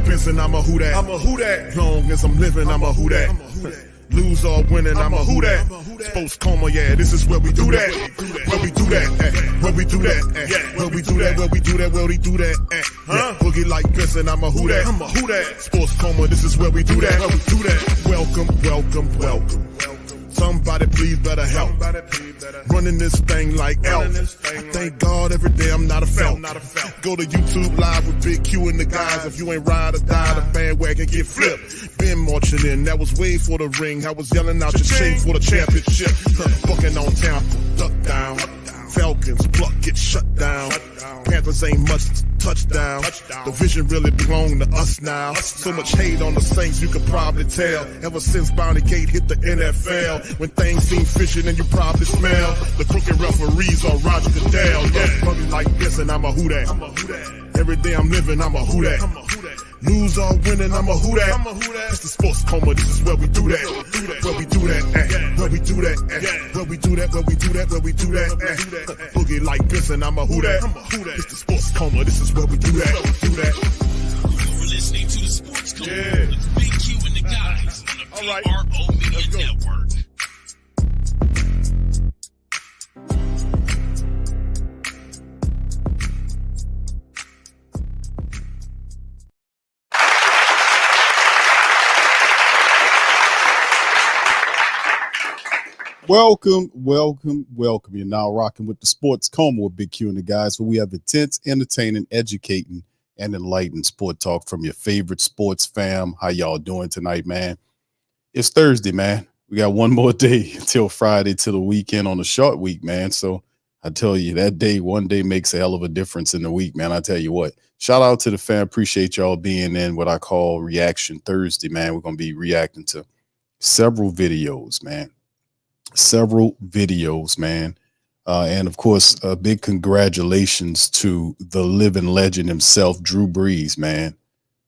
Benson, I'm a who that. I'm a who that. Long as I'm living, I'm a who that. Lose or winning, I'm a who that. Sports Coma, yeah, this is where we do that. Where we do that, where we do that, where we do that, where we do that, where we do that. Boogie like Benson, I'm a who that. I'm a who that. Sports Coma, this is where we do that. Where we do that. Welcome, welcome, welcome. Somebody please better help. Running this thing like Elf. I thank God every day I'm not a felt. Go to YouTube Live with Big Q and the guys. If you ain't ride or die, the bandwagon get flipped. Been marching in, that was way for the ring. I was yelling out your shade for the championship. Bucking on Tampa, duck down. Falcons, pluck, get shut down. Panthers ain't much touchdown. The vision really belong to us now. So much hate on the Saints, you could probably tell. Ever since Bounty Gate hit the NFL, when things seem fishy and you probably smell the crooked referees or Roger Goodell. Yeah, money like this and I'm a who that. Every day I'm living, I'm a who that. Lose or winning, I'm a who that. It's the Sports Coma, this is where we do that. Where we do that, where we do that, where we do that, where we do that, where we do that. Boogie like this and I'm a who that. It's the Sports Coma, this is where we do that. You're listening to the Sports Coma with Big Q and the guys on the PRO Media Network. Welcome. You're now rocking with the Sports Coma with Big Q and the guys, where we have intense, entertaining, educating, and enlightening sport talk from your favorite sports fam. How y'all doing tonight, man? It's Thursday, man. We got one more day until Friday, till the weekend on a short week, man. So I tell you, one day makes a hell of a difference in the week, man. I tell you what. Shout out to the fam. Appreciate y'all being in what I call Reaction Thursday, man. We're going to be reacting to several videos, man. And of course, a big congratulations to the living legend himself, Drew Brees, man.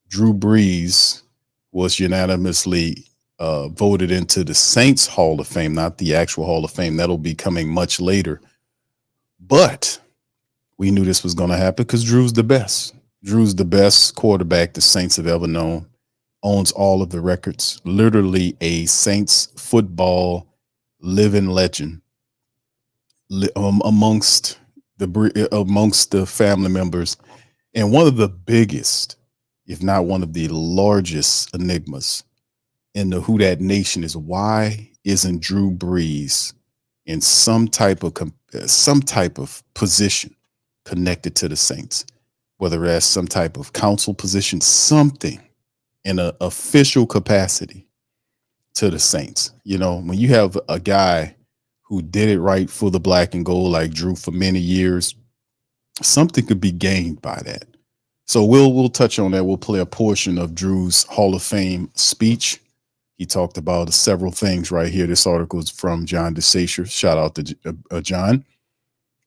Drew Brees was unanimously voted into the Saints Hall of Fame, not the actual Hall of Fame. That'll be coming much later. But we knew this was going to happen because Drew's the best. Drew's the best quarterback the Saints have ever known, owns all of the records, literally a Saints football living legend amongst the family members, and one of the biggest, if not one of the largest enigmas in the Who Dat Nation is why isn't Drew Brees in some type of position connected to the Saints, whether that's some type of council position, something in an official capacity to the Saints. You know, when you have a guy who did it right for the black and gold like Drew for many years, something could be gained by that. So we'll touch on that. We'll play a portion of Drew's Hall of Fame speech. He talked about several things right here. This article is from John DeSacer. Shout out to John.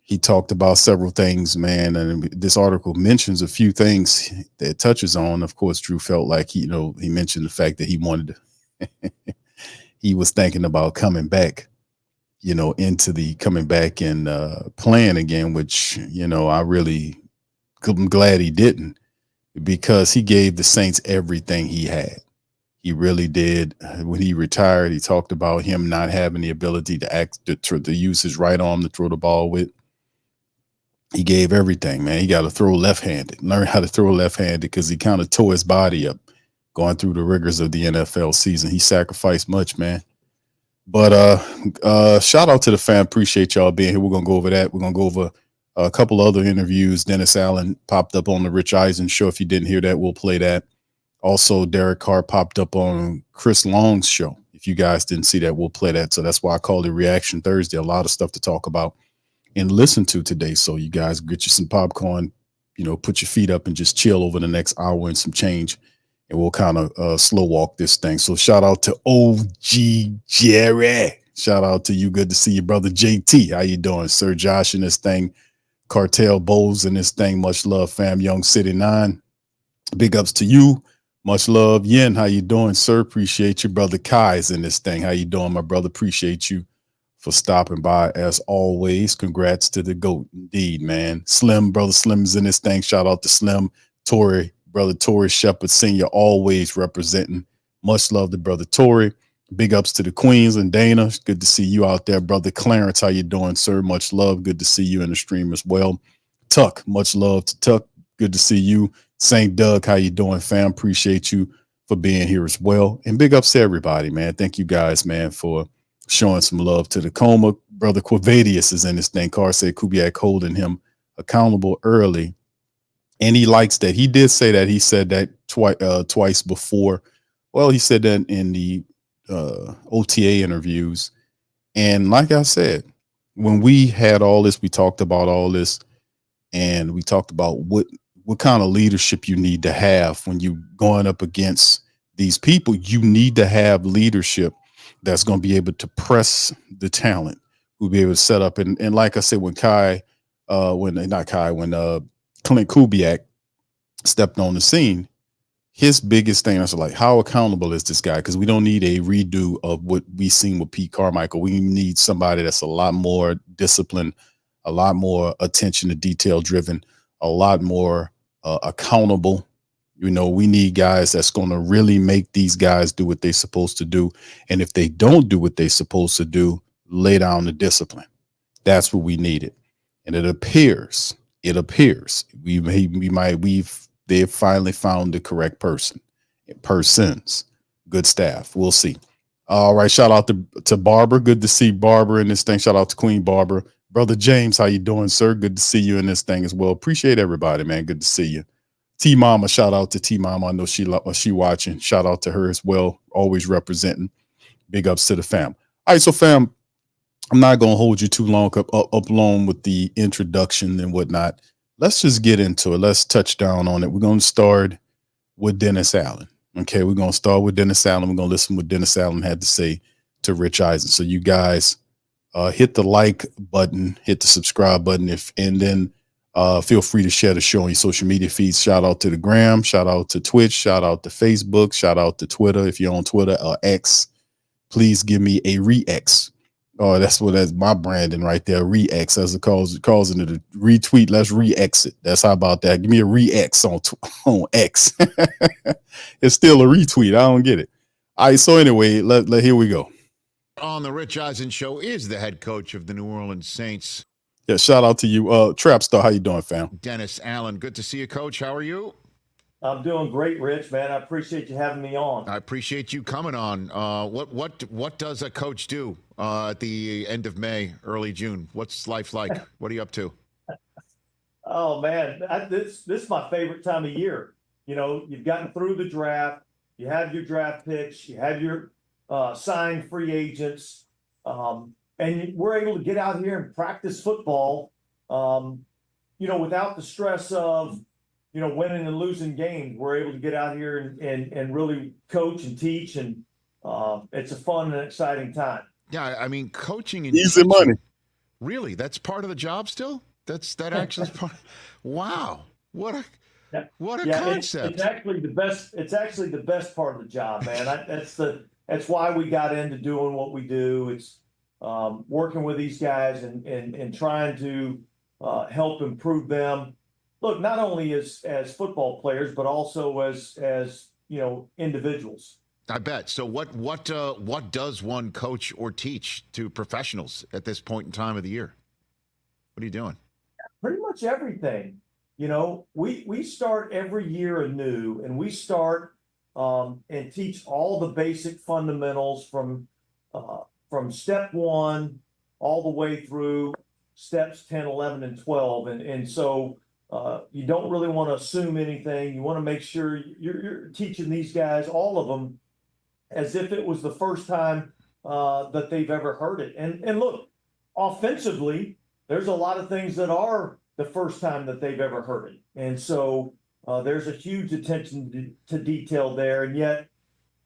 He talked about several things, man, and this article mentions a few things that it touches on. Of course, Drew felt like he mentioned the fact that he wanted to he was thinking about coming back, coming back and playing again, which, I'm glad he didn't, because he gave the Saints everything he had. He really did. When he retired, he talked about him not having the ability to use his right arm to throw the ball with. He gave everything, man. He got to throw left-handed, learn how to throw left-handed, because he kind of tore his body up going through the rigors of the NFL season. He sacrificed much, man. But shout out to the fam. Appreciate y'all being here. We're going to go over that. We're going to go over a couple other interviews. Dennis Allen popped up on the Rich Eisen show. If you didn't hear that, we'll play that. Also, Derek Carr popped up on Chris Long's show. If you guys didn't see that, we'll play that. So that's why I call it Reaction Thursday. A lot of stuff to talk about and listen to today. So you guys get you some popcorn, put your feet up and just chill over the next hour and some change. And we'll kind of slow walk this thing. So shout out to OG Jerry. Shout out to you. Good to see you, brother JT. How you doing? Sir Josh in this thing. Cartel Bowles in this thing. Much love, fam. Young City 9. Big ups to you. Much love. Yin, how you doing, sir? Appreciate you. Brother Kai's in this thing. How you doing, my brother? Appreciate you for stopping by as always. Congrats to the GOAT. Indeed, man. Slim, brother Slim's in this thing. Shout out to Slim. Tori, Brother Torrey Shepard Sr. always representing. Much love to Brother Torrey. Big ups to the Queens and Dana. Good to see you out there. Brother Clarence, how you doing, sir? Much love. Good to see you in the stream as well. Tuck, much love to Tuck. Good to see you. St. Doug, how you doing, fam? Appreciate you for being here as well. And big ups to everybody, man. Thank you guys, man, for showing some love to the Coma. Brother Quavadius is in this thing. Carr said Kubiak holding him accountable early. And he likes that. He did say that. He said that twice before. Well, he said that in the OTA interviews. And like I said, when we had all this, we talked about all this, and we talked about what kind of leadership you need to have when you're going up against these people. You need to have leadership that's going to be able to press the talent, who'll be able to set up. And like I said, when Clint Kubiak stepped on the scene, his biggest thing is like, how accountable is this guy? Because we don't need a redo of what we seen with Pete Carmichael. We need somebody that's a lot more disciplined, a lot more attention to detail driven, a lot more accountable. You know, we need guys that's going to really make these guys do what they're supposed to do. And if they don't do what they're supposed to do, lay down the discipline. That's what we needed. And it appears they've finally found the correct persons, good staff. We'll see. All right. Shout out to Barbara. Good to see Barbara in this thing. Shout out to Queen Barbara. Brother James, how you doing, sir? Good to see you in this thing as well. Appreciate everybody, man. Good to see you. T Mama, shout out to T Mama. I know she watching. Shout out to her as well. Always representing. Big ups to the fam. All right, so fam, I'm not gonna hold you too long up long with the introduction and whatnot. Let's just get into it. Let's touch down on it. We're gonna start with Dennis Allen. Okay, we're gonna start with Dennis Allen. We're gonna listen what Dennis Allen had to say to Rich Eisen. So you guys hit the like button, hit the subscribe button, and then feel free to share the show on your social media feeds. Shout out to the Gram, shout out to Twitch, shout out to Facebook, shout out to Twitter. If you're on Twitter or X, please give me a re-X. Oh, that's my branding right there. Re-X, as it calls it a retweet. Let's re-X it. That's how about that. Give me a re-X on X. It's still a retweet. I don't get it. All right. So anyway, here we go. On the Rich Eisen Show is the head coach of the New Orleans Saints. Yeah, shout out to you, Trapstar. How you doing, fam? Dennis Allen. Good to see you, Coach. How are you? I'm doing great, Rich, man. I appreciate you having me on. I appreciate you coming on. What does a coach do at the end of May, early June? What's life like? What are you up to? Oh man, this is my favorite time of year. You know, you've gotten through the draft, you have your draft picks, you have your signed free agents, and we're able to get out here and practice football. You know, without the stress of winning and losing games. We're able to get out here and really coach and teach, and it's a fun and exciting time. Yeah, I mean, coaching and easy money. Really, that's part of the job still? That actually is part. Wow, what a concept! It's actually the best. It's actually the best part of the job, man. That's why we got into doing what we do. It's working with these guys and trying to help improve them. Look, not only as football players, but also as individuals. I bet. So what does one coach or teach to professionals at this point in time of the year? What are you doing? Pretty much everything. You know, we start every year anew, and we start and teach all the basic fundamentals from step 1 all the way through steps 10, 11, and 12. And so you don't really want to assume anything. You want to make sure you're teaching these guys, all of them, as if it was the first time that they've ever heard it. And look, offensively, there's a lot of things that are the first time that they've ever heard it. And so there's a huge attention to detail there. And yet,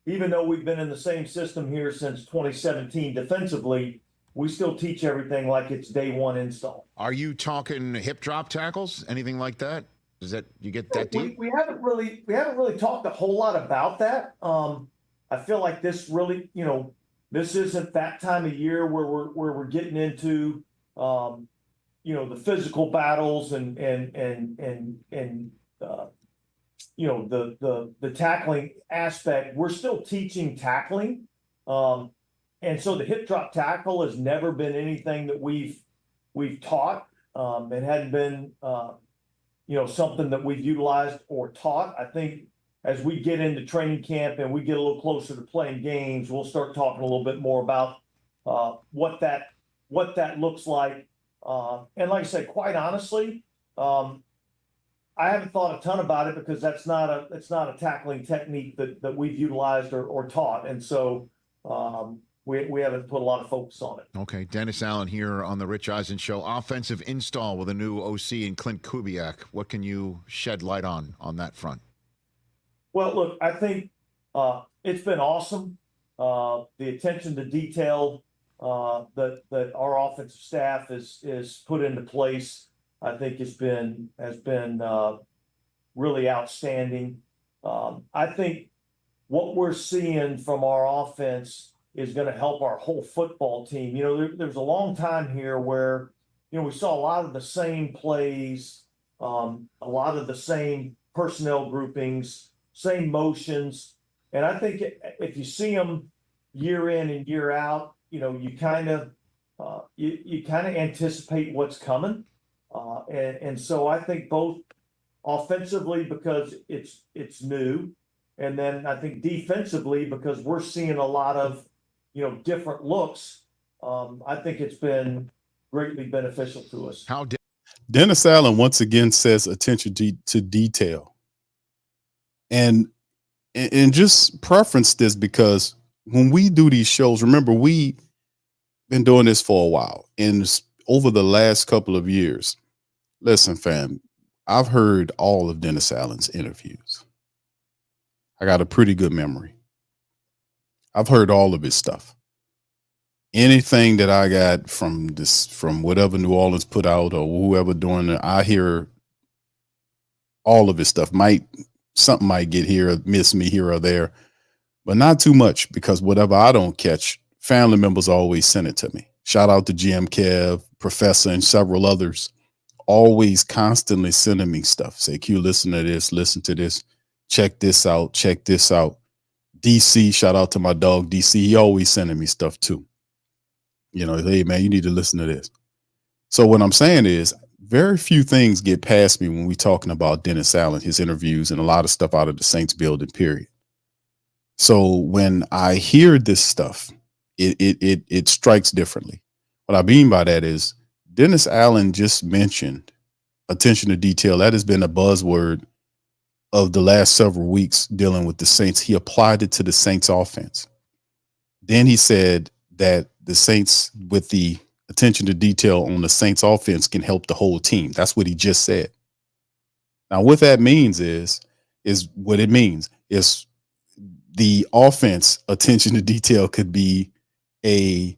even though we've been in the same system here since 2017 defensively, we still teach everything like it's day one install. Are you talking hip drop tackles, anything like that? Does that you get that deep? We haven't really talked a whole lot about that. I feel like this really, this isn't that time of year where we're getting into, the physical battles and the tackling aspect, we're still teaching tackling. And so the hip drop tackle has never been anything that we've taught. It hadn't been, something that we've utilized or taught. I think as we get into training camp and we get a little closer to playing games, we'll start talking a little bit more about what that looks like. And like I said, quite honestly, I haven't thought a ton about it because it's not a tackling technique that we've utilized or taught. And so we haven't put a lot of focus on it. Okay, Dennis Allen here on the Rich Eisen Show. Offensive install with a new OC in Clint Kubiak. What can you shed light on that front? Well, look, I think it's been awesome. The attention to detail that our offensive staff is put into place, I think has been really outstanding. I think what we're seeing from our offense is going to help our whole football team. There's a long time here where, we saw a lot of the same plays, a lot of the same personnel groupings, same motions. And I think if you see them year in and year out, you kind of anticipate what's coming. And so I think both offensively because it's new, and then I think defensively because we're seeing a lot of different looks. I think it's been greatly beneficial to us. Dennis Allen once again says attention to detail, and just preference this because when we do these shows, remember we've been doing this for a while, and over the last couple of years. Listen, fam, I've heard all of Dennis Allen's interviews. I got a pretty good memory. I've heard all of his stuff. Anything that I got from whatever New Orleans put out or whoever doing it, I hear all of his stuff. Something might get here, miss me here or there, but not too much because whatever I don't catch, family members always send it to me. Shout out to GM Kev, Professor, and several others. Always constantly sending me stuff. Say, Q, listen to this, listen to this, check this out, check this out. DC, shout out to my dog DC. He always sending me stuff too. Hey man, you need to listen to this. So what I'm saying is very few things get past me when we're talking about Dennis Allen, his interviews, and a lot of stuff out of the Saints building, period. So when I hear this stuff, it strikes differently. What I mean by that is Dennis Allen just mentioned attention to detail. That has been a buzzword of the last several weeks dealing with the Saints. He applied it to the Saints offense. Then he said that the Saints, with the attention to detail on the Saints offense, can help the whole team. That's what he just said. Now, what that means is what it means is the offense attention to detail could be a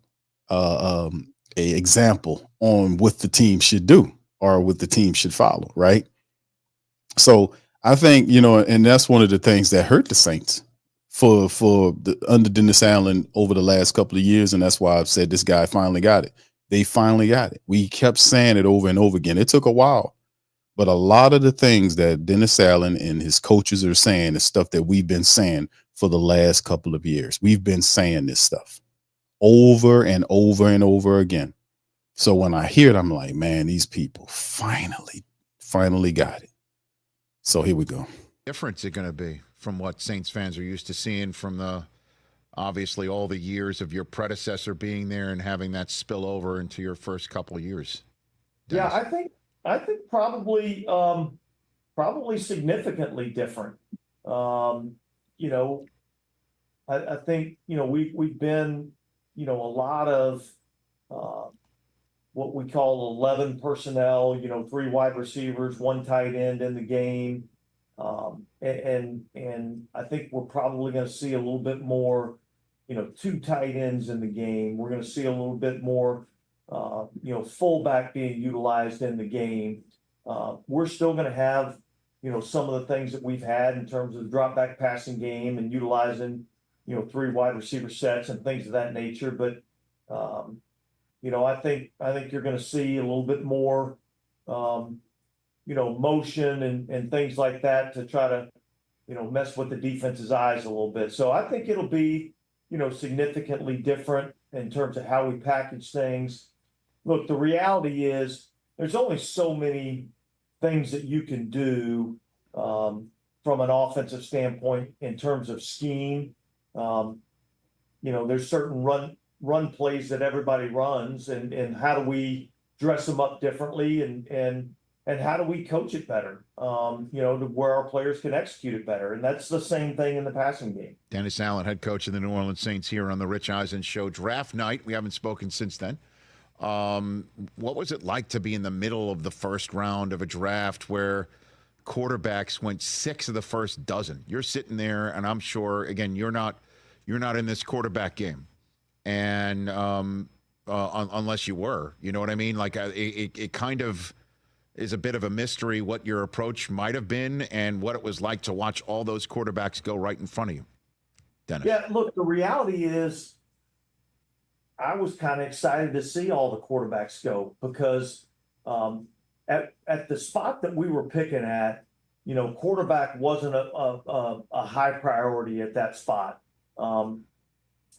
example on what the team should do or what the team should follow, right? So I think, and that's one of the things that hurt the Saints under Dennis Allen over the last couple of years. And that's why I've said this guy finally got it. They finally got it. We kept saying it over and over again. It took a while, but a lot of the things that Dennis Allen and his coaches are saying is stuff that we've been saying for the last couple of years. We've been saying this stuff over and over and over again. So when I hear it, I'm like, man, these people finally got it. So here we go. Difference it going to be from what Saints fans are used to seeing from obviously all the years of your predecessor being there and having that spill over into your first couple of years? Dennis? Yeah, I think probably significantly different. I think we've been a lot of what we call 11 personnel, 3 wide receivers, 1 tight end in the game. And I think we're probably going to see a little bit more, 2 tight ends in the game. We're going to see a little bit more, fullback being utilized in the game. We're still going to have, some of the things that we've had in terms of the drop back passing game and utilizing, 3 wide receiver sets and things of that nature. But, I think you're going to see a little bit more, motion and things like that to try to mess with the defense's eyes a little bit. So I think it'll be, significantly different in terms of how we package things. Look, the reality is there's only so many things that you can do from an offensive standpoint in terms of scheme. There's certain run plays that everybody runs, and how do we dress them up differently, and how do we coach it better, to where our players can execute it better. And that's the same thing in the passing game. Dennis Allen, head coach of the New Orleans Saints, here on the Rich Eisen Show. Draft night, we haven't spoken since then. What was it like to be in the middle of the first round of a draft where quarterbacks went 6 of the first dozen? You're sitting there, and I'm sure, again, you're not in this quarterback game, and unless you were, you know what I mean? Like it kind of is a bit of a mystery what your approach might have been and what it was like to watch all those quarterbacks go right in front of you. Dennis. Yeah, look, the reality is I was kind of excited to see all the quarterbacks go, because at the spot that we were picking at, quarterback wasn't a high priority at that spot.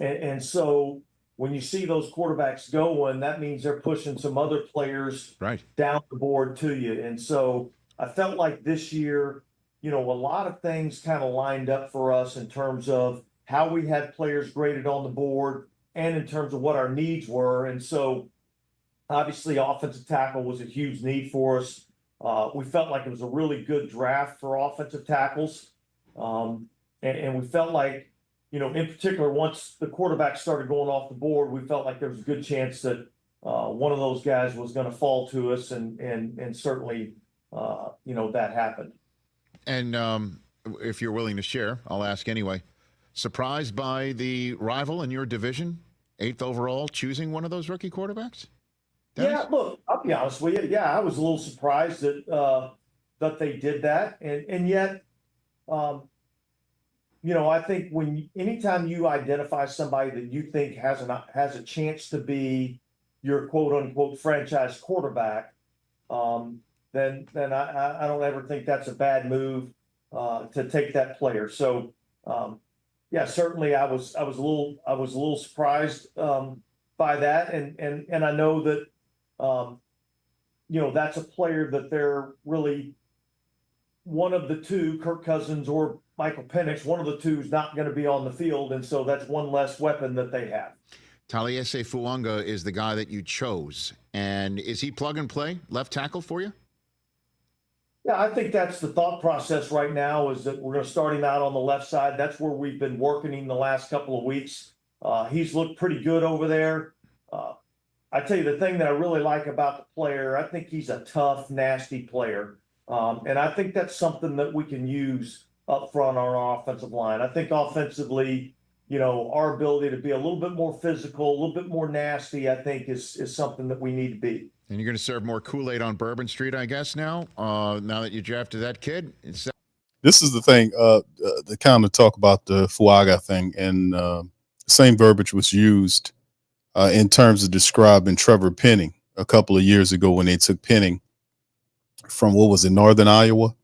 And so when you see those quarterbacks going, that means they're pushing some other players down the board to you. And so I felt like this year, a lot of things kind of lined up for us in terms of how we had players graded on the board and in terms of what our needs were. And so obviously offensive tackle was a huge need for us. We felt like it was a really good draft for offensive tackles. And we felt like, in particular, once the quarterback started going off the board, we felt like there was a good chance that one of those guys was going to fall to us, and certainly, that happened. And if you're willing to share, I'll ask anyway. Surprised by the rival in your division, 8th overall, choosing one of those rookie quarterbacks? Dennis? Yeah, look, I'll be honest with you. Yeah, I was a little surprised that they did that, and yet. I think anytime you identify somebody that you think has a chance to be your quote unquote franchise quarterback, then I don't ever think that's a bad move to take that player. So yeah, certainly I was a little surprised by that, and I know that that's a player that they're really one of the two, Kirk Cousins or Michael Penix, one of the two is not going to be on the field, and so that's one less weapon that they have. Taliesin Fuanga is the guy that you chose, and is he plug and play left tackle for you? Yeah, I think that's the thought process right now, is that we're going to start him out on the left side. That's where we've been working him the last couple of weeks. He's looked pretty good over there. I tell you, the thing that I really like about the player, I think he's a tough, nasty player. And I think that's something that we can use up front on our offensive line. I think offensively, our ability to be a little bit more physical, a little bit more nasty, I think is something that we need to be. And you're going to serve more Kool-Aid on Bourbon Street, I guess, now that you drafted that kid? This is the thing, to kind of talk about the Fuaga thing, and the same verbiage was used in terms of describing Trevor Penning a couple of years ago when they took Penning from, what was it, Northern Iowa?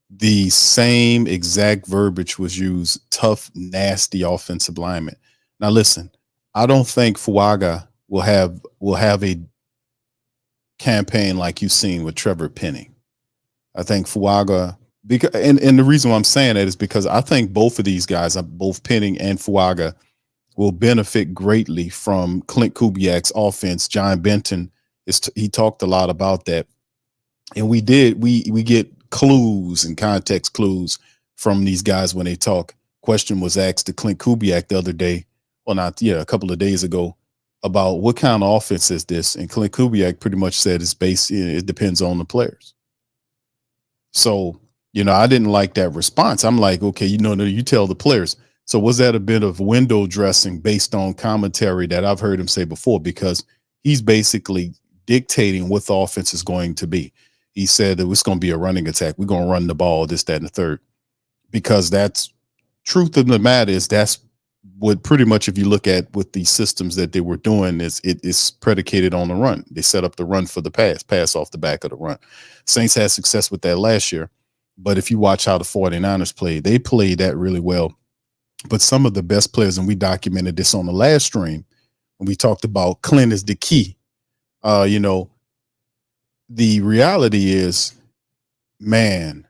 The same exact verbiage was used: tough, nasty offensive lineman. Now, listen, I don't think Fuaga will have a campaign like you've seen with Trevor Penning. I think Fuaga, because, and the reason why I'm saying that is because I think both of these guys, both Penning and Fuaga, will benefit greatly from Clint Kubiak's offense. John Benton, he talked a lot about that. And we get clues and context clues from these guys when they talk. Question was asked to Clint Kubiak the other day, a couple of days ago, about what kind of offense is this? And Clint Kubiak pretty much said it depends on the players. So, I didn't like that response. I'm like, okay, you tell the players. So was that a bit of window dressing based on commentary that I've heard him say before? Because he's basically dictating what the offense is going to be. He said that it's going to be a running attack. We're going to run the ball, this, that, and the third. Because that's truth of the matter is that's what pretty much, if you look at what the systems that they were doing, is predicated on the run. They set up the run for the pass off the back of the run. Saints had success with that last year. But if you watch how the 49ers played, they played that really well. But some of the best players, and we documented this on the last stream, when we talked about Clint is the key. You know, the reality is, man,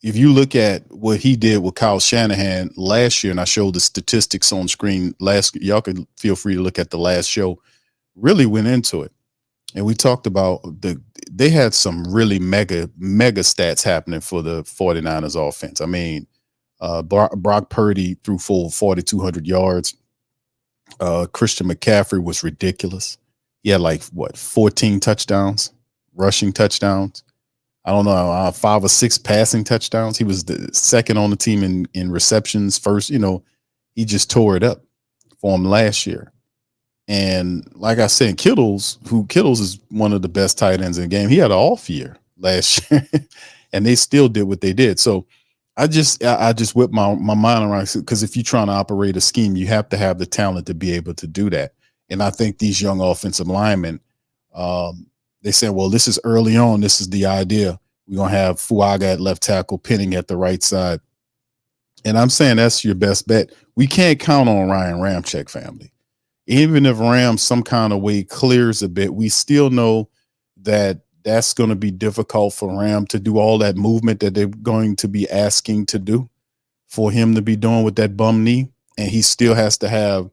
if you look at what he did with Kyle Shanahan last year, and I showed the statistics on screen y'all can feel free to look at the last show, really went into it. And we talked about they had some really mega stats happening for the 49ers offense. I mean, Brock Purdy threw full 4,200 yards. Christian McCaffrey was ridiculous. He had 14 touchdowns, rushing touchdowns. I don't know, 5 or 6 passing touchdowns. He was the second on the team in receptions. First, he just tore it up for him last year. And like I said, Kittles is one of the best tight ends in the game. He had an off year last year, and they still did what they did. So I just whip my mind around, because if you're trying to operate a scheme, you have to have the talent to be able to do that. And I think these young offensive linemen, they said, well, this is early on. This is the idea. We're going to have Fuaga at left tackle, Penning at the right side. And I'm saying that's your best bet. We can't count on Ryan Ramczyk, family. Even if Ram some kind of way clears a bit, we still know that that's going to be difficult for Ram to do all that movement that they're going to be asking to do for him to be doing with that bum knee. And he still has to have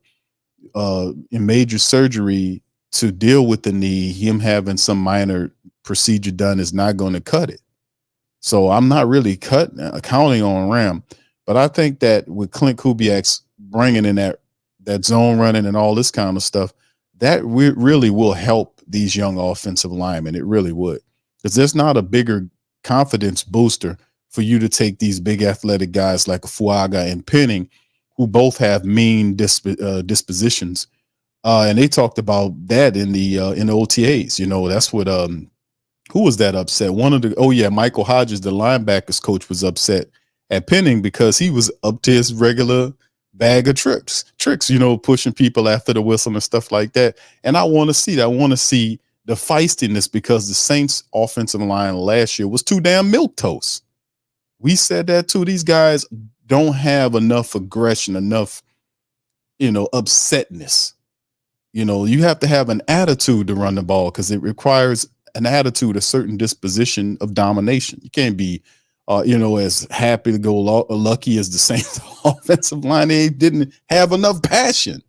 major surgery to deal with the knee. Him having some minor procedure done is not going to cut it. So I'm not really counting on Ram. But I think that with Clint Kubiak's bringing in that zone running and all this kind of stuff, that really will help these young offensive linemen. It really would, because there's not a bigger confidence booster for you to take these big athletic guys like Fuaga and Penning, who both have mean dispositions. And they talked about that in the OTAs. That's what who was that upset? Michael Hodges, the linebackers coach, was upset at Penning because he was up to his regular bag of tricks, pushing people after the whistle and stuff like that. And I want to see that. I want to see the feistiness, because the Saints offensive line last year was too damn milquetoast. We said that too. These guys don't have enough aggression, enough, upsetness. You have to have an attitude to run the ball, because it requires an attitude, a certain disposition of domination. You can't be as happy to go lucky as the Saints offensive line. They didn't have enough passion.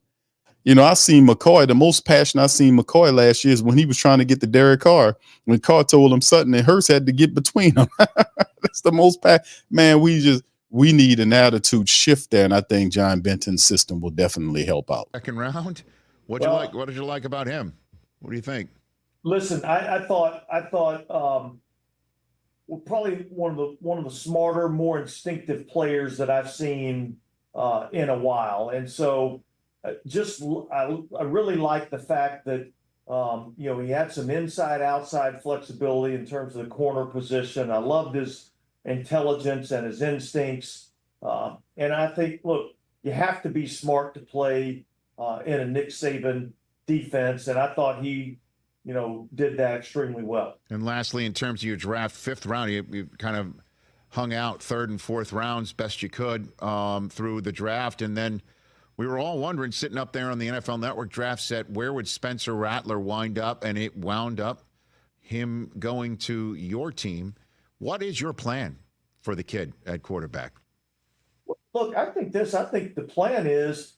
I seen McCoy, the most passion I seen McCoy last year is when he was trying to get to Derek Carr, when Carr told him something and Hurts had to get between them. That's the most man. We need an attitude shift there. And I think John Benton's system will definitely help out. Second round. What did you like about him? What do you think? Listen, I thought probably one of the smarter, more instinctive players that I've seen in a while. And so I really like the fact that he had some inside-outside flexibility in terms of the corner position. I loved his intelligence and his instincts. And I think, look, you have to be smart to play in a Nick Saban defense. And I thought he did that extremely well. And lastly, in terms of your draft, 5th round, you kind of hung out 3rd and 4th rounds best you could through the draft. And then we were all wondering, sitting up there on the NFL Network draft set, where would Spencer Rattler wind up? And it wound up him going to your team. What is your plan for the kid at quarterback? Look, I think the plan is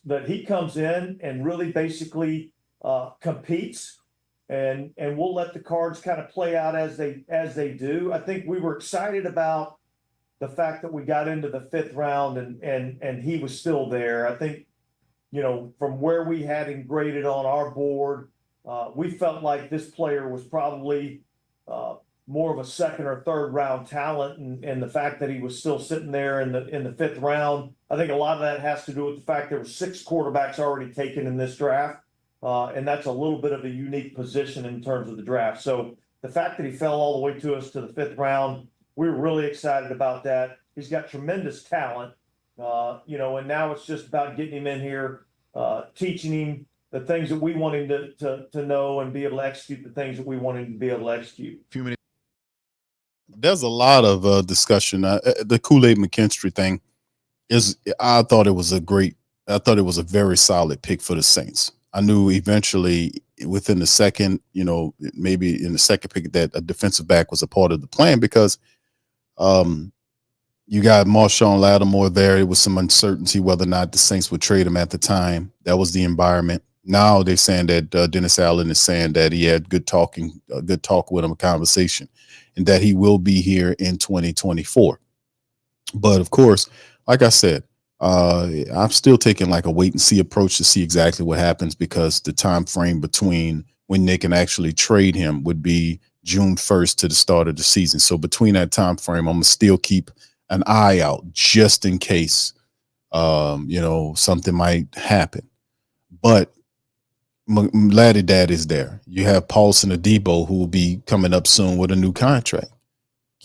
that he comes in and really basically competes, and we'll let the cards kind of play out as they do. I think we were excited about the fact that we got into the 5th round and he was still there. I think, from where we had him graded on our board, we felt like this player was probably more of a 2nd or 3rd round talent, and the fact that he was still sitting there in the 5th round, I think a lot of that has to do with the fact there were 6 quarterbacks already taken in this draft. And that's a little bit of a unique position in terms of the draft. So the fact that he fell all the way to us to the 5th round, we were really excited about that. He's got tremendous talent, and now it's just about getting him in here, teaching him the things that we want him to know, and be able to execute the things that we want him to be able to execute. A few minutes. There's a lot of discussion. The Kool-Aid McKinstry thing is, I thought it was I thought it was a very solid pick for the Saints. I knew eventually within the second, maybe in the second pick, that a defensive back was a part of the plan because um, you got Marshawn Lattimore there. It was some uncertainty whether or not the Saints would trade him at the time. That was the environment. Now they're saying that Dennis Allen is saying that he had good talk with him, a conversation, and that he will be here in 2024. But of course, like I said, I'm still taking like a wait and see approach to see exactly what happens, because the time frame between when they can actually trade him would be June 1st to the start of the season. So between that time frame, I'm gonna still keep an eye out just in case something might happen. But Laddie Dad is there. You have Paulson Adebo, who will be coming up soon with a new contract.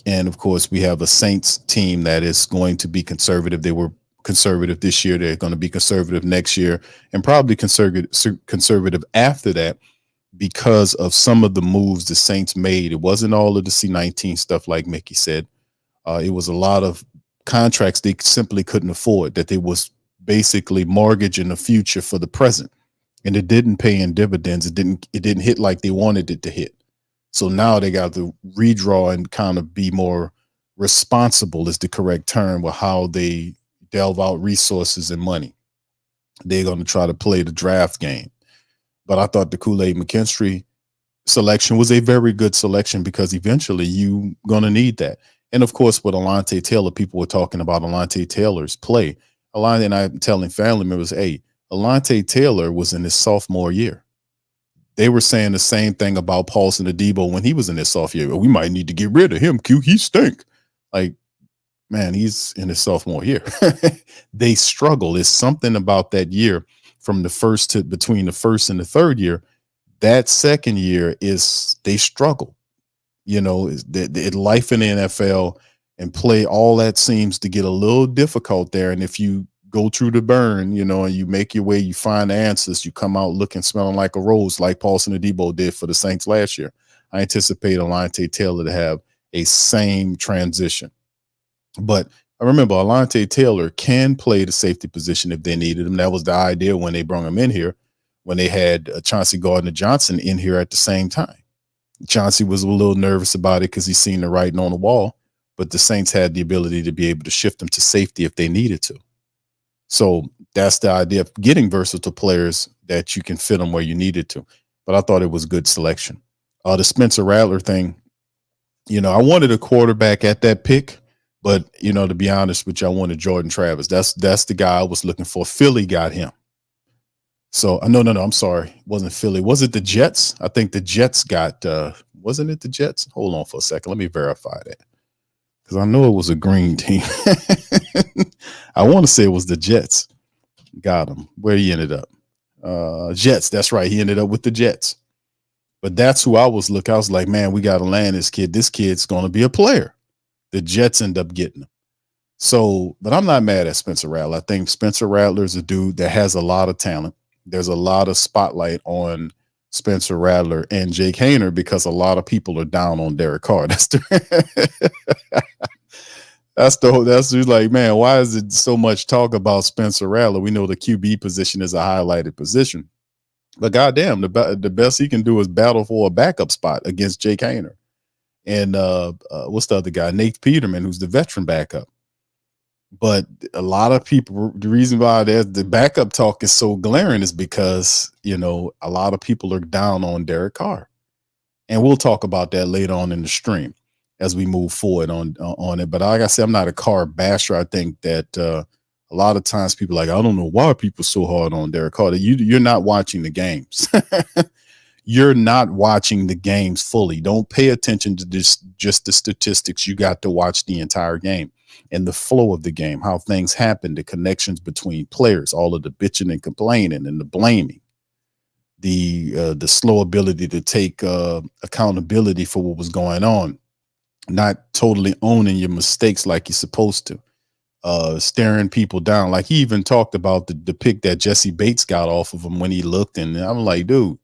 And of course, we have a Saints team that is going to be conservative. They were conservative this year. They're going to be conservative next year, and probably conservative after that, because of some of the moves the Saints made. It wasn't all of the C-19 stuff, like Mickey said. It was a lot of contracts they simply couldn't afford, that they was basically mortgaging the future for the present, and it didn't pay in dividends. It didn't hit like they wanted it to hit. So now they got to redraw and kind of be more responsible, is the correct term, with how they delve out resources and money. They're going to try to play the draft game. But I thought the Kool-Aid McKinstry selection was a very good selection, because eventually you're going to need that. And of course, with Alontae Taylor, people were talking about Alontae Taylor's play. Alontae, and I'm telling family members, hey, Alontae Taylor was in his sophomore year. They were saying the same thing about Paulson Adebo when he was in his sophomore year. We might need to get rid of him, Q. He stink. Like, man, he's in his sophomore year. They struggle. There's something about that year from between the first and the third year. That second year they struggle. Life in the NFL and play, all that seems to get a little difficult there. And if you go through the burn, and you make your way, you find the answers, you come out looking, smelling like a rose, like Paulson Adebo did for the Saints last year. I anticipate Alontae Taylor to have a same transition. But I remember Alontae Taylor can play the safety position if they needed him. That was the idea when they brought him in here, when they had Chauncey Gardner-Johnson in here at the same time. Chauncey was a little nervous about it because he's seen the writing on the wall, but the Saints had the ability to be able to shift him to safety if they needed to. So that's the idea of getting versatile players that you can fit them where you needed to. But I thought it was good selection. The Spencer Rattler thing, I wanted a quarterback at that pick, but to be honest with you, I wanted Jordan Travis. That's the guy I was looking for. Philly got him. So no, I'm sorry. It wasn't Philly. Was it the Jets? I think the Jets got, wasn't it the Jets? Hold on for a second. Let me verify that, because I know it was a green team. I want to say it was the Jets. Got him. Where he ended up. Jets. That's right. He ended up with the Jets. But that's who I was looking. I was like, man, we got to land this kid. This kid's going to be a player. The Jets end up getting him. So, but I'm not mad at Spencer Rattler. I think Spencer Rattler is a dude that has a lot of talent. There's a lot of spotlight on Spencer Rattler and Jake Haener because a lot of people are down on Derek Carr. That's like, man, why is it so much talk about Spencer Rattler? We know the QB position is a highlighted position, but goddamn, the best he can do is battle for a backup spot against Jake Haener. And what's the other guy? Nate Peterman, who's the veteran backup. But a lot of people, the reason why the backup talk is so glaring is because, a lot of people are down on Derek Carr. And we'll talk about that later on in the stream as we move forward on it. But like I said, I'm not a Carr basher. I think that a lot of times people are like, I don't know why people are so hard on Derek Carr. You're not watching the games. You're not watching the games fully. Don't pay attention to just the statistics. You got to watch the entire game and the flow of the game, how things happen, the connections between players, all of the bitching and complaining and the blaming, the slow ability to take accountability for what was going on, not totally owning your mistakes like you're supposed to, staring people down. Like he even talked about the pick that Jesse Bates got off of him when he looked, and I'm like, dude,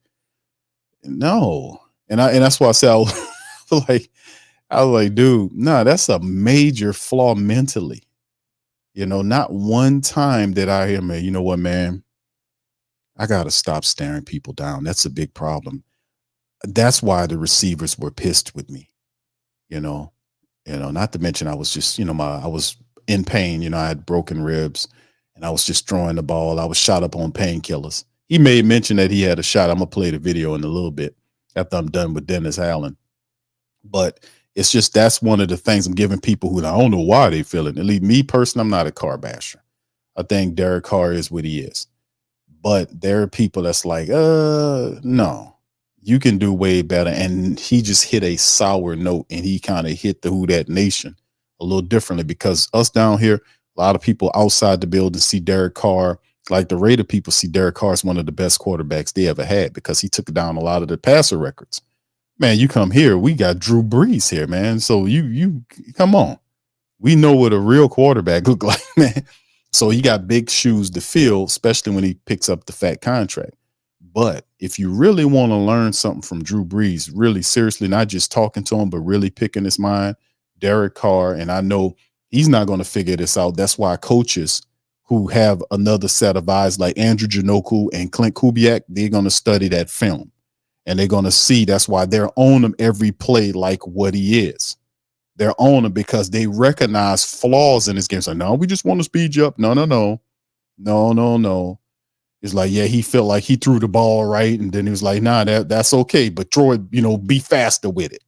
no. And that's why I say I feel like I was like, dude, nah, that's a major flaw mentally. You know, not one time did I hear, man, you know what, man, I got to stop staring people down. That's a big problem. That's why the receivers were pissed with me, you know, not to mention I was just, I was in pain, I had broken ribs and I was just throwing the ball. I was shot up on painkillers. He made mention that he had a shot. I'm going to play the video in a little bit after I'm done with Dennis Allen. But it's just that's one of the things I'm giving people who I don't know why they feel it. At least me personally, I'm not a Carr basher. I think Derek Carr is what he is. But there are people that's like, no, you can do way better. And he just hit a sour note and he kind of hit the Who Dat Nation a little differently because us down here, a lot of people outside the building see Derek Carr, like the Raider people see Derek Carr as one of the best quarterbacks they ever had because he took down a lot of the passer records. Man, you come here, we got Drew Brees here, man. So you come on. We know what a real quarterback look like, man. So he got big shoes to fill, especially when he picks up the fat contract. But if you really want to learn something from Drew Brees, really seriously, not just talking to him, but really picking his mind, Derek Carr, and I know he's not going to figure this out. That's why coaches who have another set of eyes like Andrew Janoku and Clint Kubiak, they're going to study that film. And they're going to see that's why they're on him every play like what he is. They're on him because they recognize flaws in his game. So, no, we just want to speed you up. No. It's like, yeah, he felt like he threw the ball right. And then he was like, nah, that's okay. But throw it, be faster with it.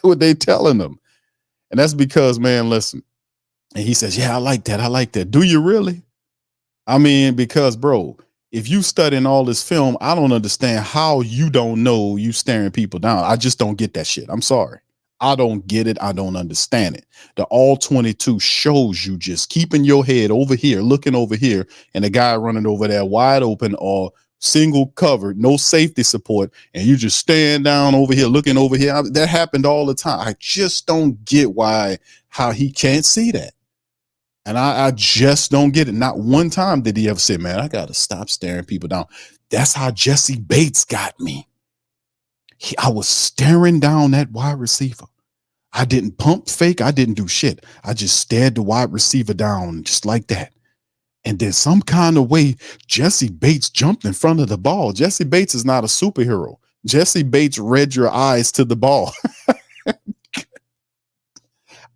What they telling them. And that's because, man, listen. And he says, yeah, I like that. Do you really? I mean, because, bro, if you studying all this film, I don't understand how you don't know you staring people down. I just don't get that shit. I'm sorry. I don't get it. I don't understand it. The all 22 shows you just keeping your head over here, looking over here, and the guy running over there wide open or single covered, no safety support, and you just stand down over here, looking over here. That happened all the time. I just don't get how he can't see that. And I just don't get it. Not one time did he ever say, man, I got to stop staring people down. That's how Jesse Bates got me. I was staring down that wide receiver. I didn't pump fake. I didn't do shit. I just stared the wide receiver down just like that. And then some kind of way, Jesse Bates jumped in front of the ball. Jesse Bates is not a superhero. Jesse Bates read your eyes to the ball.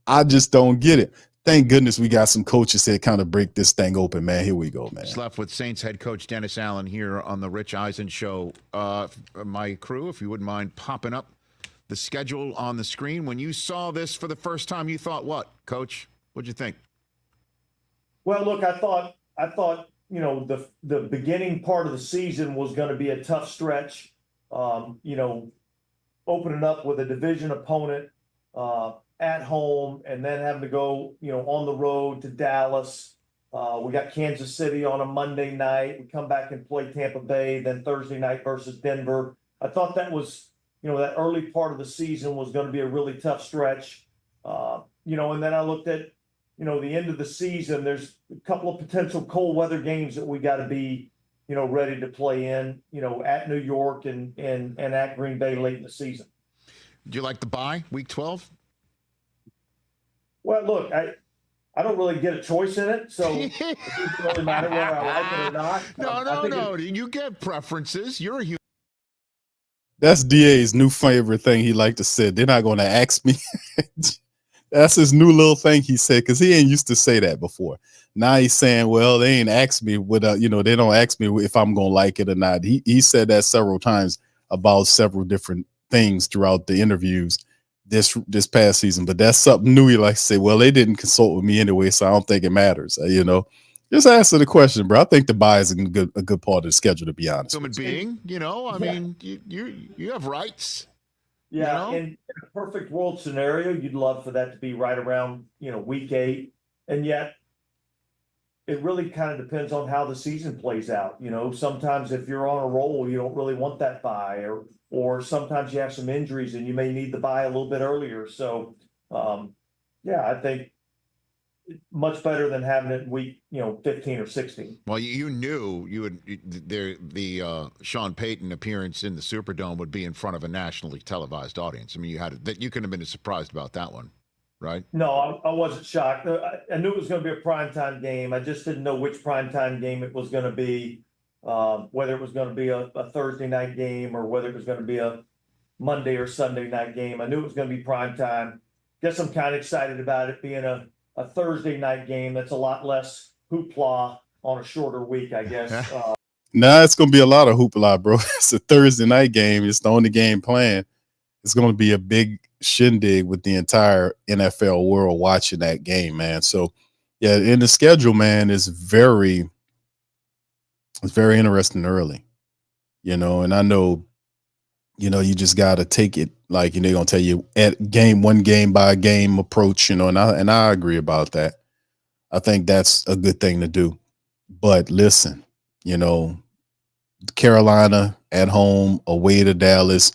I just don't get it. Thank goodness we got some coaches that kind of break this thing open, man. Here we go, man. Just left with Saints head coach Dennis Allen here on the Rich Eisen Show. My crew, if you wouldn't mind popping up the schedule on the screen. When you saw this for the first time, you thought what, Coach? What'd you think? Well, look, I thought the beginning part of the season was going to be a tough stretch. Opening up with a division opponent at home and then having to go, on the road to Dallas. We got Kansas City on a Monday night. We come back and play Tampa Bay, then Thursday night versus Denver. I thought that was, that early part of the season was going to be a really tough stretch. And then I looked at, the end of the season, there's a couple of potential cold weather games that we got to be, ready to play in, at New York and at Green Bay late in the season. Do you like the bye, week 12? Well, look, I don't really get a choice in it, so it doesn't really matter whether I like it or not. No. You get preferences. You're a human. That's DA's new favorite thing he like to say. They're not going to ask me. That's his new little thing he said because he ain't used to say that before. Now he's saying, well, they ain't asked me they don't ask me if I'm going to like it or not. He said that several times about several different things throughout the interviews this past season, but that's something new. He likes to say, well, they didn't consult with me anyway, so I don't think it matters. Just answer the question, bro. I think the bye is a good part of the schedule, to be honest. Human being, I mean, you have rights. Yeah, in a perfect world scenario, you'd love for that to be right around, week 8. And yet it really kind of depends on how the season plays out. Sometimes if you're on a roll, you don't really want that bye, or sometimes you have some injuries and you may need the bye a little bit earlier. So, I think, much better than having it in week 15 or 16. Well, you knew you would the Sean Payton appearance in the Superdome would be in front of a nationally televised audience. I mean, you couldn't have been surprised about that one, right? No, I wasn't shocked. I knew it was going to be a primetime game. I just didn't know which primetime game it was going to be, whether it was going to be a Thursday night game or whether it was going to be a Monday or Sunday night game. I knew it was going to be primetime. Guess I'm kind of excited about it being a Thursday night game. That's a lot less hoopla on a shorter week, I guess. Nah, it's gonna be a lot of hoopla, bro. It's a Thursday night game. It's the only game playing. It's gonna be a big shindig with the entire NFL world watching that game, man. So, yeah, in the schedule, man, is very interesting early, and I know, you just gotta take it like they're gonna tell you at one game by game approach, and I agree about that. I think that's a good thing to do. But listen, Carolina at home, away to Dallas,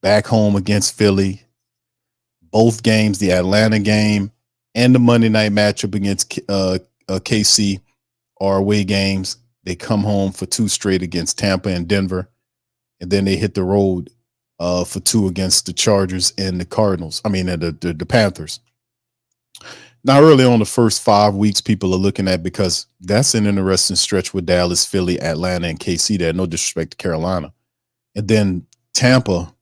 back home against Philly, both games, the Atlanta game and the Monday night matchup against KC are away games. They come home for 2 straight against Tampa and Denver, and then they hit the road for 2 against the Chargers and the Cardinals. I mean, the Panthers. Now, early on the first 5 weeks, people are looking at, because that's an interesting stretch with Dallas, Philly, Atlanta, and KC there. No disrespect to Carolina. And then Tampa,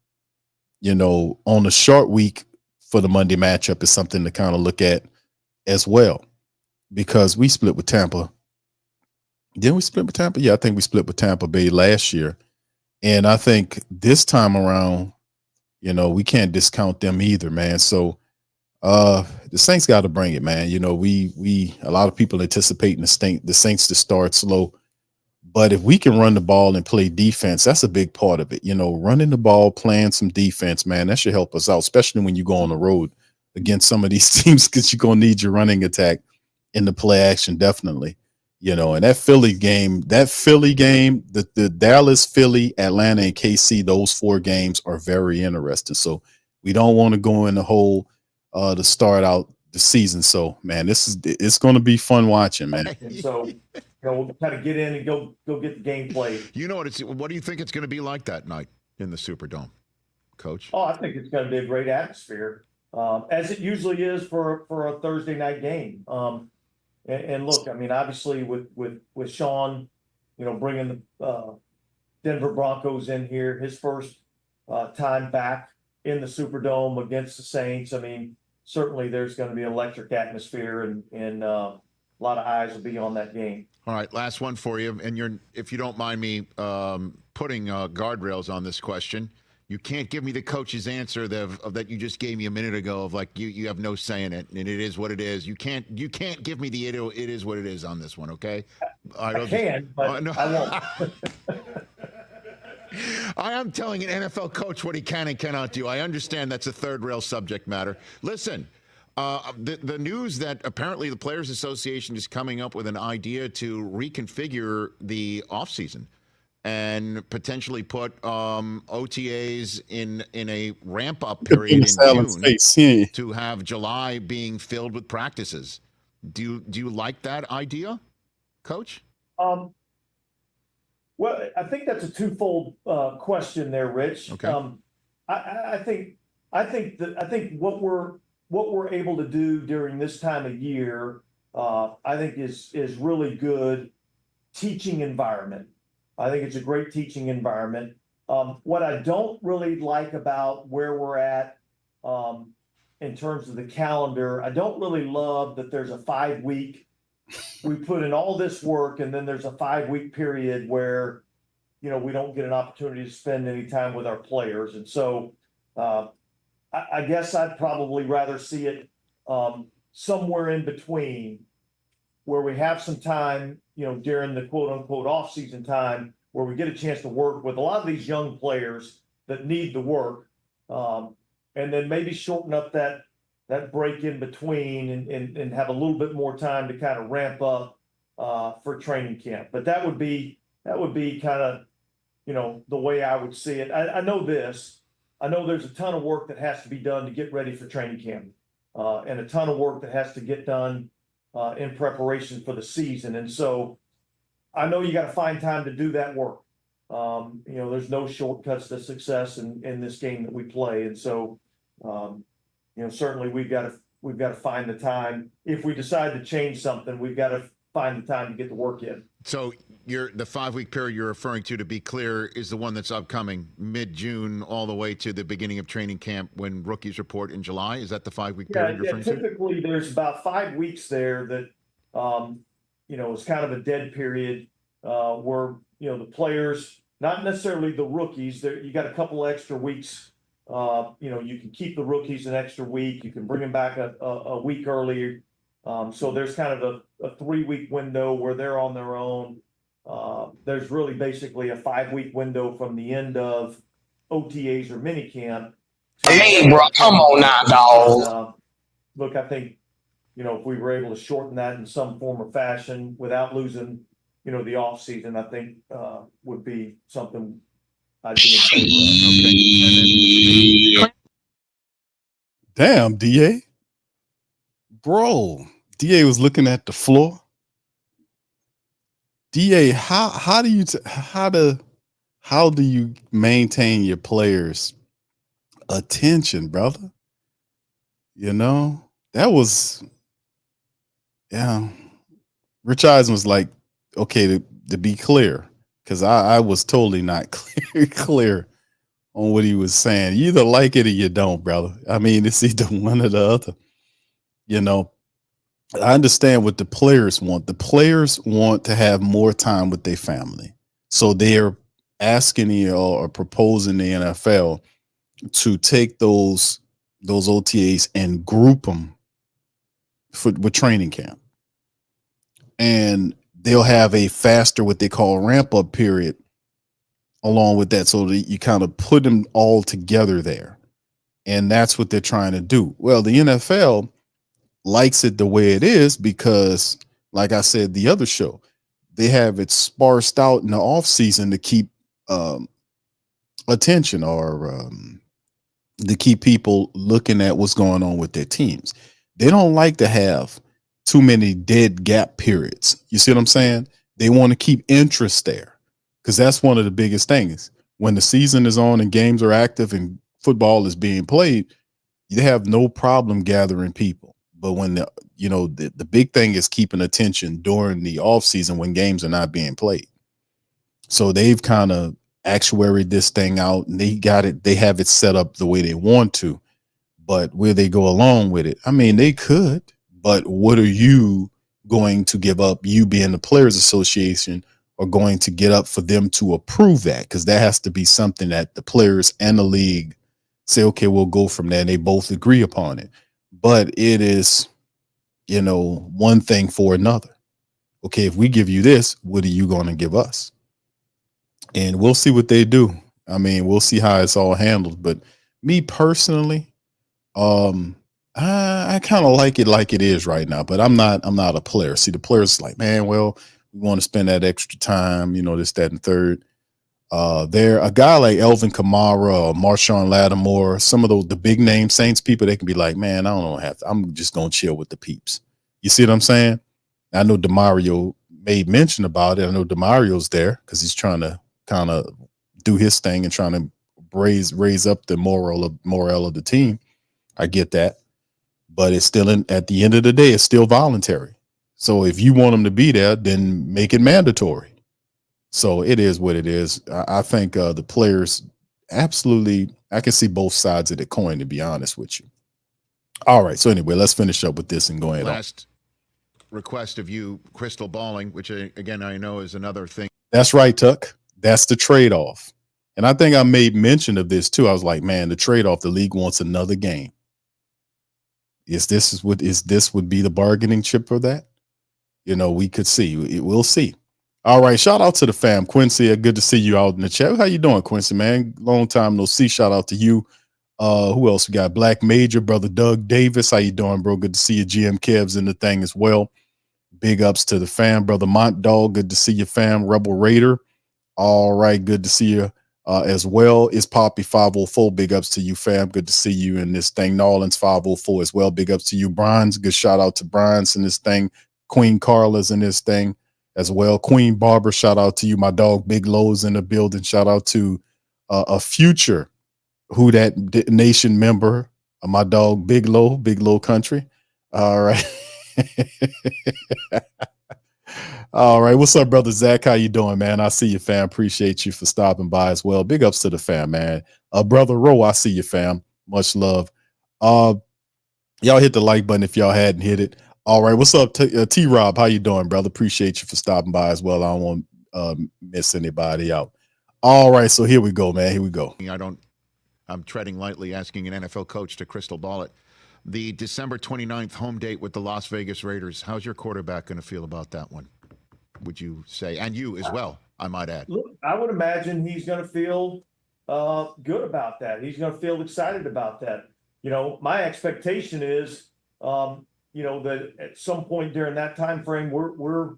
on the short week for the Monday matchup is something to kind of look at as well, because we split with Tampa. Didn't we split with Tampa? Yeah, I think we split with Tampa Bay last year. And I think this time around, we can't discount them either, man. So the Saints got to bring it, man. We a lot of people anticipating the Saints to start slow, but if we can run the ball and play defense, that's a big part of it. Running the ball, playing some defense, man, that should help us out, especially when you go on the road against some of these teams, because you're gonna need your running attack in the play action, definitely. And that Philly game, the Dallas, Philly, Atlanta, and KC, those 4 games are very interesting. So we don't want to go in the hole to start out the season. So, man, it's going to be fun watching, man. And so, we'll kind of get in and go get the game played. What do you think it's going to be like that night in the Superdome, Coach? Oh, I think it's going to be a great atmosphere, as it usually is for a Thursday night game. And look, I mean, obviously with Sean, bringing the Denver Broncos in here, his first time back in the Superdome against the Saints. I mean, certainly there's going to be an electric atmosphere, and a lot of eyes will be on that game. All right, last one for you, and if you don't mind me putting guardrails on this question. You can't give me the coach's answer that you just gave me a minute ago of like you have no say in it, and it is what it is. You can't give me the it is what it is on this one, okay? I can, but no. I won't. I am telling an NFL coach what he can and cannot do. I understand that's a third rail subject matter. Listen, the news that apparently the Players Association is coming up with an idea to reconfigure the offseason and potentially put OTAs in a ramp-up period in June to have July being filled with practices. Do you like that idea, Coach? Well, I think that's a twofold question there, Rich. Okay. I think what we're able to do during this time of year, I think is really good teaching environment. I think it's a great teaching environment. What I don't really like about where we're at in terms of the calendar, I don't really love that there's a 5-week. We put in all this work, and then there's a 5-week period where, we don't get an opportunity to spend any time with our players. And so I guess I'd probably rather see it somewhere in between, where we have some time, during the quote unquote off season time, where we get a chance to work with a lot of these young players that need the work. And then maybe shorten up that break in between and have a little bit more time to kind of ramp up for training camp. But that would be kind of, the way I would see it. I know this. I know there's a ton of work that has to be done to get ready for training camp, and a ton of work that has to get done in preparation for the season. And so I know you got to find time to do that work. There's no shortcuts to success in this game that we play. And so, certainly we've got to find the time. If we decide to change something, we've got to find the time to get the work in. So the 5-week period you're referring to be clear, is the one that's upcoming mid-June all the way to the beginning of training camp when rookies report in July. Is that the 5-week period you're referring to? Typically there's about 5 weeks there that, is kind of a dead period, where, the players, not necessarily the rookies, you got a couple extra weeks. You can keep the rookies an extra week. You can bring them back a week earlier. So there's kind of a 3-week window where they're on their own. There's really basically a 5-week window from the end of OTAs or minicamp. Hey, bro, come on now, dog. Look, I think, if we were able to shorten that in some form or fashion without losing, the off season, I think would be something I'd be in favor of. Okay. Damn, DA. Bro, DA was looking at the floor. DA, how do you maintain your players' attention, brother? That was, yeah. Rich Eisen was like, okay, to be clear, because I was totally not clear on what he was saying. You either like it or you don't, brother. I mean, it's either one or the other. I understand what the players want. The players want to have more time with their family. So they're asking or proposing the NFL to take those OTAs and group them with training camp. And they'll have a faster, what they call ramp up period along with that. So that you kind of put them all together there. And that's what they're trying to do. Well, the NFL likes it the way it is because, like I said, the other show, they have it sparsed out in the off season to keep attention or to keep people looking at what's going on with their teams. They don't like to have too many dead gap periods. You see what I'm saying? They want to keep interest there because that's one of the biggest things. When the season is on and games are active and football is being played, you have no problem gathering people. But when the big thing is keeping attention during the off season when games are not being played. So they've kind of actuaried this thing out and they have it set up the way they want to, but where they go along with it, I mean, they could, but what are you going to give up? You being the Players Association are going to get up for them to approve that, because that has to be something that the players and the league say, okay, we'll go from there. And they both agree upon it. But it is, one thing for another. Okay, if we give you this, what are you going to give us? And we'll see what they do. I mean, we'll see how it's all handled. But me personally, I kind of like it is right now. But I'm not a player. See, the players like, man, well, we want to spend that extra time, this, that, and third. There, a guy like Elvin Kamara or Marshawn Lattimore, some of the big name Saints people, they can be like, man, I don't I'm just gonna chill with the peeps. You see what I'm saying? I know DeMario made mention about it. I know DeMario's there because he's trying to kind of do his thing and trying to raise up the morale of the team. I get that, but it's still at the end of the day, it's still voluntary. So if you want them to be there, then make it mandatory. So it is what it is. I think the players absolutely, I can see both sides of the coin, to be honest with you. All right. So anyway, let's finish up with this and go ahead. Last request of you, crystal balling, which again, I know is another thing. That's right, Tuck. That's the trade-off. And I think I made mention of this too. I was like, man, the trade-off, the league wants another game. This would be the bargaining chip for that? We could see. We'll see. All right, shout out to the fam. Quincy, good to see you out in the chat. How you doing, Quincy, man? Long time no see. Shout out to you. Who else we got? Black Major, brother Doug Davis. How you doing, bro? Good to see you. GM Kev's in the thing as well. Big ups to the fam. Brother Mont Dog, good to see you, fam. Rebel Raider. All right, good to see you. as well. Is Poppy 504. Big ups to you, fam. Good to see you in this thing. Nolans 504 as well. Big ups to you, Brian's. Good shout out to Brian's in this thing. Queen Carla's in this thing as well. Queen Barbara, shout out to you. My dog Big Lowe's in the building. Shout out to a future Who That Nation member, my dog Big Low Country. All right. All right. What's up, brother Zach? How you doing, man? I see you, fam. Appreciate you for stopping by as well. Big ups to the fam, man. Brother Rowe, I see you, fam. Much love. Y'all hit the like button if y'all hadn't hit it. All right. What's up, T-Rob? How you doing, brother? Appreciate you for stopping by as well. I don't want to miss anybody out. All right. So here we go, man. Here we go. I'm treading lightly, asking an NFL coach to crystal ball it. The December 29th home date with the Las Vegas Raiders. How's your quarterback going to feel about that one, would you say? And you as well, I might add. Look, I would imagine he's going to feel good about that. He's going to feel excited about that. You know, my expectation is, you know, that at some point during that time frame, we're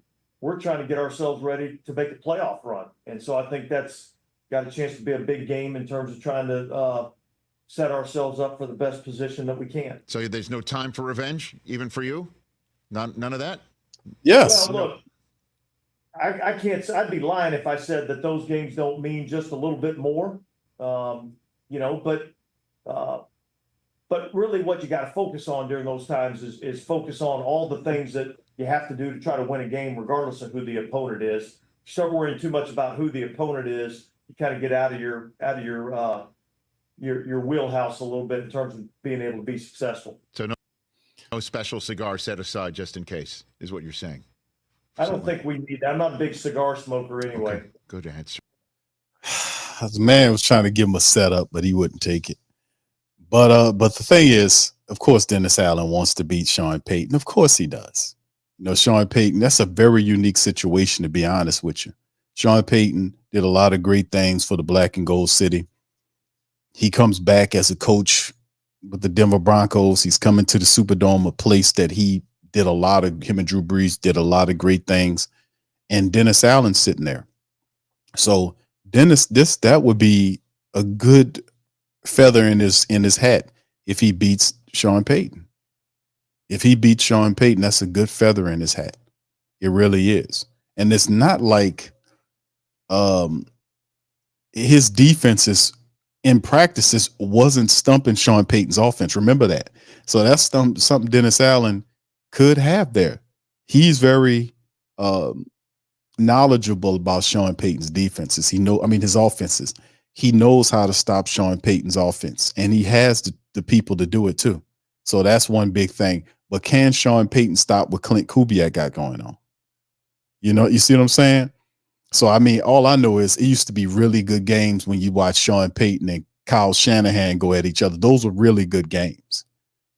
trying to get ourselves ready to make a playoff run. And so I think that's got a chance to be a big game in terms of trying to set ourselves up for the best position that we can. So there's no time for revenge, even for you? None of that? Yes. Well, look, I can't. I'd be lying if I said that those games don't mean just a little bit more. You know, but really, what you got to focus on during those times is focus on all the things that you have to do to try to win a game, regardless of who the opponent is. You start worrying too much about who the opponent is, you kind of get out of your wheelhouse a little bit in terms of being able to be successful. So no special cigar set aside just in case, is what you're saying. I don't think we need that. I'm not a big cigar smoker anyway. Okay, good answer. The man was trying to give him a setup, but he wouldn't take it. But the thing is, of course, Dennis Allen wants to beat Sean Payton. Of course he does. You know, Sean Payton, that's a very unique situation, to be honest with you. Sean Payton did a lot of great things for the Black and Gold City. He comes back as a coach with the Denver Broncos. He's coming to the Superdome, a place that him and Drew Brees did a lot of great things. And Dennis Allen's sitting there. So that would be a good feather in his hat if he beats Sean Payton. If he beats Sean Payton, that's a good feather in his hat. It really is. And it's not like his defenses in practices wasn't stumping Sean Payton's offense. Remember that. So that's something Dennis Allen could have there. He's very knowledgeable about Sean Payton's defenses. His offenses. He knows how to stop Sean Payton's offense, and he has the people to do it too. So that's one big thing. But can Sean Payton stop what Clint Kubiak got going on? You know, you see what I'm saying? So, I mean, all I know is it used to be really good games when you watch Sean Payton and Kyle Shanahan go at each other. Those were really good games.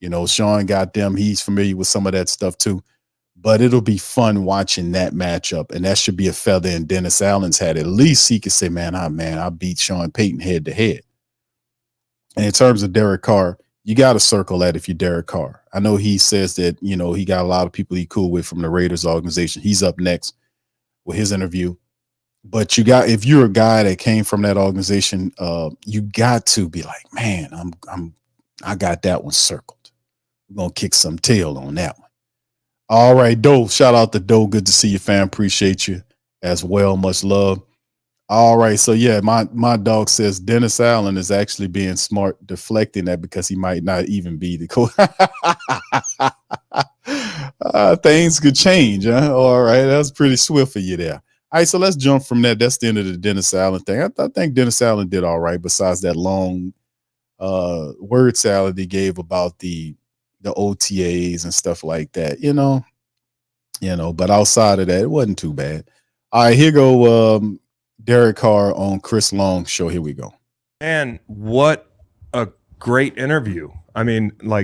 You know, Sean got them. He's familiar with some of that stuff too. But it'll be fun watching that matchup, and that should be a feather in Dennis Allen's hat. At least he could say, I beat Sean Payton head to head. And in terms of Derek Carr, you got to circle that if you're Derek Carr. I know he says that, you know, he got a lot of people he cool with from the Raiders organization. He's up next with his interview. But if you're a guy that came from that organization, you got to be like, man, I got that one circled. We're going to kick some tail on that one. All right, Doe. Shout out to Doe. Good to see you, fam. Appreciate you as well. Much love. All right. So, yeah, my dog says Dennis Allen is actually being smart, deflecting that because he might not even be the coach. Things could change. Huh? All right. That's pretty swift for you there. All right. So let's jump from that. That's the end of the Dennis Allen thing. I think Dennis Allen did all right, besides that long word salad he gave about the OTAs and stuff like that, you know, but outside of that, it wasn't too bad. All right, here go Derek Carr on Chris Long's show. Here we go. And what a great interview. I mean, I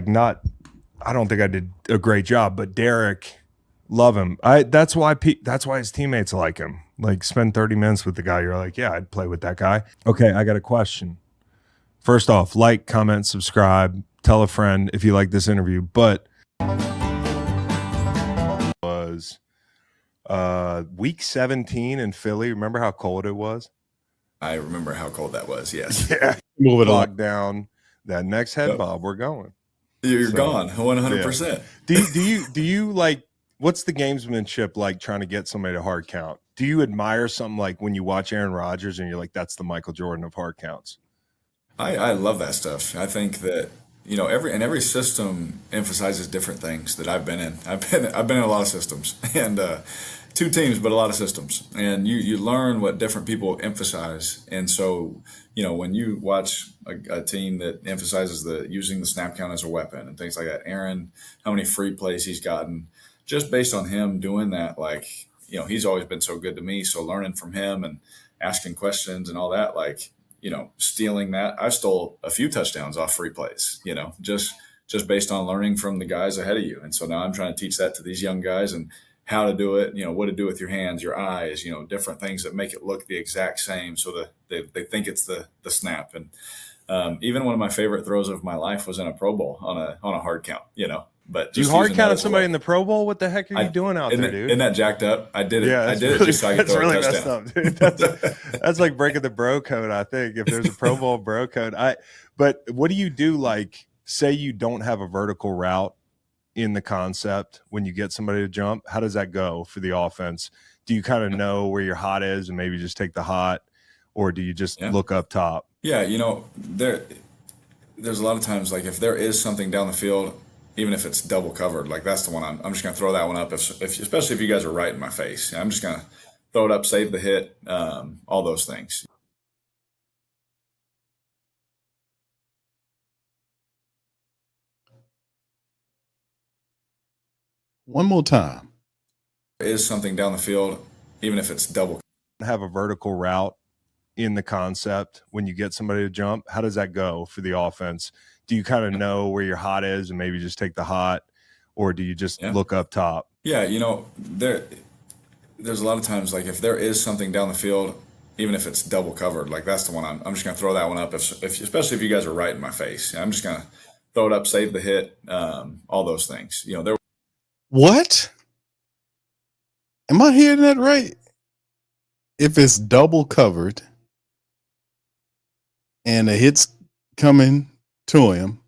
don't think I did a great job, but Derek, love him. That's why his teammates like him. Like, spend 30 minutes with the guy. You're like, yeah, I'd play with that guy. Okay, I got a question. First off, like, comment, subscribe. Tell a friend if you like this interview. But was week 17 in Philly. Remember how cold it was? I remember how cold that was. Yes. Yeah. Move it Lock along. down that next head Yep. bob. We're going. You're So, gone 100%. Do you like, what's the gamesmanship like trying to get somebody to hard count? Do you admire something like when you watch Aaron Rodgers and you're like, that's the Michael Jordan of hard counts? I love that stuff. I think that every system emphasizes different things that I've been in. I've been in a lot of systems and two teams, but a lot of systems. And you learn what different people emphasize. And so when you watch a team that emphasizes the using the snap count as a weapon and things like that, Aaron, how many free plays he's gotten, just based on him doing that, like he's always been so good to me. So learning from him and asking questions and all that, like. Stealing that. I stole a few touchdowns off free plays, just based on learning from the guys ahead of you. And so now I'm trying to teach that to these young guys and how to do it, what to do with your hands, your eyes, different things that make it look the exact same so that they think it's the snap. And even one of my favorite throws of my life was in a Pro Bowl on a hard count, But you hard counted somebody in the Pro Bowl? What the heck are you doing out there, dude? Isn't that jacked up? I did it. Yeah, I did it just so I could throw a touchdown. Messed up, dude. That's like breaking the bro code, I think, if there's a Pro Bowl bro code. But what do you do, like, say you don't have a vertical route in the concept when you get somebody to jump? How does that go for the offense? Do you kind of know where your hot is and maybe just take the hot, or do you just look up top? Yeah, there's a lot of times, like, if there is something down the field, even if it's double covered, like that's the one I'm just going to throw that one up, especially if you guys are right in my face. I'm just going to throw it up, save the hit, all those things. One more time. There is something down the field, even if it's double. Have a vertical route in the concept when you get somebody to jump. How does that go for the offense? Do you kind of know where your hot is and maybe just take the hot, or do you just look up top? Yeah, there's a lot of times, like, if there is something down the field, even if it's double covered, like that's the one I'm just going to throw that one up, especially if you guys are right in my face. I'm just going to throw it up, save the hit, all those things. What? Am I hearing that right? If it's double covered and a hit's coming to him,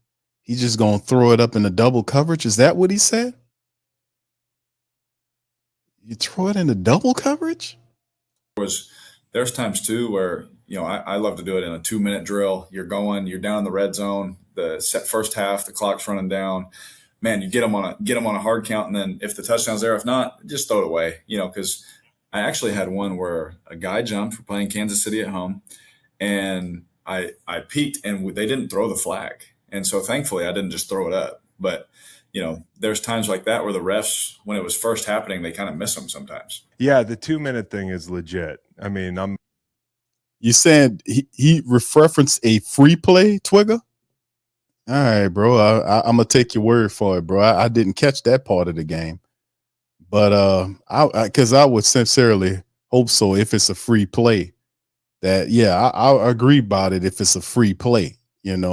he's just going to throw it up in the double coverage. Is that what he said? You throw it in the double coverage? There's times too where, I love to do it in a 2-minute drill. You're down in the red zone, the set first half, the clock's running down. Man, you get them on a hard count. And then if the touchdown's there, if not, just throw it away, because I actually had one where a guy jumped. We're playing Kansas City at home, and I peeked and they didn't throw the flag. And so thankfully I didn't just throw it up. But, there's times like that where the refs, when it was first happening, they kind of miss them sometimes. Yeah, the 2-minute thing is legit. I mean, You said he referenced a free play, Twigger? All right, bro. I'm gonna take your word for it, bro. I didn't catch that part of the game, but because I would sincerely hope so. If it's a free play, that I agree about it. If it's a free play, and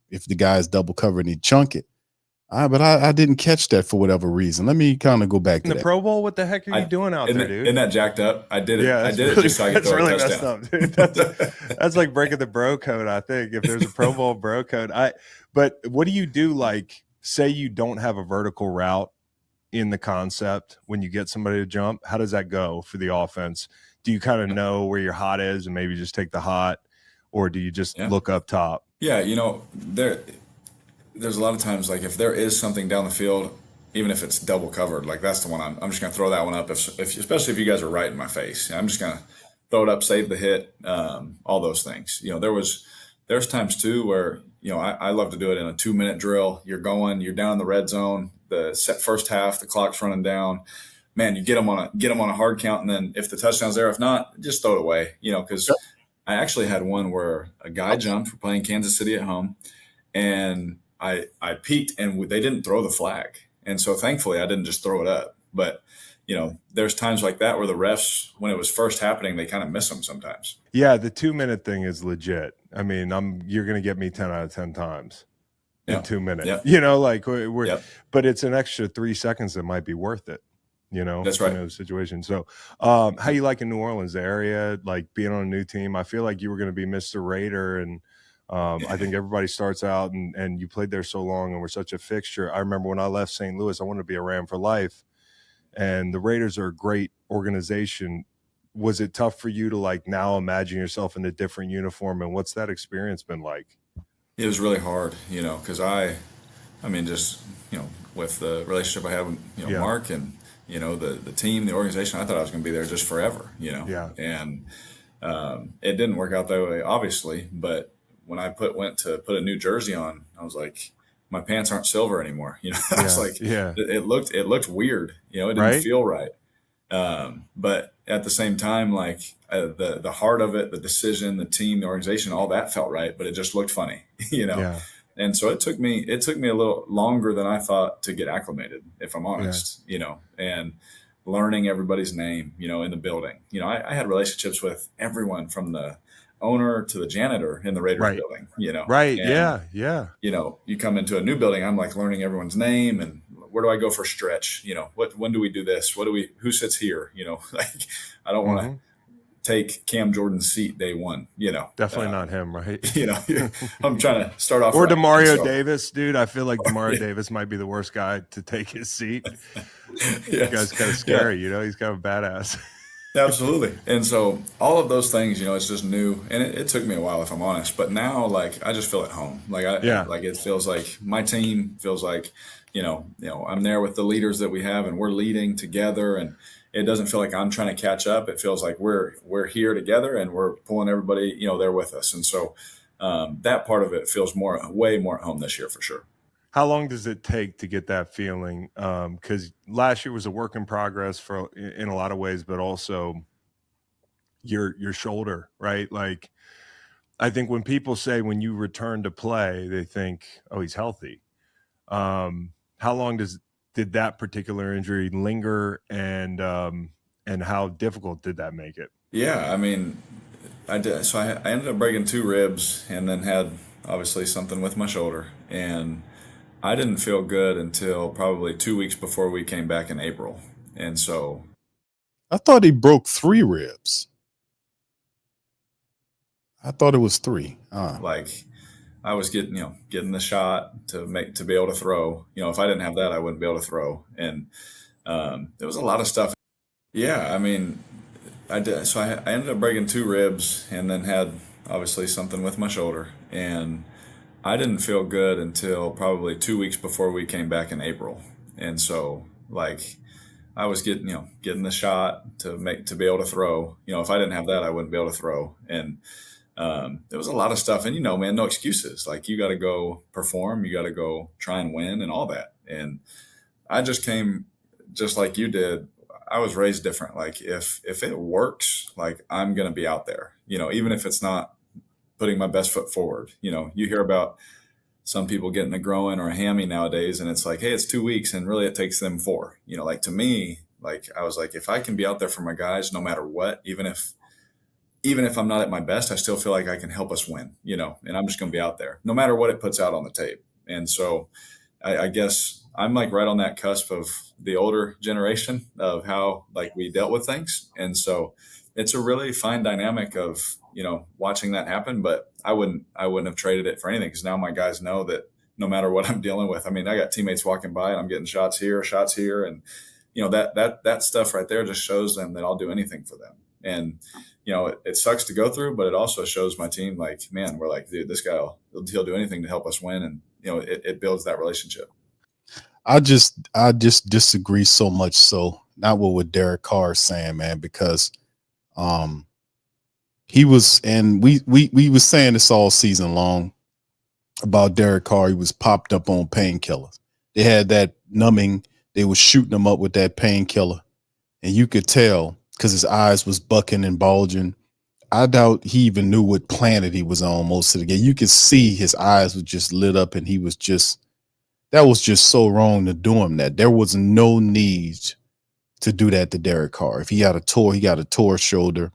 if the guy's double covered and he chunk it. But I didn't catch that for whatever reason. Let me kind of go back to the that. Pro Bowl. What the heck are you doing out there, dude? Isn't that jacked up? I did it. Yeah, I did it just so I could throw a messed touchdown. up, dude. That's like breaking the bro code, I think, if there's a Pro Bowl bro code. But what do you do, like, say you don't have a vertical route in the concept when you get somebody to jump? How does that go for the offense? Do you kind of know where your hot is and maybe just take the hot, or do you just look up top? Yeah, there's a lot of times, like, if there is something down the field, even if it's double covered, like that's the one I'm just going to throw that one up, especially if you guys are right in my face. I'm just going to throw it up, save the hit, all those things. There's times too where, I love to do it in a 2-minute drill. You're down in the red zone, the set first half, the clock's running down. Man, you get them on a hard count. And then if the touchdown's there, if not, just throw it away, because I actually had one where a guy jumped. We're playing Kansas City at home, and I peeked and they didn't throw the flag. And so thankfully I didn't just throw it up. But, there's times like that where the refs, when it was first happening, they kind of miss them sometimes. Yeah, the 2-minute thing is legit. I mean, you're going to get me 10 out of 10 times in 2 minutes. Yep. But it's an extra 3 seconds that might be worth it. you know, That's right. in those situations. So, how you like in New Orleans, the area, like being on a new team? I feel like you were going to be Mr. Raider, and I think everybody starts out, and you played there so long and were such a fixture. I remember when I left St. Louis, I wanted to be a Ram for life, and the Raiders are a great organization. Was it tough for you to like now imagine yourself in a different uniform, and what's that experience been like? It was really hard, you know, because I mean, just, you know, with the relationship I have with, you know, Yeah. Mark and, you know, the team, the organization, I thought I was going to be there just forever, you know. Yeah. And it didn't work out that way, obviously. But when I went to put a new jersey on, I was like, my pants aren't silver anymore. You know, I was Yeah, like, yeah. it looked weird. You know, it didn't Right? feel right. But at the same time, like the heart of it, the decision, the team, the organization, all that felt right. But it just looked funny, you know. Yeah. And so it took me a little longer than I thought to get acclimated, if I'm Yeah. honest, you know, and learning everybody's name, you know, in the building. You know, I had relationships with everyone from the owner to the janitor in the Raiders Right. building, you know. Right. And, Yeah. Yeah. you know, you come into a new building, I'm like learning everyone's name and where do I go for stretch? You know, when do we do this? Who sits here? You know, like I don't want to take Cam Jordan's seat day one, you know. Definitely not him, right? You know, I'm trying to start off Or right. Demario So, Davis, dude. I feel like Demario Yeah. Davis might be the worst guy to take his seat. Yes. The guy's kind of scary, you know. He's kind of badass. Absolutely. And so all of those things, you know, it's just new. And it took me a while, if I'm honest. But now, like, I just feel at home. Like, Yeah. like it feels like my team feels like, you know, I'm there with the leaders that we have and we're leading together. And it doesn't feel like I'm trying to catch up. It feels like we're here together and we're pulling everybody, you know, there with us. And so that part of it feels way more at home this year for sure. How long does it take to get that feeling? Because last year was a work in progress in a lot of ways, but also your shoulder, right? Like, I think when people say when you return to play, they think, oh, he's healthy. How long did that particular injury linger, and how difficult did that make it? Yeah, I mean, I did. So I ended up breaking 2 ribs and then had obviously something with my shoulder. And I didn't feel good until probably 2 weeks before we came back in April. And so I thought he broke 3 ribs. I thought it was 3. like I was getting the shot to be able to throw. You know, if I didn't have that, I wouldn't be able to throw. And there was a lot of stuff. Yeah, I mean, I did. So I ended up breaking 2 ribs and then had obviously something with my shoulder. And I didn't feel good until probably 2 weeks before we came back in April. And so like I was getting the shot to be able to throw. You know, if I didn't have that, I wouldn't be able to throw. And there was a lot of stuff. And, you know, man, no excuses. Like you got to go perform, you got to go try and win and all that. And I just came just like you did. I was raised different. Like if it works, like I'm going to be out there, you know, even if it's not putting my best foot forward. You know, you hear about some people getting a groin or a hammy nowadays, and it's like, hey, it's 2 weeks, and really it takes them 4. You know, like to me, like I was like, if I can be out there for my guys, no matter what, even if I'm not at my best, I still feel like I can help us win. You know, and I'm just going to be out there, no matter what it puts out on the tape. And so, I guess I'm like right on that cusp of the older generation of how like we dealt with things, and so it's a really fine dynamic of, you know, watching that happen. But I wouldn't have traded it for anything, because now my guys know that no matter what I'm dealing with, I mean, I got teammates walking by and I'm getting shots here, and you know, that stuff right there just shows them that I'll do anything for them. And you know, it sucks to go through, but it also shows my team like, man, we're like, dude, this guy he'll do anything to help us win, and you know, it builds that relationship. I just disagree so much so, not what Derek Carr is saying, man, because he was, and we was saying this all season long about Derek Carr. He was popped up on painkillers. They had that numbing. They was shooting him up with that painkiller, and you could tell because his eyes was bucking and bulging. I doubt he even knew what planet he was on most of the game. You could see his eyes were just lit up, and he was just, that was just so wrong to do him that. There was no need to do that to Derek Carr. If he got a tore shoulder.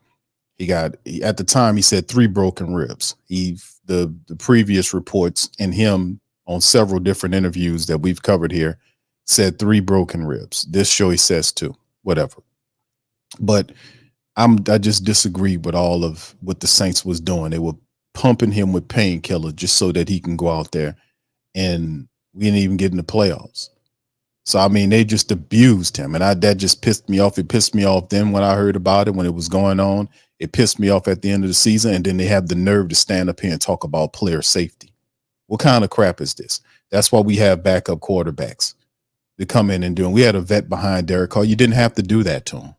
At the time he said 3 broken ribs. The previous reports and him on several different interviews that we've covered here said 3 broken ribs. This show he says 2. whatever. But I just disagree with all of what the Saints was doing. They were pumping him with painkillers just so that he can go out there, and we didn't even get in the playoffs. So I mean, they just abused him, and that just pissed me off. It pissed me off then when I heard about it, when it was going on. It pissed me off at the end of the season, and then they have the nerve to stand up here and talk about player safety. What kind of crap is this? That's why we have backup quarterbacks to come in and do. And we had a vet behind Derek Carr. You didn't have to do that to him.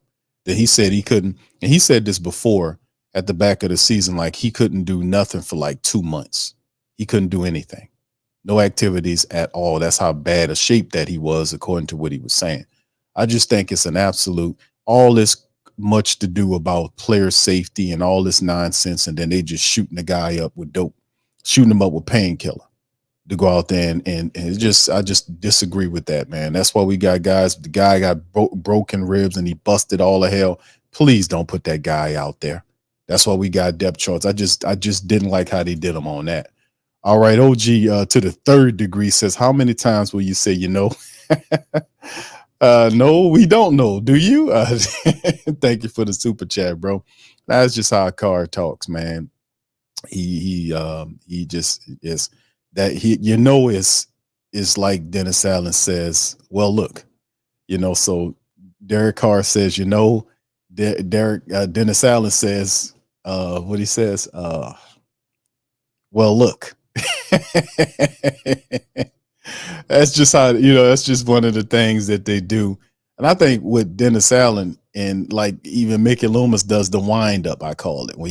That he said he couldn't, and he said this before at the back of the season, like he couldn't do nothing for like 2 months. He couldn't do anything. No activities at all. That's how bad a shape that he was, according to what he was saying. I just think it's an absolute, all this much to do about player safety and all this nonsense, and then they just shooting the guy up with dope, shooting him up with painkiller to go out there and it's just, I just disagree with that, man. That's why we got guys. The guy got broken ribs and he busted all the hell. Please don't put that guy out there. That's why we got depth charts. I just didn't like how they did him on that. All right, OG to the third degree says, how many times will you say you know? No, we don't know. Do you? Thank you for the super chat, bro. That's just how Carr talks, man. He just is that he, you know, is like Dennis Allen says, well, look, you know, so Derek Carr says, you know, Dennis Allen says, what he says, well, look. That's just how, you know, that's just one of the things that they do. And I think with Dennis Allen and like even Mickey Loomis does the wind up, I call it, where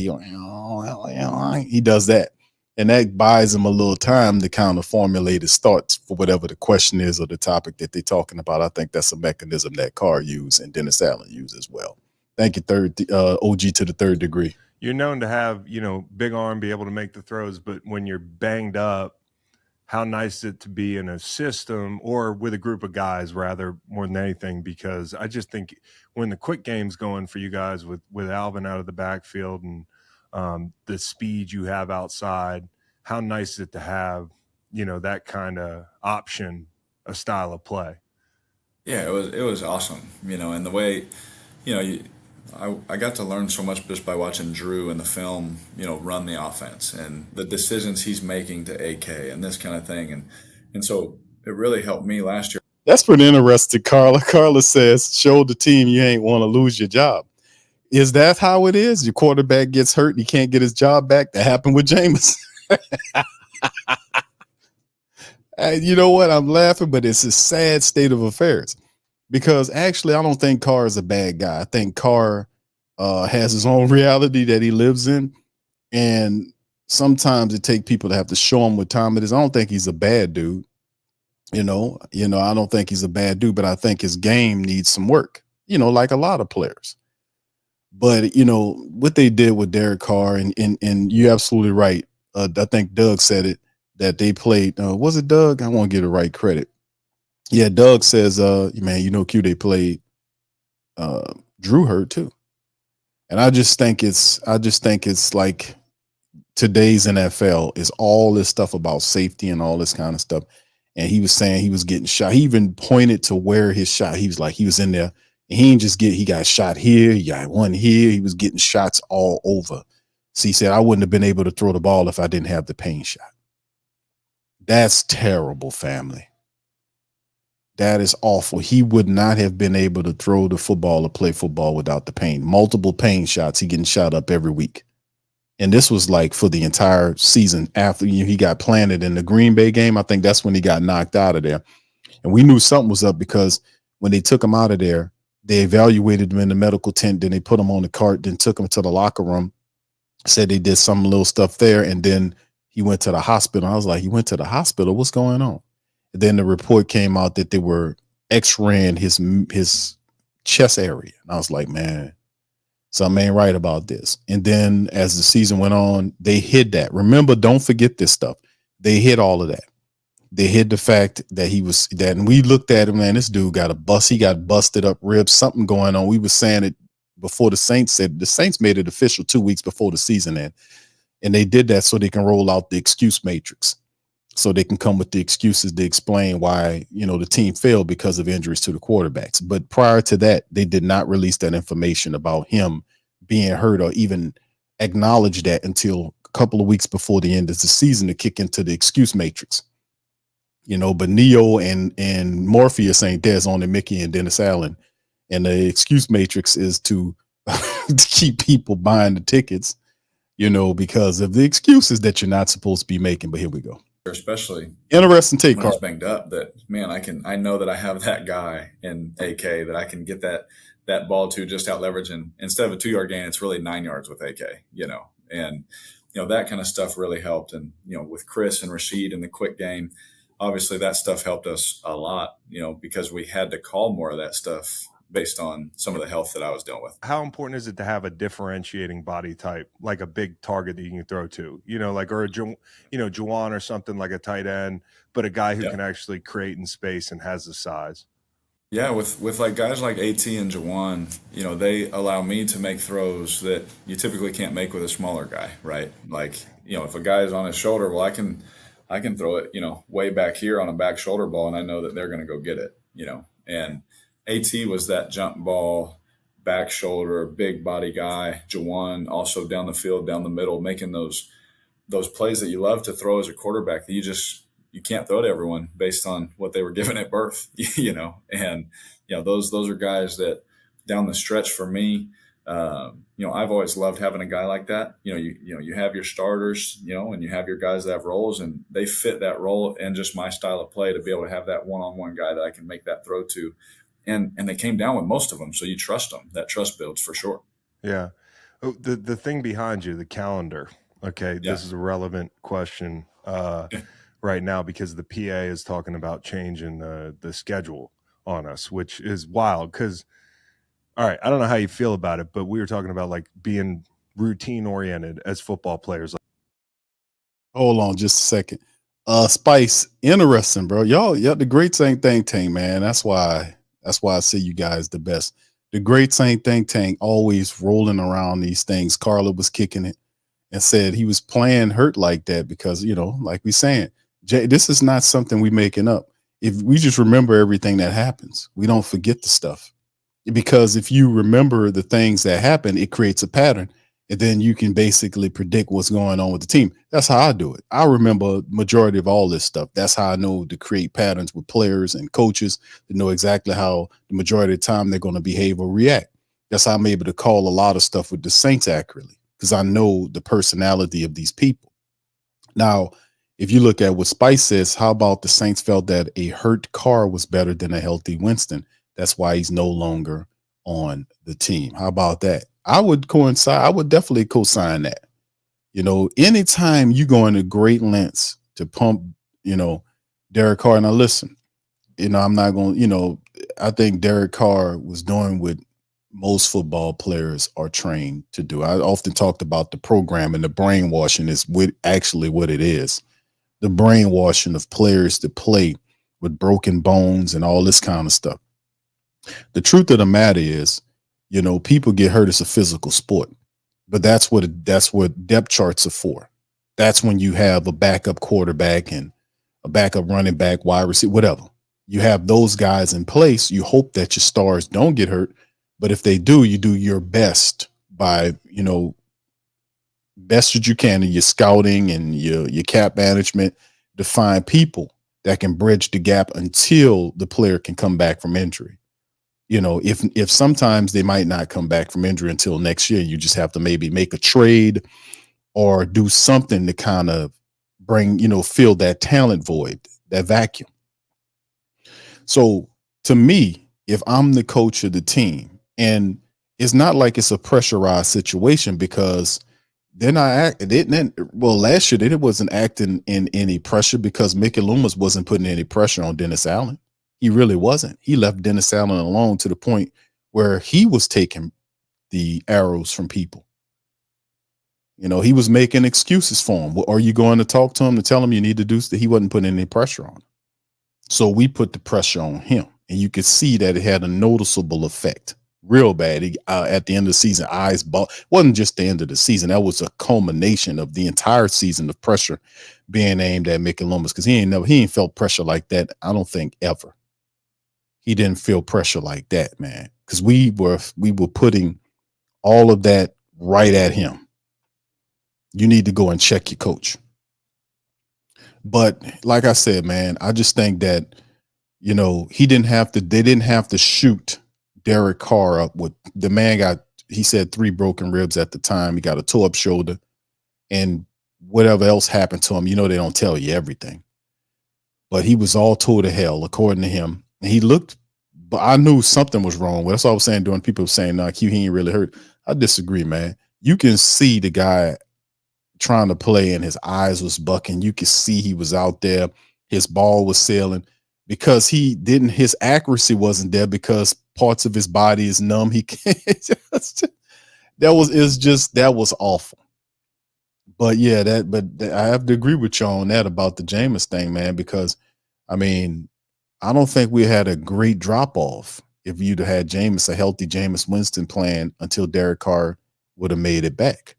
he does that. And that buys him a little time to kind of formulate his thoughts for whatever the question is or the topic that they're talking about. I think that's a mechanism that Carr used and Dennis Allen used as well. Thank you, OG to the third degree. You're known to have, you know, big arm, be able to make the throws, but when you're banged up, how nice is it to be in a system or with a group of guys, rather, more than anything, because I just think when the quick game's going for you guys with Alvin out of the backfield and the speed you have outside, how nice is it to have, you know, that kind of option, a style of play? Yeah, it was awesome, you know, and the way, you know, I got to learn so much just by watching Drew in the film, you know, run the offense and the decisions he's making to AK and this kind of thing. And so it really helped me last year. That's pretty interesting, Carla. Carla says, show the team you ain't want to lose your job. Is that how it is? Your quarterback gets hurt and he can't get his job back? That happened with Jameis. You know what? I'm laughing, but it's a sad state of affairs. Because actually, I don't think Carr is a bad guy. I think Carr has his own reality that he lives in. And sometimes it takes people to have to show him what time it is. I don't think he's a bad dude. You know, I don't think he's a bad dude, but I think his game needs some work, you know, like a lot of players. But, you know, what they did with Derek Carr, and you're absolutely right. I think Doug said it, that they played. Was it Doug? I want to give the right credit. Yeah, Doug says, man, you know, Q, they played Drew hurt too. And I just think it's like today's NFL is all this stuff about safety and all this kind of stuff. And he was saying he was getting shot. He even pointed to where his shot. He was like, he was in there and he got shot here. He got one here. He was getting shots all over. So he said, I wouldn't have been able to throw the ball if I didn't have the pain shot. That's terrible, family. That is awful. He would not have been able to throw the football or play football without the pain. Multiple pain shots. He getting shot up every week. And this was like for the entire season after he got planted in the Green Bay game. I think that's when he got knocked out of there. And we knew something was up because when they took him out of there, they evaluated him in the medical tent. Then they put him on the cart, then took him to the locker room, said they did some little stuff there. And then he went to the hospital. I was like, he went to the hospital? What's going on? Then the report came out that they were x-raying his chest area. And I was like, man, something ain't right about this. And then as the season went on, they hid that. Remember, don't forget this stuff. They hid all of that. They hid the fact that he was that. And we looked at him, man, this dude got a bust. He got busted up ribs, something going on. We were saying it before the Saints said. The Saints made it official 2 weeks before the season ended. And they did that so they can roll out the excuse matrix. so they can come with the excuses to explain why, the team failed because of injuries to the quarterbacks. But prior to that, they did not release that information about him being hurt or even acknowledge that until a couple of weeks before the end of the season to kick into the excuse matrix. But Neo and Morpheus ain't there's only Mickey and Dennis Allen. And the excuse matrix is to keep people buying the tickets, because of the excuses that you're not supposed to be making. But here we go. Especially interesting take, when I was Carr. banged up, that man, I know that I have that guy in AK that I can get that ball to just out leverage, and instead of a 2-yard gain, it's really 9 yards with AK, and that kind of stuff really helped. And with Chris and Rashid in the quick game, obviously that stuff helped us a lot, because we had to call more of that stuff based on some of the health that I was dealing with. How important is it to have a differentiating body type, like a big target that you can throw to, or a Juwan or something, like a tight end, but a guy who can actually create in space and has the size? Yeah, with like guys like AT and Juwan, they allow me to make throws that you typically can't make with a smaller guy, right? Like, if a guy is on his shoulder, well, I can throw it, way back here on a back shoulder ball, and I know that they're going to go get it, and AT was that jump ball, back shoulder, big body guy. Juwan also down the field, down the middle, making those plays that you love to throw as a quarterback that you can't throw to everyone based on what they were given at birth, and those are guys that down the stretch for me, I've always loved having a guy like that. You have your starters, and you have your guys that have roles, and they fit that role and just my style of play to be able to have that one-on-one guy that I can make that throw to. And they came down with most of them, so you trust them. That trust builds for sure. Yeah. The thing behind you, the calendar. Okay, This is a relevant question right now because the PA is talking about changing the schedule on us, which is wild. Because, all right, I don't know how you feel about it, but we were talking about like being routine oriented as football players. Hold on just a second. Spice, interesting, bro. Y'all, the Great Saint Think Tank, man. That's why I say you guys the best. The Great Saint Think Tank always rolling around these things. Carla was kicking it and said he was playing hurt like that because, like we saying, Jay, this is not something we making up. If we just remember everything that happens, we don't forget the stuff. Because if you remember the things that happen, it creates a pattern. And then you can basically predict what's going on with the team. That's how I do it. I remember majority of all this stuff. That's how I know to create patterns with players and coaches to know exactly how the majority of the time they're going to behave or react. That's how I'm able to call a lot of stuff with the Saints accurately because I know the personality of these people. Now, if you look at what Spice says, how about the Saints felt that a hurt Carr was better than a healthy Winston? That's why he's no longer on the team. How about that? I would coincide. I would definitely co-sign that. Anytime you go into great lengths to pump, Derek Carr. Now listen, I'm not going, I think Derek Carr was doing what most football players are trained to do. I often talked about the program and the brainwashing is actually what it is. The brainwashing of players to play with broken bones and all this kind of stuff. The truth of the matter is, people get hurt as a physical sport, but that's what depth charts are for. That's when you have a backup quarterback and a backup running back, wide receiver, whatever. You have those guys in place. You hope that your stars don't get hurt, but if they do, you do your best by, best that you can in your scouting and your cap management to find people that can bridge the gap until the player can come back from injury. If sometimes they might not come back from injury until next year, you just have to maybe make a trade or do something to kind of bring, fill that talent void, that vacuum. So to me, if I'm the coach of the team, and it's not like it's a pressurized situation because they're not last year they wasn't acting in any pressure because Mickey Loomis wasn't putting any pressure on Dennis Allen. He really wasn't. He left Dennis Allen alone to the point where he was taking the arrows from people. He was making excuses for him. Are you going to talk to him to tell him you need to do that? He wasn't putting any pressure on him. So we put the pressure on him, and you could see that it had a noticeable effect. Real bad. At the end of the season, eyes ball wasn't just the end of the season. That was a culmination of the entire season of pressure being aimed at Mickey Loomis, because he ain't felt pressure like that. I don't think ever. He didn't feel pressure like that, man, because we were putting all of that right at him. You need to go and check your coach. But like I said, man, I just think that, you know, they didn't have to shoot Derek Carr up with the man he said 3 broken ribs at the time. He got a toe up shoulder and whatever else happened to him. You know, they don't tell you everything, but he was all tore to hell, according to him. And he looked, but I knew something was wrong. That's all I was saying. Doing people were saying, "No, Q, he ain't really hurt." I disagree, man. You can see the guy trying to play and his eyes was bucking. You could see he was out there. His ball was sailing because his accuracy wasn't there because parts of his body is numb. He can't that was awful. But yeah, I have to agree with you on that about the Jameis thing, man, because I mean, I don't think we had a great drop off if you'd have had a healthy Jameis Winston playing until Derek Carr would have made it back.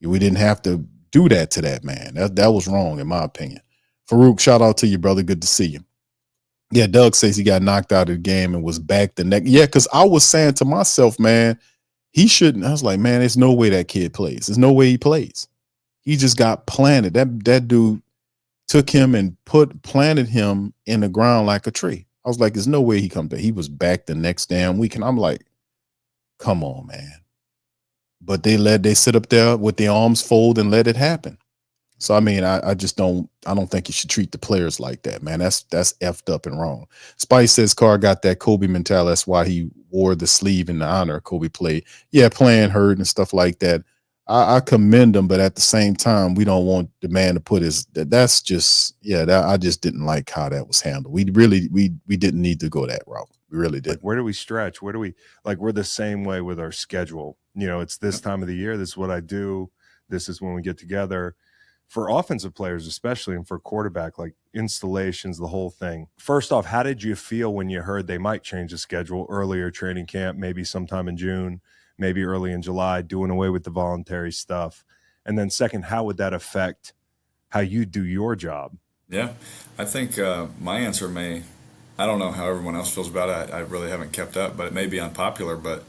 We didn't have to do that to that man. That was wrong, in my opinion. Farouk, shout out to you, brother. Good to see you. Yeah, Doug says he got knocked out of the game and was back the next. Yeah, because I was saying to myself, man, he shouldn't. I was like, man, there's no way that kid plays. There's no way he plays. He just got planted. That dude took him and planted him in the ground like a tree. I was like, there's no way he comes back. He was back the next damn week. And I'm like, come on, man. But they sit up there with their arms folded and let it happen. So I mean, I don't think you should treat the players like that, man. That's effed up and wrong. Spice says Carr got that Kobe mentality. That's why he wore the sleeve in the honor of Kobe play. Yeah, playing hurt and stuff like that. I commend him, but at the same time, we don't want the man to put that's just, I just didn't like how that was handled. We didn't need to go that route. We really did. Like, where do we stretch? Where do we, like, we're the same way with our schedule. You know, it's this time of the year. This is what I do. This is when we get together. For offensive players, especially, and for quarterback, like installations, the whole thing. First off, how did you feel when you heard they might change the schedule earlier training camp, maybe sometime in June, maybe early in July, doing away with the voluntary stuff? And then second, how would that affect how you do your job? Yeah, I think my answer I don't know how everyone else feels about it. I really haven't kept up, but it may be unpopular, but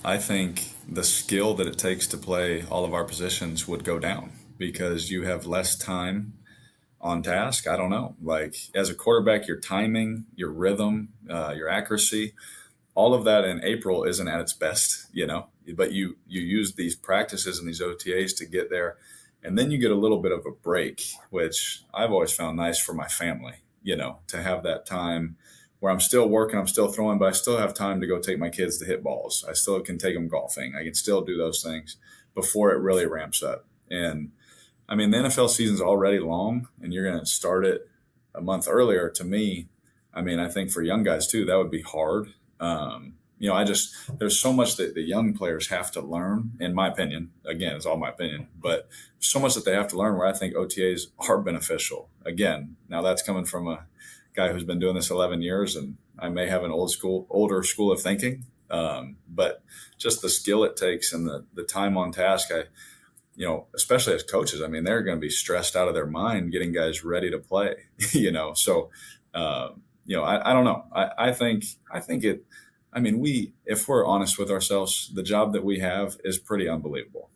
I think the skill that it takes to play all of our positions would go down because you have less time on task. I don't know. Like as a quarterback, your timing, your rhythm, your accuracy, all of that in April isn't at its best, but you use these practices and these OTAs to get there. And then you get a little bit of a break, which I've always found nice for my family, to have that time where I'm still working, I'm still throwing, but I still have time to go take my kids to hit balls. I still can take them golfing. I can still do those things before it really ramps up. And I mean, the NFL season's already long and you're going to start it a month earlier. To me, I mean, I think for young guys too, that would be hard. There's so much that the young players have to learn, in my opinion. Again, it's all my opinion, but so much that they have to learn where I think OTAs are beneficial. Again, now that's coming from a guy who's been doing this 11 years, and I may have an older school of thinking. But just the skill it takes and the time on task, especially as coaches, I mean, they're going to be stressed out of their mind getting guys ready to play, so, I don't know. I think it, I mean, if we're honest with ourselves, the job that we have is pretty unbelievable,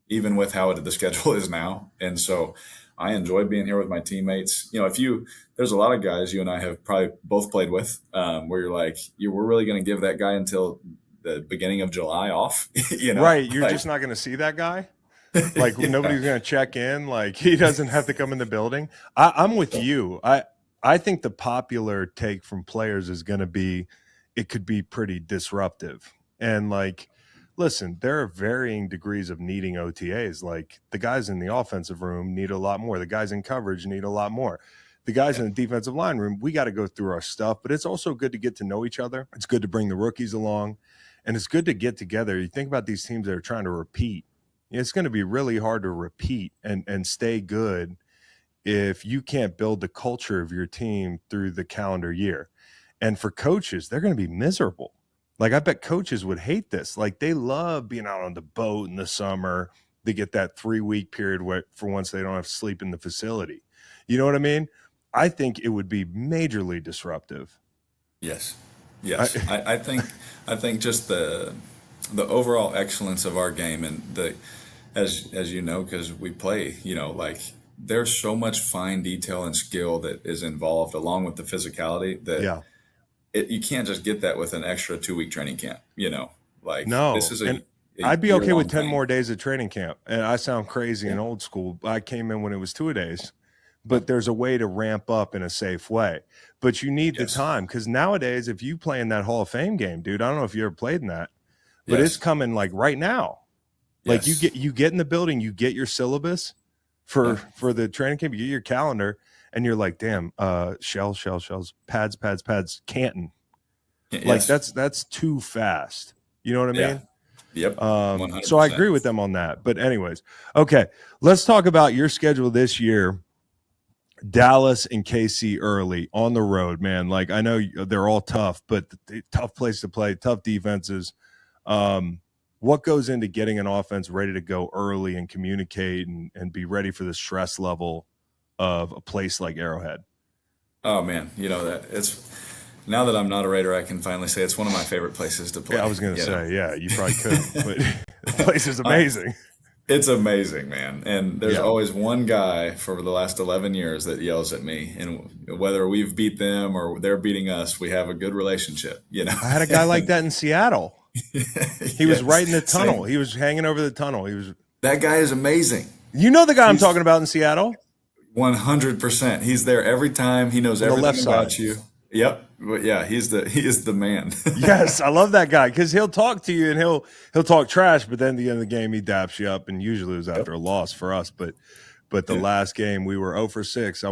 even with how the schedule is now. And so I enjoy being here with my teammates. There's a lot of guys you and I have probably both played with, where you're like, we're really going to give that guy until the beginning of July off, Right. You're just not going to see that guy. Like nobody's going to check in. Like he doesn't have to come in the building. I'm with you. I think the popular take from players is going to be, it could be pretty disruptive. And like, listen, there are varying degrees of needing OTAs. Like the guys in the offensive room need a lot more. The guys in coverage need a lot more. The guys in the defensive line room, we got to go through our stuff, but it's also good to get to know each other. It's good to bring the rookies along, and it's good to get together. You think about these teams that are trying to repeat. It's going to be really hard to repeat and stay good if you can't build the culture of your team through the calendar year. And for coaches, they're going to be miserable. Like I bet coaches would hate this. Like they love being out on the boat in the summer, they get that 3-week period where for once they don't have to sleep in the facility. You know what I mean? I think it would be majorly disruptive. Yes. Yes. I think just the overall excellence of our game and as you know, because we play, like there's so much fine detail and skill that is involved along with the physicality that Yeah. you can't just get that with an extra 2-week training camp, like No. this is And a I'd be okay with year-long 10 thing. more days of training camp. And I sound crazy and old school. I came in when it was 2-a-days, but there's a way to ramp up in a safe way. But you need the Yes. time, because nowadays, if you play in that Hall of Fame game, dude, I don't know if you ever played in that, but Yes. it's coming like right now. Like Yes. you get in the building, you get your syllabus for the training camp, you get your calendar, and you're like, damn, shells, pads, Canton. Like Yes. that's too fast. You know what I Yeah. mean? Yep. So I 100%. agree with them on that. But anyways, okay, let's talk about your schedule this year. Dallas and KC early on the road, man. Like, I know they're all tough, but tough place to play, tough defenses. What goes into getting an offense ready to go early and communicate and be ready for the stress level of a place like Arrowhead? Oh man, that it's now that I'm not a Raider, I can finally say it's one of my favorite places to play. Yeah, I was going to say, yeah, you probably could, but the place is amazing. It's amazing, man. And there's Yeah. always one guy for the last 11 years that yells at me. And whether we've beat them or they're beating us, we have a good relationship, I had a guy like that in Seattle. He was right in the tunnel. He was hanging over the tunnel. That guy is amazing. You know the guy I'm talking about in Seattle? 100%. He's there every time. He knows On the everything left about side. you. Yep. But yeah, he is the man. Yes, I love that guy, because he'll talk to you and he'll talk trash, but then at the end of the game he daps you up, and usually it was after a loss for us. But the last game we were 0 for 6.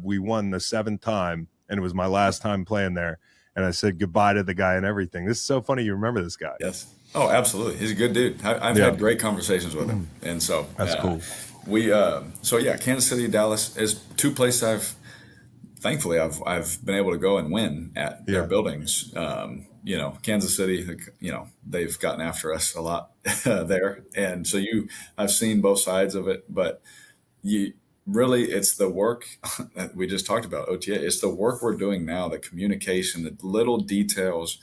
We won the 7th time, and it was my last time playing there. And I said goodbye to the guy and everything. This is so funny. You remember this guy? Yes. Oh, absolutely. He's a good dude. I've had great conversations with him, and so That's cool. Kansas City, Dallas is two places thankfully I've been able to go and win at their buildings. Kansas City, they've gotten after us a lot there, and so I've seen both sides of it, but it's the work that we just talked about, OTA. It's the work we're doing now, the communication, the little details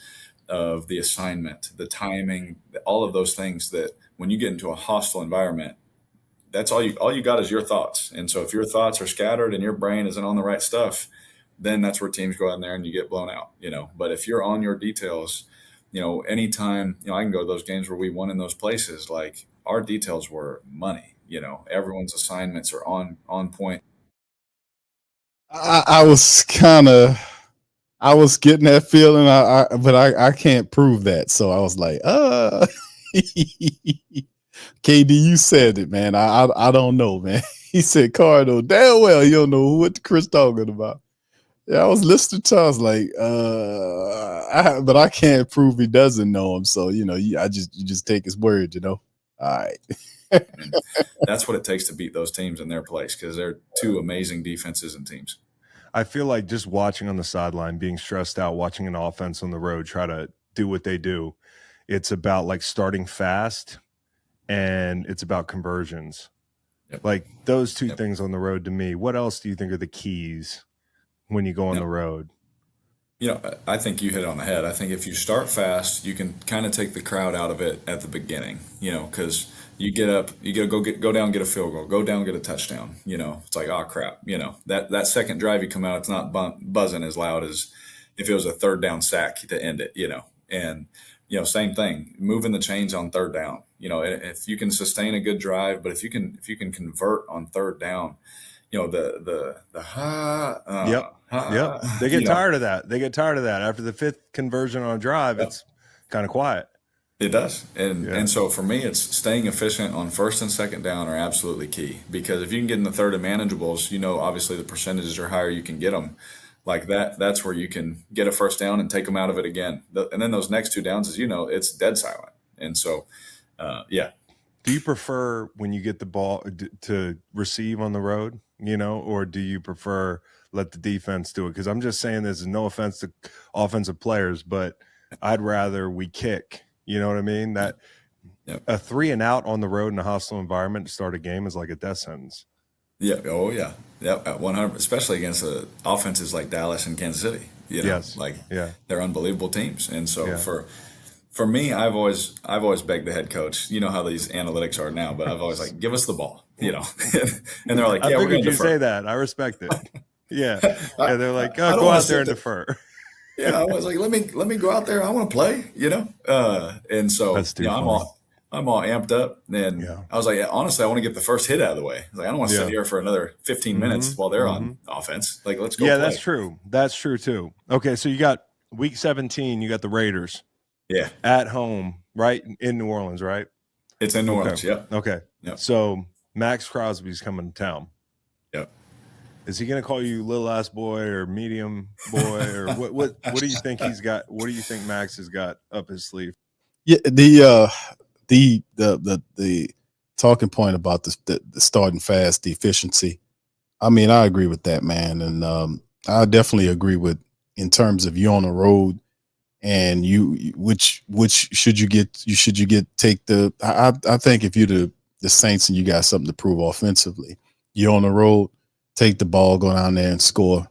of the assignment, the timing, all of those things that when you get into a hostile environment, that's all you got is your thoughts. And so if your thoughts are scattered and your brain isn't on the right stuff, then that's where teams go out there and you get blown out, But if you're on your details, anytime, I can go to those games where we won in those places, like our details were money, everyone's assignments are on point. I was getting that feeling, but I can't prove that. So I was like, KD, you said it, man. I don't know, man. He said, Carr, though, damn well you don't know what Chris talking about. Yeah, I was listening to. I was like, but I can't prove he doesn't know him. So you just take his word. All right. And that's what it takes to beat those teams in their place, because they're two amazing defenses and teams. I feel like just watching on the sideline, being stressed out, watching an offense on the road try to do what they do. It's about like starting fast, and it's about conversions. Yep. Like those two things on the road to me. What else do you think are the keys when you go on the road? I think you hit it on the head. I think if you start fast, you can kind of take the crowd out of it at the beginning, because you get up, you got to go down, get a field goal, go down, get a touchdown. It's like, oh crap, that second drive you come out, it's not buzzing as loud as if it was a third down sack to end it, and same thing, moving the chains on third down. If you can sustain a good drive, but if you can convert on third down, Yep. They get tired of that. They get tired of that. After the 5th conversion on a drive, it's kind of quiet. It does. And so for me, it's staying efficient on first and second down are absolutely key, because if you can get in the third and manageables, obviously the percentages are higher, you can get them like that. That's where you can get a first down and take them out of it again. And then those next 2 downs, as it's dead silent. And so, Do you prefer when you get the ball to receive on the road, or do you prefer let the defense do it? Because I'm just saying this is no offense to offensive players, but I'd rather we kick. You know what I mean? A 3 and out on the road in a hostile environment to start a game is like a death sentence. Yeah. Oh, yeah. Yeah. At 100, especially against offenses like Dallas and Kansas City. Yes. Like Yeah. they're unbelievable teams. And so Yeah. for me, I've always begged the head coach. You know how these analytics are now, but I've always like, give us the ball. And they're like, I yeah, we're figured going to you defer. say that. I respect it. Yeah. Yeah. They're like, I don't go wanna out there and sit defer. Yeah, I was like, let me go out there. I want to play, and so That's too I'm funny. all amped up. And Yeah. I was like, honestly, I want to get the first hit out of the way. I was like, I don't want to sit Yeah. here for another 15 minutes while they're on offense. Like, let's go. Yeah, play. that's true. That's true too. Okay, so you got week 17. You got the Raiders Yeah, at home, right in New Orleans, right? it's in New Orleans. Yep. Okay. Yep. So Max Crosby's coming to town. Yep. Is he going to call you little ass boy or medium boy or what do you think he's got? What do you think Max has got up his sleeve? Yeah, the talking point about the starting fast, the efficiency. I mean, I agree with that, man, and I definitely agree with in terms of you on the road and which should you get take the. I think if you're the Saints and you got something to prove offensively, you're on the road, take the ball, go down there and score,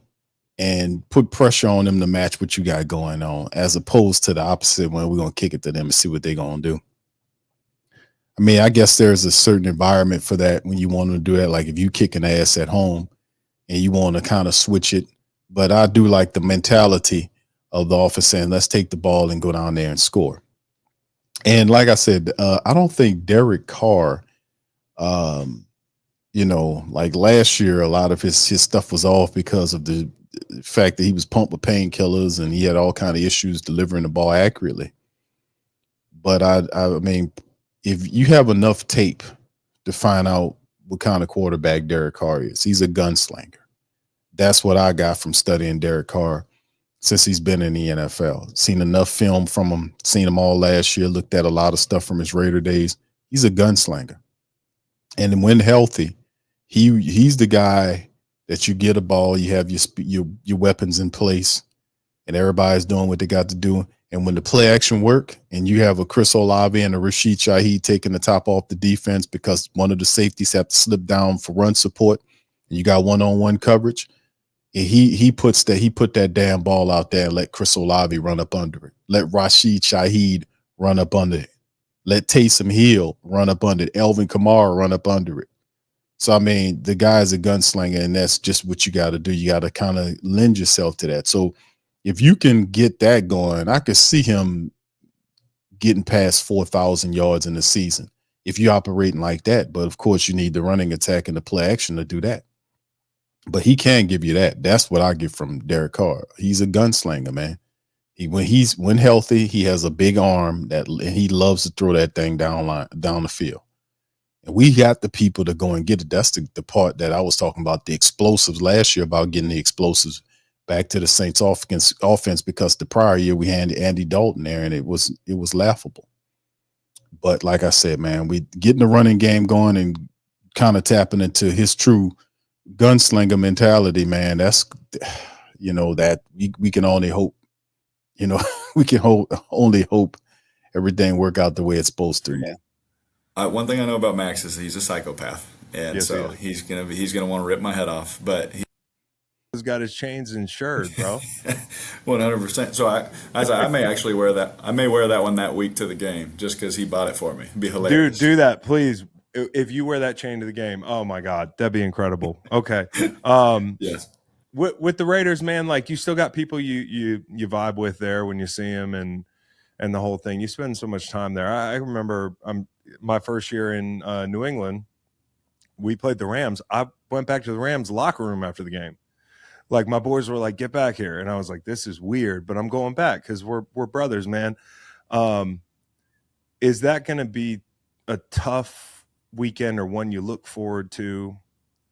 and put pressure on them to match what you got going on, as opposed to the opposite when we're gonna kick it to them and see what they're gonna do. I mean, I guess there's a certain environment for that when you want to do that. Like if you kick an ass at home and you want to kind of switch it. But I do like the mentality of the offense saying, let's take the ball and go down there and score. And like I said, I don't think Derek Carr, like last year, a lot of his stuff was off because of the fact that he was pumped with painkillers and he had all kind of issues delivering the ball accurately. But I mean, if you have enough tape to find out what kind of quarterback Derek Carr is, he's a gunslinger. That's what I got from studying Derek Carr since he's been in the NFL. Seen enough film from him, seen him all last year, looked at a lot of stuff from his Raider days. He's a gunslinger. And when healthy, he's the guy that you get a ball, you have your weapons in place, and everybody's doing what they got to do. And when the play action work and you have a Chris Olave and a Rashid Shaheed taking the top off the defense because one of the safeties have to slip down for run support, and you got one-on-one coverage, and he put that damn ball out there and let Chris Olave run up under it. Let Rashid Shaheed run up under it. Let Taysom Hill run up under it. Elvin Kamara run up under it. So, I mean, the guy's a gunslinger, and that's just what you got to do. You got to kind of lend yourself to that. So, if you can get that going, I could see him getting past 4,000 yards in the season if you're operating like that. But, of course, you need the running attack and the play action to do that. But he can give you that. That's what I get from Derek Carr. He's a gunslinger, man. When healthy, he has a big arm and he loves to throw that thing down the field. And we got the people to go and get it. That's the part that I was talking about, the explosives last year, about getting the explosives back to the Saints offense, because the prior year we had Andy Dalton there and it was laughable. But like I said, man, we getting the running game going and kind of tapping into his true gunslinger mentality, man. That's, that we can only hope, we can only hope everything work out the way it's supposed to, man. One thing I know about Max is he's a psychopath, and Yes, so he is. he's gonna want to rip my head off. But He's got his chains insured, bro. 100%. So I may actually wear that. I may wear that one that week to the game just because he bought it for me. It'd be hilarious. Dude, do that, please. If you wear that chain to the game, oh my God, that'd be incredible. Okay. Yes. With the Raiders, man, like you still got people you vibe with there when you see them and the whole thing. You spend so much time there. I remember my first year in New England, we played the Rams. I went back to the Rams locker room after the game. Like my boys were like, "Get back here," and I was like, "This is weird," but I'm going back because we're brothers, man. Is that going to be a tough weekend or one you look forward to?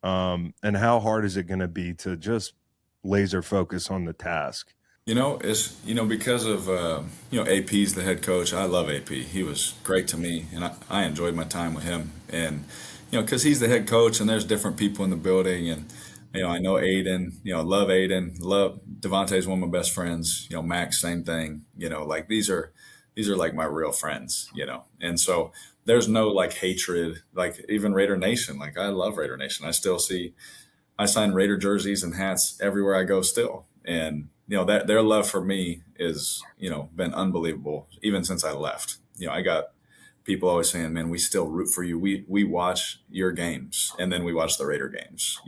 And how hard is it going to be to just laser focus on the task? It's because of AP's the head coach. I love AP. He was great to me, and I enjoyed my time with him. And because he's the head coach, and there's different people in the building, and I know Aiden. Love Aiden. Love Devontae's one of my best friends. Max, same thing. Like these are like my real friends. And so there's no like hatred, like even Raider Nation. Like I love Raider Nation. I sign Raider jerseys and hats everywhere I go still. And, that their love for me is, been unbelievable even since I left. I got people always saying, man, we still root for you. We watch your games and then we watch the Raider games,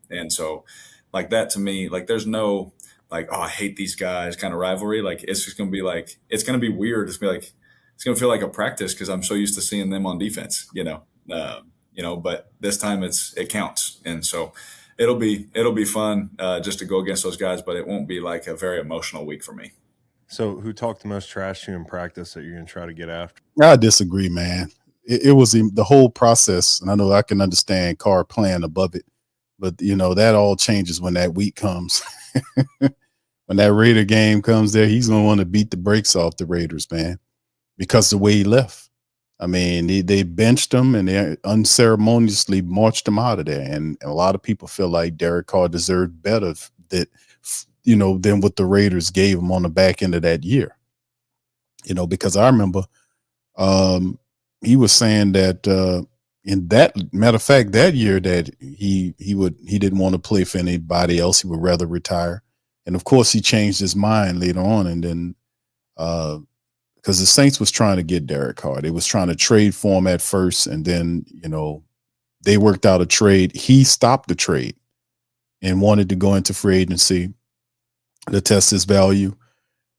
And so like that to me, like there's no like, oh, I hate these guys kind of rivalry. Like it's just going to be like, it's going to be weird. It's going to be like, it's going to feel like a practice because I'm so used to seeing them on defense, but this time it counts. And so it'll be fun just to go against those guys, but it won't be like a very emotional week for me. So who talked the most trash to you in practice that you're going to try to get after? I disagree, man. It was the whole process, and I know I can understand Carr playing above it, but that all changes when that week comes. When that Raider game comes there, he's going to want to beat the brakes off the Raiders, man, because the way he left. I mean, they benched him and they unceremoniously marched him out of there. And a lot of people feel like Derek Carr deserved better than what the Raiders gave him on the back end of that year. Because I remember he was saying that in that matter of fact, that year that he didn't want to play for anybody else. He would rather retire. And of course he changed his mind later on. And then because the Saints was trying to get Derek Carr. They was trying to trade for him at first. And then, they worked out a trade. He stopped the trade and wanted to go into free agency to test his value.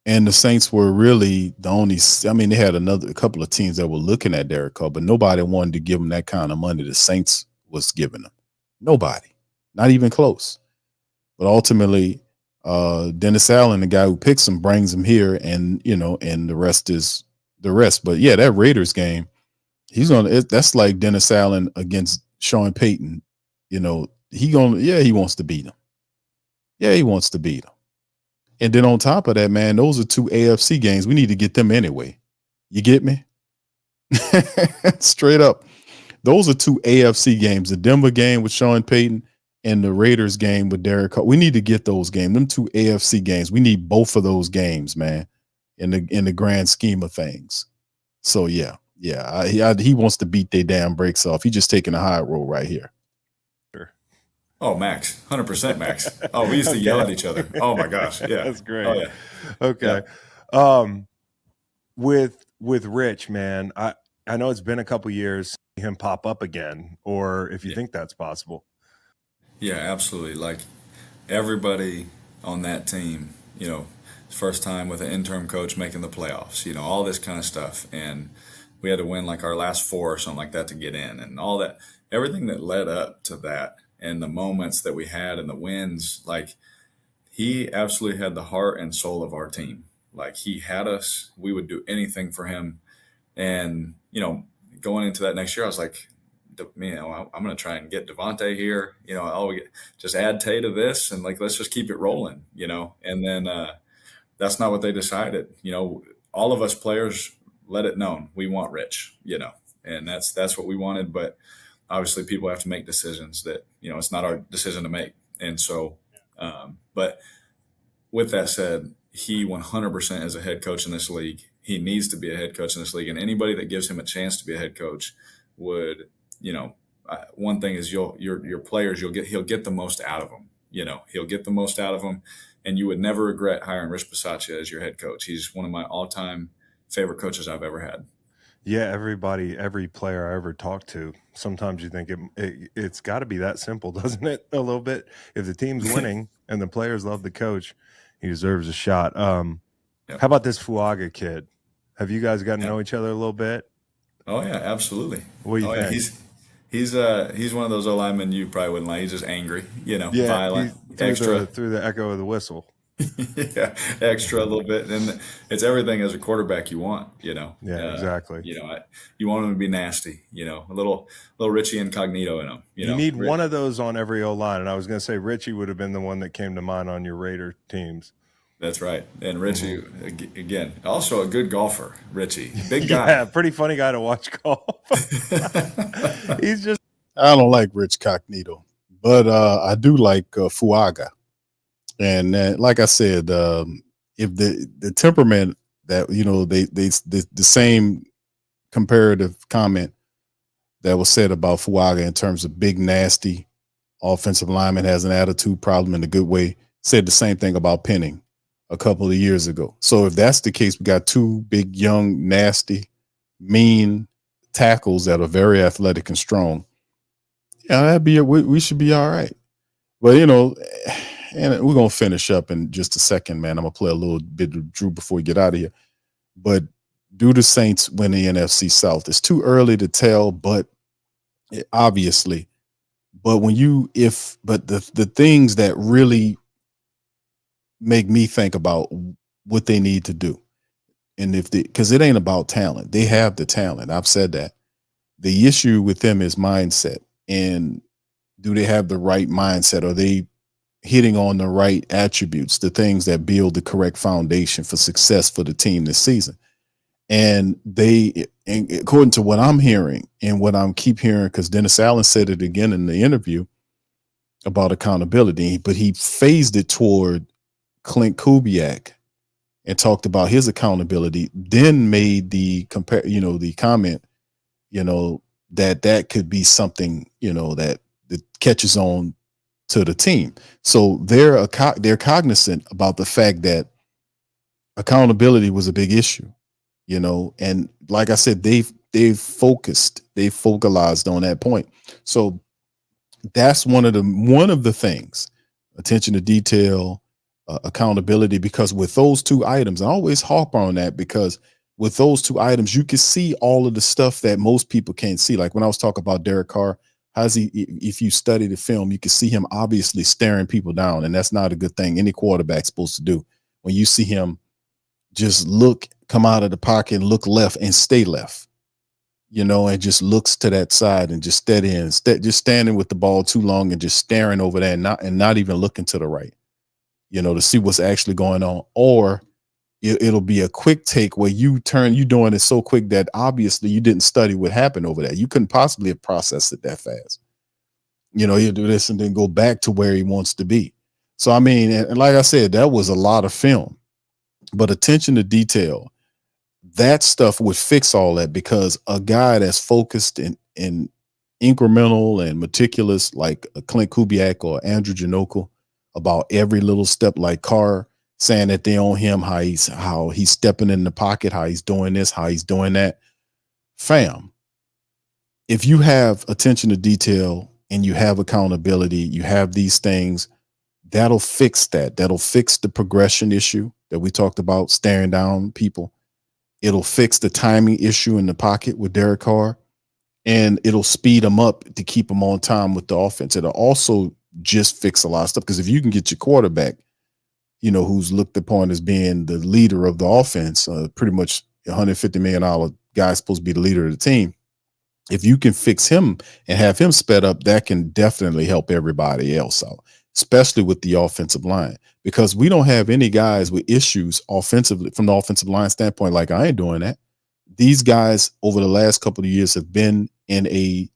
And the Saints were really the only, they had a couple of teams that were looking at Derek Carr, but nobody wanted to give him that kind of money the Saints was giving him. Nobody, not even close. But ultimately, Dennis Allen, the guy who picks him, brings him here, and and the rest is the rest. But yeah, that Raiders game, that's like Dennis Allen against Sean Payton. He wants to beat him. Yeah, he wants to beat him. And then on top of that, man, those are two AFC games. We need to get them anyway. You get me? Straight up. Those are two AFC games. The Denver game with Sean Payton and the Raiders game with Derek Carr. We need to get those games. Them two AFC games. We need both of those games, man, in the grand scheme of things. So yeah. He wants to beat their damn brakes off. He's just taking a high road right here. Oh, Max, 100% Max. Oh, we used to yell at each other. Oh my gosh, yeah, that's great. Oh, yeah. Okay, yeah. With Rich, man, I know it's been a couple years. See him pop up again, or if you think that's possible. Yeah, absolutely. Like everybody on that team, first time with an interim coach making the playoffs. All this kind of stuff, and we had to win like our last 4 or something like that to get in, and all that, everything that led up to that. And the moments that we had and the wins, like he absolutely had the heart and soul of our team. Like he had us, we would do anything for him. And, going into that next year, I was like, I'm going to try and get Devontae here, just add Tay to this and like, let's just keep it rolling, and then that's not what they decided. All of us players let it known. We want Rich, and that's what we wanted. But obviously people have to make decisions that, it's not our decision to make. And so, but with that said, he 100% is a head coach in this league. He needs to be a head coach in this league. And anybody that gives him a chance to be a head coach would, one thing is your players, he'll get the most out of them. He'll get the most out of them. And you would never regret hiring Rich Bisaccia as your head coach. He's one of my all-time favorite coaches I've ever had. Yeah, every player I ever talked to, sometimes you think it's got to be that simple, doesn't it? A little bit. If the team's winning and the players love the coach, he deserves a shot. How about this Fuaga kid? Have you guys gotten to know each other a little bit? Oh yeah, absolutely. What do you think? Yeah. He's one of those linemen you probably wouldn't like. He's just angry, violent, extra through the echo of the whistle. Yeah, extra a little bit, and it's everything as a quarterback you want. Yeah, exactly. You want him to be nasty. A little Richie Incognito in him. You need one of those on every O line, and I was going to say Richie would have been the one that came to mind on your Raider teams. That's right, and Richie again, also a good golfer. Richie, big guy, yeah, pretty funny guy to watch golf. He's just. I don't like Rich Cognito, but I do like Fuaga. And like I said, if the temperament that the same comparative comment that was said about Fuaga in terms of big, nasty offensive lineman has an attitude problem in a good way. Said the same thing about Penning a couple of years ago. So if that's the case, we got two big, young, nasty, mean tackles that are very athletic and strong. Yeah, that'd be we should be all right. But and we're gonna finish up in just a second, man. I'm gonna play a little bit of Drew before we get out of here. But do the Saints win the NFC South? It's too early to tell, but obviously. But the things that really make me think about what they need to do, and because it ain't about talent, they have the talent. I've said that. The issue with them is mindset, and do they have the right mindset? Are they hitting on the right attributes, the things that build the correct foundation for success for the team this season? And according to what I'm hearing and what I'm keep hearing, because Dennis Allen said it again in the interview about accountability, but he phased it toward Clint Kubiak and talked about his accountability, then made the comment, that could be something, that catches on to the team. So they're cognizant about the fact that accountability was a big issue. And like I said, they've focalized on that point. So that's one of the things: attention to detail, accountability. Because with those two items, I always harp on that, because with those two items, you can see all of the stuff that most people can't see. Like when I was talking about Derek Carr, if you study the film, you can see him obviously staring people down, and that's not a good thing any quarterback's supposed to do. When you see him just come out of the pocket and look left and stay left, and just looks to that side and just steady and just standing with the ball too long and just staring over there and not even looking to the right, to see what's actually going on. Or it'll be a quick take where you doing it so quick that obviously you didn't study what happened over there. You couldn't possibly have processed it that fast. He'll do this and then go back to where he wants to be. So, I mean, and like I said, that was a lot of film. But attention to detail, that stuff would fix all that, because a guy that's focused and incremental and meticulous like Clint Kubiak or Andrew Janockel about every little step, like Carr saying that they own him, how he's stepping in the pocket, how he's doing this, how he's doing that. Fam, if you have attention to detail and you have accountability, you have these things, that'll fix that. That'll fix the progression issue that we talked about, staring down people. It'll fix the timing issue in the pocket with Derek Carr, and it'll speed them up to keep them on time with the offense. It'll also just fix a lot of stuff, because if you can get your quarterback, who's looked upon as being the leader of the offense, pretty much $150 million guy supposed to be the leader of the team. If you can fix him and have him sped up, that can definitely help everybody else out, especially with the offensive line, because we don't have any guys with issues offensively from the offensive line standpoint. Like, I ain't doing that. These guys over the last couple of years have been in a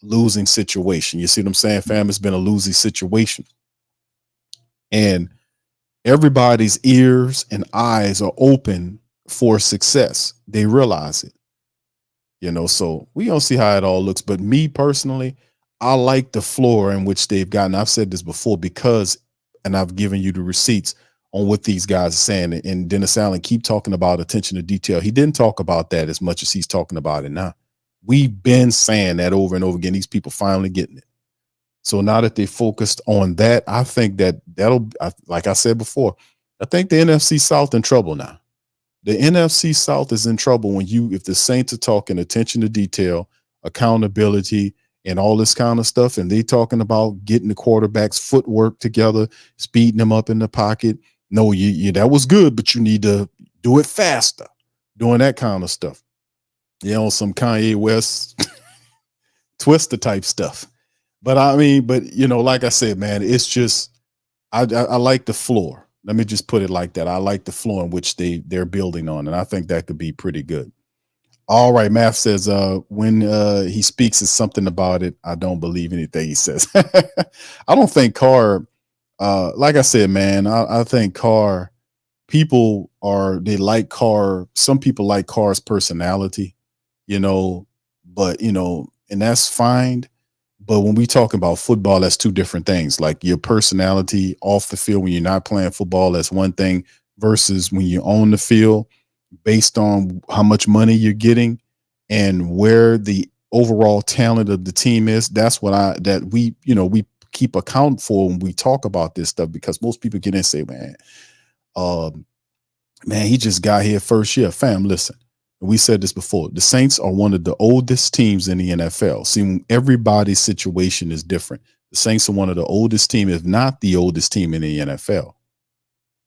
losing situation. You see what I'm saying, fam? It's been a losing situation. And everybody's ears and eyes are open for success. They realize it. So we don't see how it all looks. But me personally, I like the floor in which they've gotten. I've said this before, and I've given you the receipts on what these guys are saying. And Dennis Allen keep talking about attention to detail. He didn't talk about that as much as he's talking about it now. We've been saying that over and over again. These people finally getting it. So now that they focused on that, I think that'll, like I said before, I think the NFC South in trouble now. The NFC South is in trouble if the Saints are talking attention to detail, accountability, and all this kind of stuff, and they talking about getting the quarterback's footwork together, speeding them up in the pocket. No, that was good, but you need to do it faster, doing that kind of stuff. Some Kanye West Twister type stuff. But I mean, like I said, man, it's just I like the floor. Let me just put it like that. I like the floor in which they're building on, and I think that could be pretty good. All right, Math says when he speaks is something about it. I don't believe anything he says. I don't think Carr, like I said, man, I think Carr, they like Carr. Some people like Carr's personality. but and that's fine. But when we talk about football, that's two different things. Like your personality off the field when you're not playing football, that's one thing, versus when you're on the field, based on how much money you're getting and where the overall talent of the team is. That's what we keep account for when we talk about this stuff, because most people get in and say, man, he just got here first year. Fam, listen. We said this before. The Saints are one of the oldest teams in the NFL. See, everybody's situation is different. The Saints are one of the oldest team, if not the oldest team in the NFL.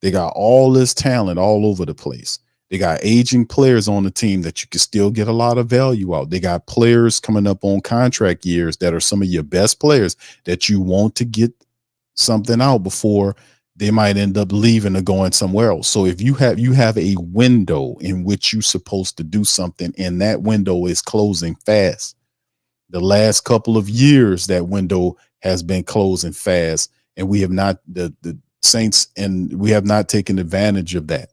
They got all this talent all over the place. They got aging players on the team that you can still get a lot of value out. They got players coming up on contract years that are some of your best players that you want to get something out before they might end up leaving or going somewhere else. So if you have a window in which you're supposed to do something, and that window is closing fast. The last couple of years, that window has been closing fast, and we have not, the Saints, and we have not taken advantage of that.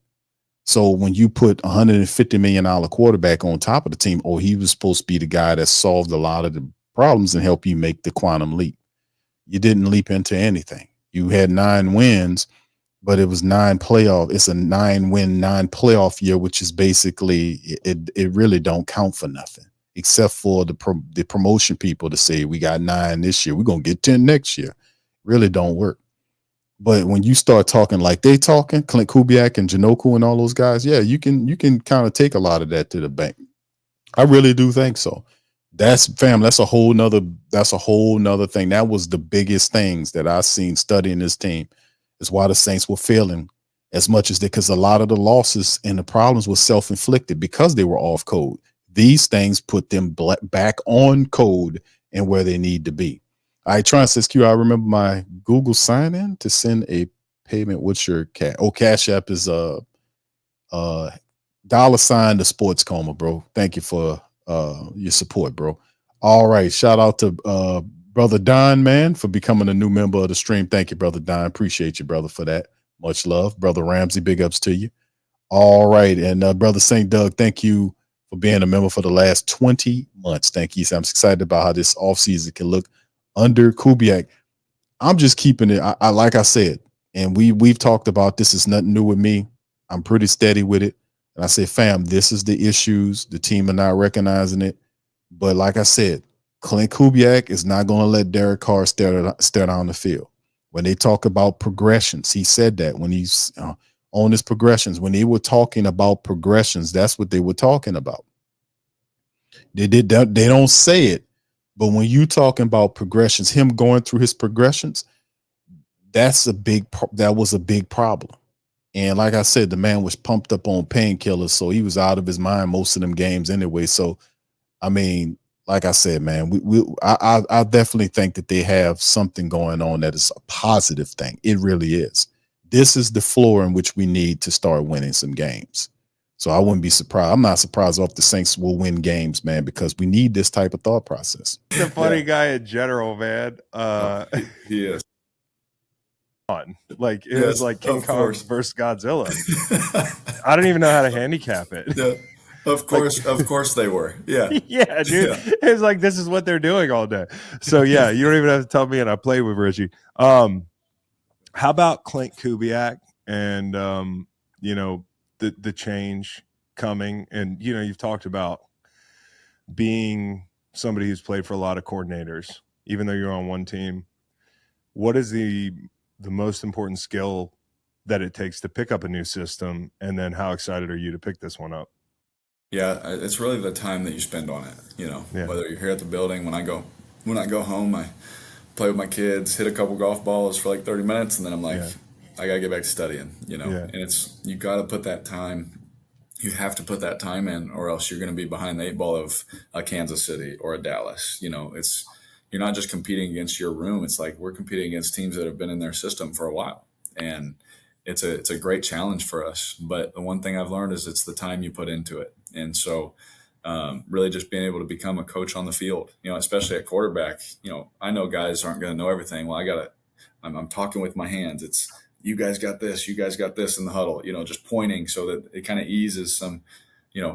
So when you put $150 million quarterback on top of the team, he was supposed to be the guy that solved a lot of the problems and help you make the quantum leap. You didn't leap into anything. You had 9 wins, but it was 9 playoff. It's a 9-win, 9 playoff year, which is basically it really don't count for nothing, except for the promotion people to say we got 9 this year, we're gonna get 10 next year. Really don't work. But when you start talking like they talking, Clint Kubiak and Janoku and all those guys, yeah, you can kind of take a lot of that to the bank. I really do think so. That's a whole nother thing. That was the biggest things that I seen studying this team, is why the Saints were failing as much as they, because a lot of the losses and the problems were self-inflicted because they were off code. These things put them back on code and where they need to be. I try and says Q, I remember my Google sign in to send a payment. What's your Cash App is $sign the sports coma, bro. Thank you for your support, bro. All right. Shout out to brother Don, man, for becoming a new member of the stream. Thank you, brother Don. Appreciate you, brother, for that. Much love. Brother Ramsey, big ups to you. All right. And brother St. Doug, thank you for being a member for the last 20 months. Thank you. I'm excited about how this offseason can look under Kubiak. I'm just keeping it. I like I said, and we've talked about this. Is nothing new with me. I'm pretty steady with it. And I say, fam, this is the issues. The team are not recognizing it. But like I said, Clint Kubiak is not going to let Derek Carr stare down the field. When they talk about progressions, he said that when he's on his progressions, when they were talking about progressions, that's what they were talking about. They don't say it, but when you talking about progressions, him going through his progressions, that was a big problem. And like I said, the man was pumped up on painkillers, so he was out of his mind most of them games anyway. So, I mean, like I said, man, I definitely think that they have something going on that is a positive thing. It really is. This is the floor in which we need to start winning some games. So I wouldn't be surprised. I'm not surprised if the Saints will win games, man, because we need this type of thought process. He's a funny guy in general, man. He is. Like it was like King Kong versus Godzilla. I don't even know how to handicap it. Yeah. Of course they were. Yeah. Yeah, dude. Yeah. It's like this is what they're doing all day. So yeah, you don't even have to tell me, and I played with Richie. How about Clint Kubiak and the change coming, and you've talked about being somebody who's played for a lot of coordinators, even though you're on one team. What is the most important skill that it takes to pick up a new system, and then how excited are you to pick this one up? Yeah, it's really the time that you spend on it. Whether you're here at the building, when I go home, I play with my kids, hit a couple golf balls for like 30 minutes, and then I'm like, I gotta get back to studying. And you got to put that time. You have to put that time in, or else you're going to be behind the 8 ball of a Kansas City or a Dallas. You're not just competing against your room. It's like we're competing against teams that have been in their system for a while, and it's a great challenge for us. But the one thing I've learned is it's the time you put into it. And so really just being able to become a coach on the field, especially at quarterback, I know guys aren't going to know everything. Well, I'm talking with my hands. It's, you guys got this in the huddle, just pointing so that it kind of eases some,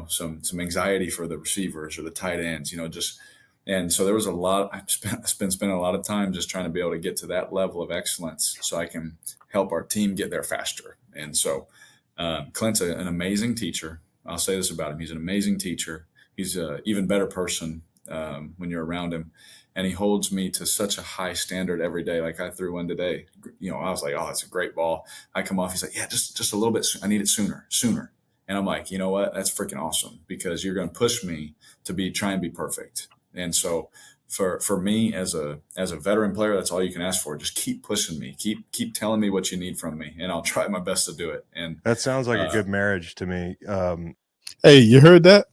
some anxiety for the receivers or the tight ends, and so there was a lot. I've been spending a lot of time just trying to be able to get to that level of excellence so I can help our team get there faster. And so Clint's an amazing teacher. I'll say this about him: he's an amazing teacher. He's an even better person when you're around him, and he holds me to such a high standard every day. Like I threw one today, I was like, "Oh, that's a great ball." I come off, he's like, "Yeah, just a little bit. I need it sooner." And I'm like, you know what? That's freaking awesome, because you're going to push me to try and be perfect. And so for me as a veteran player, that's all you can ask for. Just keep pushing me, keep telling me what you need from me, and I'll try my best to do it. And that sounds like a good marriage to me. Hey, you heard that?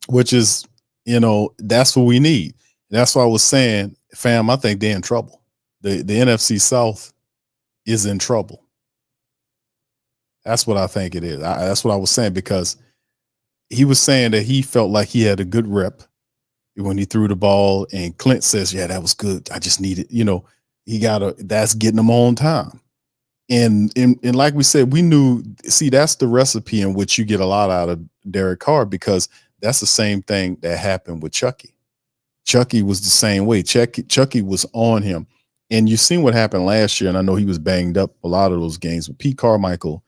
Which is, that's what we need. That's why I was saying, fam, I think they're in trouble. The NFC South is in trouble. That's what I think it is. That's what I was saying, because he was saying that he felt like he had a good rep when he threw the ball, and Clint says, "Yeah, that was good. I just needed, that's getting him on time." And like we said, we knew. See, that's the recipe in which you get a lot out of Derek Carr, because that's the same thing that happened with Chucky. Chucky was the same way. Chucky was on him, and you seen what happened last year. And I know he was banged up a lot of those games, but Pete Carmichael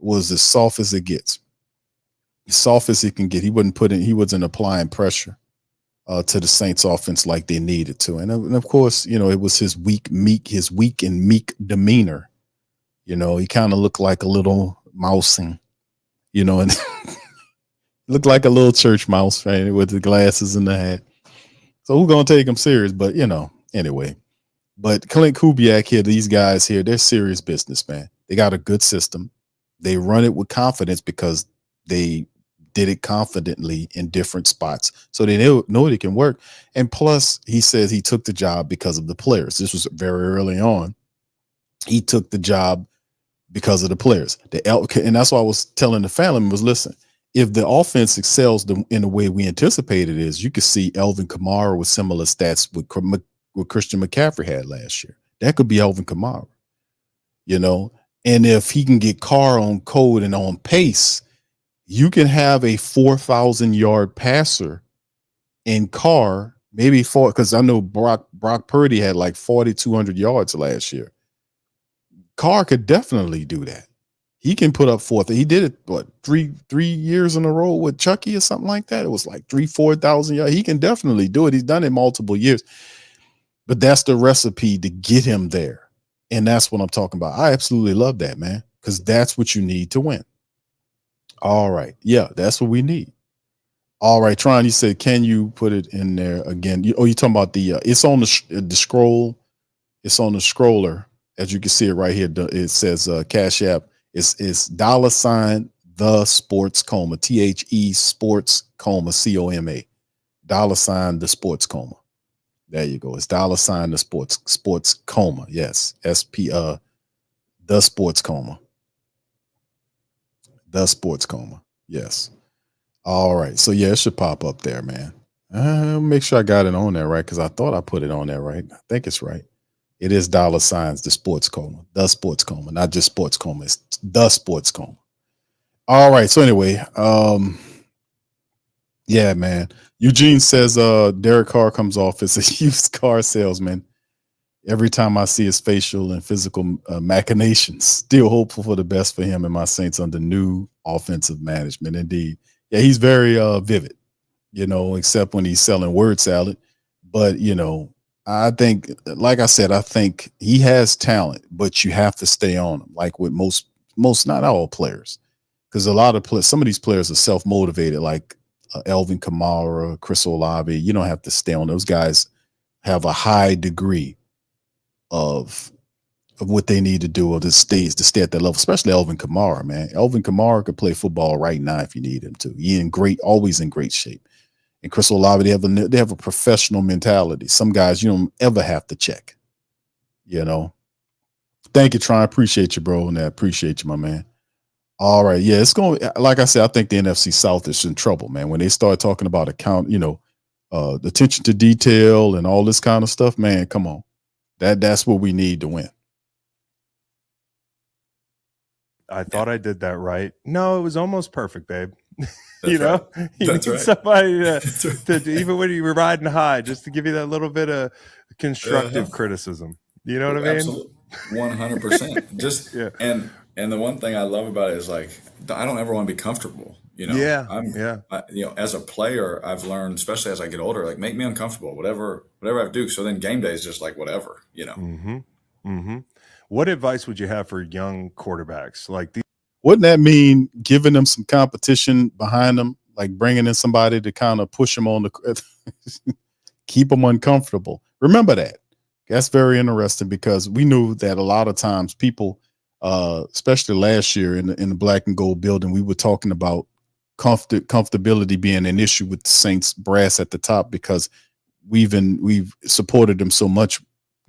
was as soft as it gets, as soft as it can get. He wasn't applying pressure to the Saints offense like they needed to. And of course, it was his weak and meek demeanor. He kind of looked like a little mouse, and looked like a little church mouse, right, with the glasses and the hat. So who's going to take him serious? But, anyway. But Clint Kubiak here, these guys here, they're serious business, man. They got a good system. They run it with confidence because they did it confidently in different spots. So they know it can work. And plus, he says he took the job because of the players. This was very early on. He took the job because of the players. And that's why I was telling the family members, listen, if the offense excels in the way we anticipate it is, you could see Elvin Kamara with similar stats what Christian McCaffrey had last year. That could be Elvin Kamara, And if he can get Carr on code and on pace, you can have a 4,000-yard passer in Carr, maybe because I know Brock Purdy had like 4,200 yards last year. Carr could definitely do that. He can put up fourth. He did it, three years in a row with Chucky or something like that. It was like 4,000 yards. He can definitely do it. He's done it multiple years. But that's the recipe to get him there. And that's what I'm talking about. I absolutely love that, man, because that's what you need to win. All right. Yeah, that's what we need. All right, Tron, you said, can you put it in there again? You're talking about it's on the scroll. It's on the scroller. As you can see it right here. It says Cash App. It's $ the sports coma. THE sports coma. COMA. $ the sports coma. There you go. It's $ the sports coma. Yes. The sports coma. The sports coma. Yes. All right. So yeah, it should pop up there, man. Make sure I got it on there right, because I thought I put it on there right. I think it's right. It is $ the sports coma. The sports coma, not just sports coma. It's the sports coma. All right. So anyway, yeah, man. Eugene says Derek Carr comes off as a used car salesman every time I see his facial and physical machinations. Still hopeful for the best for him and my Saints under new offensive management. Indeed. Yeah, he's very vivid, except when he's selling word salad. But, I think, like I said, I think he has talent, but you have to stay on him, like with most, not all players, because some of these players are self-motivated, like Elvin Kamara, Chris Olave. You don't have to stay on. Those guys have a high degree of what they need to do to stay at that level, especially Elvin Kamara, man. Elvin Kamara could play football right now if you need him to. He's always in great shape. And Chris Olave, they have a professional mentality. Some guys you don't ever have to check. Thank you, Tron. Appreciate you, bro, and I appreciate you, my man. All right, yeah, it's going. Like I said, I think the NFC South is in trouble, man. When they start talking about attention to detail and all this kind of stuff, man, come on, that's what we need to win. I thought I did that right. No, it was almost perfect, babe. That's right. You That's need right. somebody to even when you were riding high, just to give you that little bit of constructive criticism. You know what I mean? Absolutely, 100%. Just Yeah. and the one thing I love about it is like I don't ever want to be comfortable. Yeah. Yeah. As a player, I've learned, especially as I get older, like make me uncomfortable, whatever I have to do. So then game day is just like whatever. Mm-hmm. Mm-hmm. What advice would you have for young quarterbacks? Like Wouldn't that mean giving them some competition behind them, like bringing in somebody to kind of push them on the keep them uncomfortable? Remember that. That's very interesting because we knew that a lot of times people, especially last year in the black and gold building, we were talking about comfortability being an issue with the Saints brass at the top because we've supported them so much,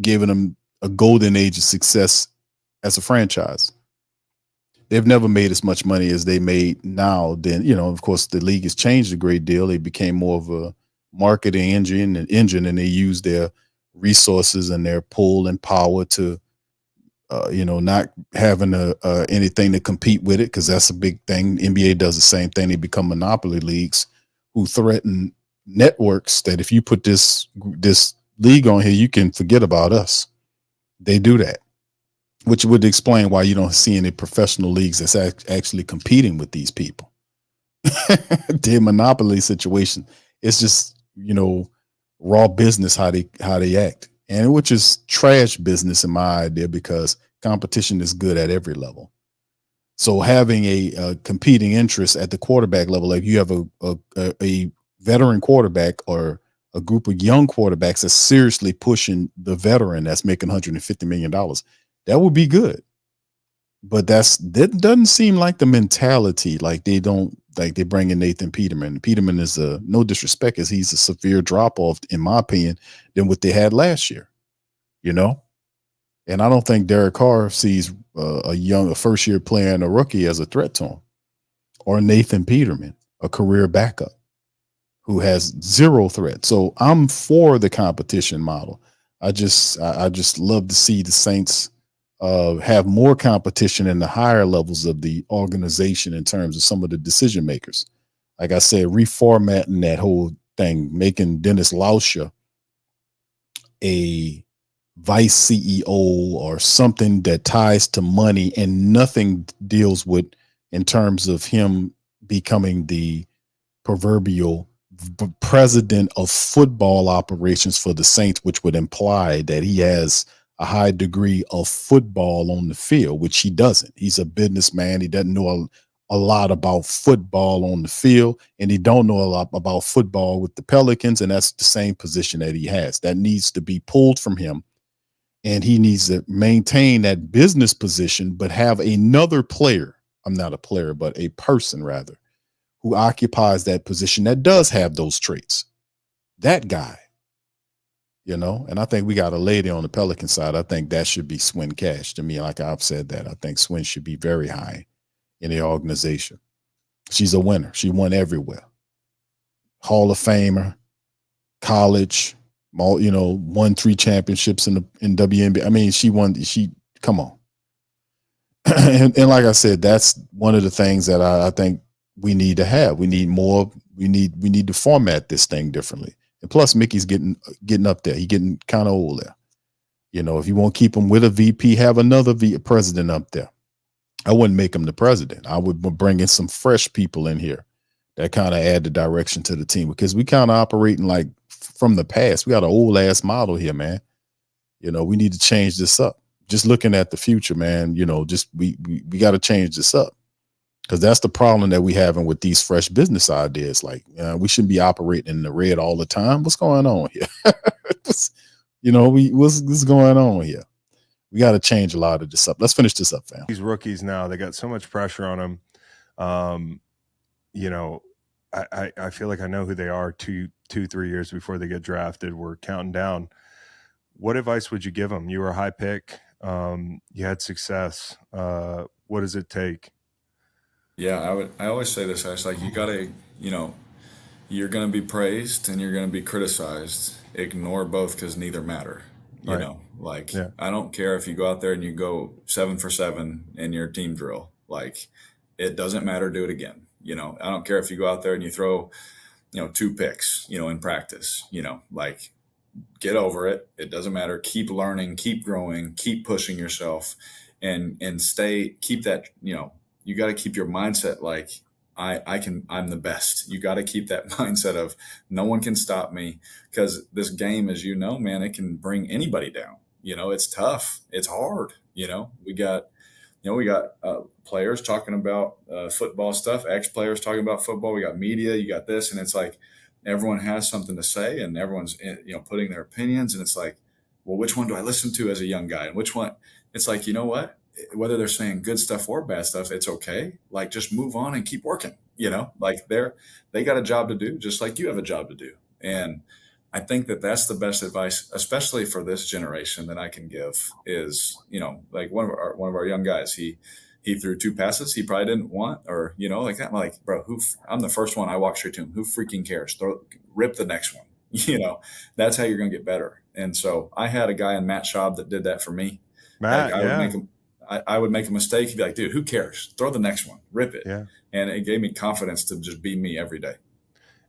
giving them a golden age of success as a franchise. They've never made as much money as they made now. Then, of course, the league has changed a great deal. They became more of a marketing engine, and they use their resources and their pull and power to, not having anything to compete with it, because that's a big thing. NBA does the same thing. They become monopoly leagues who threaten networks that if you put this league on here, you can forget about us. They do that, which would explain why you don't see any professional leagues that's actually competing with these people. Their monopoly situation. It's just, raw business how they act, and which is trash business in my idea, because competition is good at every level. So having a competing interest at the quarterback level, like you have a veteran quarterback or a group of young quarterbacks that's seriously pushing the veteran that's making $150 million, that would be good. But that doesn't seem like the mentality. Like they bring in Nathan Peterman. Peterman is no disrespect, as he's a severe drop off, in my opinion, than what they had last year. And I don't think Derek Carr sees a first year player and a rookie as a threat to him, or Nathan Peterman, a career backup who has zero threat. So I'm for the competition model. I just love to see the Saints have more competition in the higher levels of the organization in terms of some of the decision makers. Like I said, reformatting that whole thing, making Dennis Lauscher a vice CEO or something that ties to money and nothing deals with in terms of him becoming the proverbial president of football operations for the Saints, which would imply that he has a high degree of football on the field, which he doesn't. He's a businessman. He doesn't know a lot about football on the field, and he don't know a lot about football with the Pelicans, and that's the same position that he has. That needs to be pulled from him, and he needs to maintain that business position, but have another player. I'm not a player, but a person rather, who occupies that position that does have those traits. That guy, and I think we got a lady on the Pelican side. I think that should be Swin Cash. To me, like I've said that, I think Swin should be very high in the organization. She's a winner. She won everywhere. Hall of Famer, college, won 3 championships in WNBA. I mean, come on. and like I said, that's one of the things that I think we need to have. We need more. We need to format this thing differently. And plus, Mickey's getting up there. He's getting kind of old there. If you want to keep him with a VP, have another president up there. I wouldn't make him the president. I would bring in some fresh people in here that kind of add the direction to the team, because we kind of operating like from the past. We got an old ass model here, man. We need to change this up. Just looking at the future, man, we got to change this up. Because that's the problem that we having with these fresh business ideas. Like, we shouldn't be operating in the red all the time. What's going on here? What's going on here? We got to change a lot of this up. Let's finish this up, fam. These rookies now, they got so much pressure on them. I feel like I know who they are 2-3 years before they get drafted. We're counting down. What advice would you give them? You were a high pick. You had success. What does it take? Yeah, I always say this. I was like, you gotta, you're gonna be praised and you're gonna be criticized. Ignore both, because neither matter. I don't care if you go out there and you go 7 for 7 in your team drill. Like, it doesn't matter. Do it again. I don't care if you go out there and you throw, 2 picks, in practice, like, get over it. It doesn't matter. Keep learning, keep growing, keep pushing yourself, and keep that, you got to keep your mindset like, I'm the best. You got to keep that mindset of no one can stop me, because this game, as man, it can bring anybody down. It's tough. It's hard. We got players talking about football stuff, ex-players talking about football. We got media, you got this, and it's like everyone has something to say, and everyone's putting their opinions, and it's like, well, which one do I listen to as a young guy, and which one? It's like, you know what? Whether they're saying good stuff or bad stuff, it's okay. Like, just move on and keep working. Like they got a job to do, just like you have a job to do, and I think that that's the best advice, especially for this generation, that I can give is, like one of our young guys, he threw 2 passes he probably didn't want, or, like that. I'm like, bro, I'm the first one. I walk straight to him. Who freaking cares? Rip the next one. That's how you're going to get better. And so I had a guy in Matt Schaub that did that for me. Matt, Like, I would make a mistake. He'd be like, dude, who cares? Throw the next one, rip it. Yeah. And it gave me confidence to just be me every day.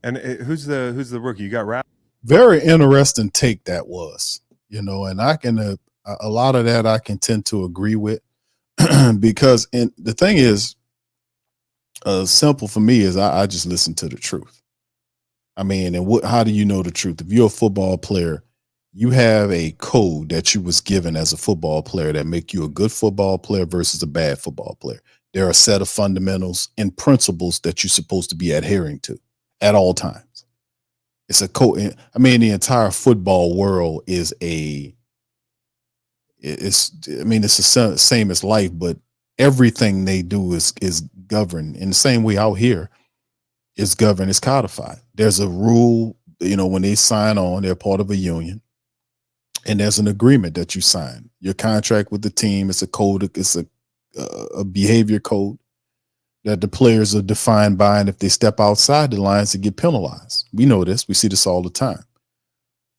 And who's the rookie? You got Rap. Very interesting take that was, and I can a lot of that I can tend to agree with because the thing is, simple for me is I just listen to the truth. I mean, and how do you know the truth? If you're a football player, you have a code that you was given as a football player that make you a good football player versus a bad football player. There are a set of fundamentals and principles that you're supposed to be adhering to at all times. It's a code. I mean, the entire football world it's the same as life, but everything they do is governed in the same way out here. It's governed, it's codified. There's a rule, when they sign on, they're part of a union. And there's an agreement that you sign. Your contract with the team, it's a code, it's a behavior code that the players are defined by, and if they step outside the lines, they get penalized. We know this. We see this all the time.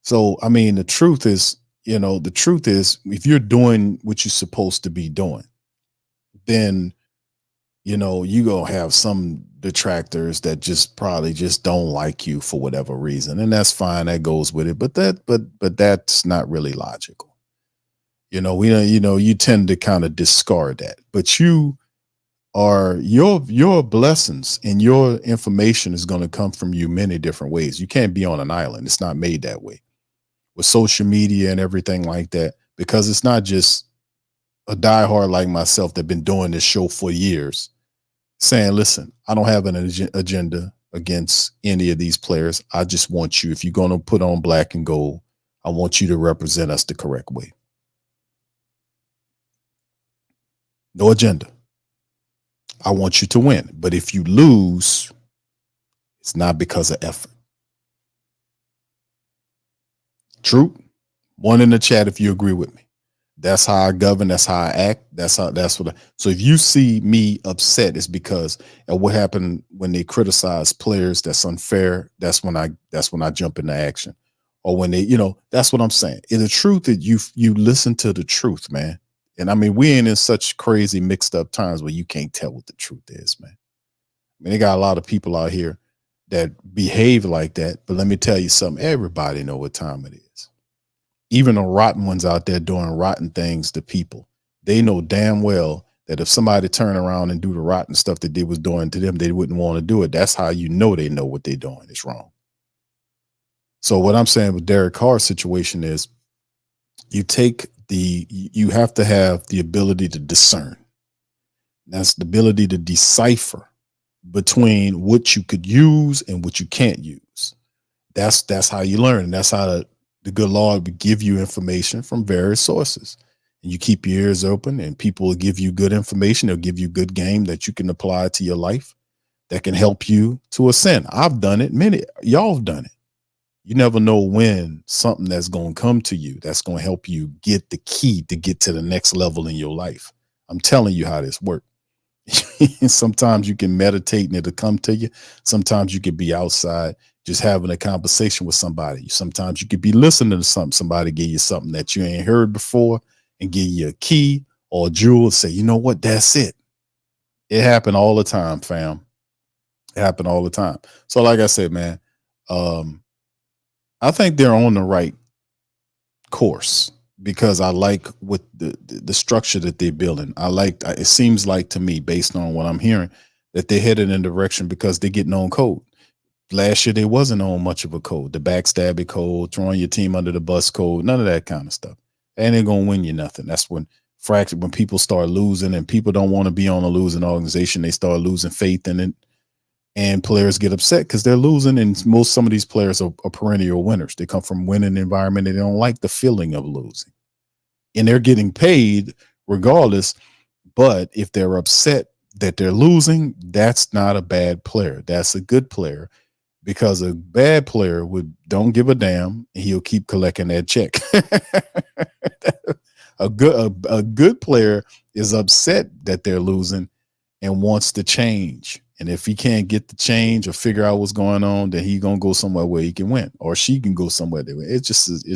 So, I mean, the truth is, if you're doing what you're supposed to be doing, then, you're going to have some detractors that just probably just don't like you for whatever reason. And that's fine. That goes with it. But that's not really logical. You tend to kind of discard that, but your blessings and your information is going to come from you many different ways. You can't be on an island. It's not made that way with social media and everything like that, because it's not just a diehard like myself that been doing this show for years saying, listen, I don't have an agenda against any of these players. I just want you, if you're going to put on black and gold, I want you to represent us the correct way. No agenda. I want you to win. But if you lose, it's not because of effort. True. One in the chat if you agree with me. That's how I govern. That's how I act. So if you see me upset, it's because of what happened when they criticize players. That's unfair. That's when I jump into action. Or when they, that's what I'm saying. It's the truth that you listen to the truth, man. And I mean, we ain't in such crazy mixed up times where you can't tell what the truth is, man. I mean, they got a lot of people out here that behave like that. But let me tell you something. Everybody know what time it is. Even the rotten ones out there doing rotten things to people. They know damn well that if somebody turn around and do the rotten stuff that they was doing to them, they wouldn't want to do it. That's how they know what they're doing is wrong. So what I'm saying with Derek Carr's situation is you have to have the ability to discern. That's the ability to decipher between what you could use and what you can't use. That's how you learn. And that's how the good Lord will give you information from various sources. And you keep your ears open, and people will give you good information. They'll give you good game that you can apply to your life that can help you to ascend. I've done it. Many y'all have done it. You never know when something that's going to come to you that's going to help you get the key to get to the next level in your life. I'm telling you how this works. Sometimes you can meditate and it'll come to you. Sometimes you could be outside just having a conversation with somebody. Sometimes you could be listening to somebody give you something that you ain't heard before and give you a key or a jewel and say, you know what, that's it. It happened all the time, fam. It happened all the time. So, like I said, man, I think they're on the right course because I like what the structure that they're building. It seems like to me, based on what I'm hearing, that they're headed in the direction because they're getting on code. Last year they wasn't on much of a code. The backstabbing code, throwing your team under the bus code, none of that kind of stuff. And they're gonna win you nothing. That's when people start losing and people don't want to be on a losing organization, they start losing faith in it. And players get upset because they're losing. And some of these players are perennial winners. They come from winning environment and they don't like the feeling of losing. And they're getting paid regardless. But if they're upset that they're losing, that's not a bad player. That's a good player, because a bad player don't give a damn. He'll keep collecting that check. A good player is upset that they're losing and wants to change. And if he can't get the change or figure out what's going on, then he's gonna go somewhere where he can win, or she can go somewhere that it's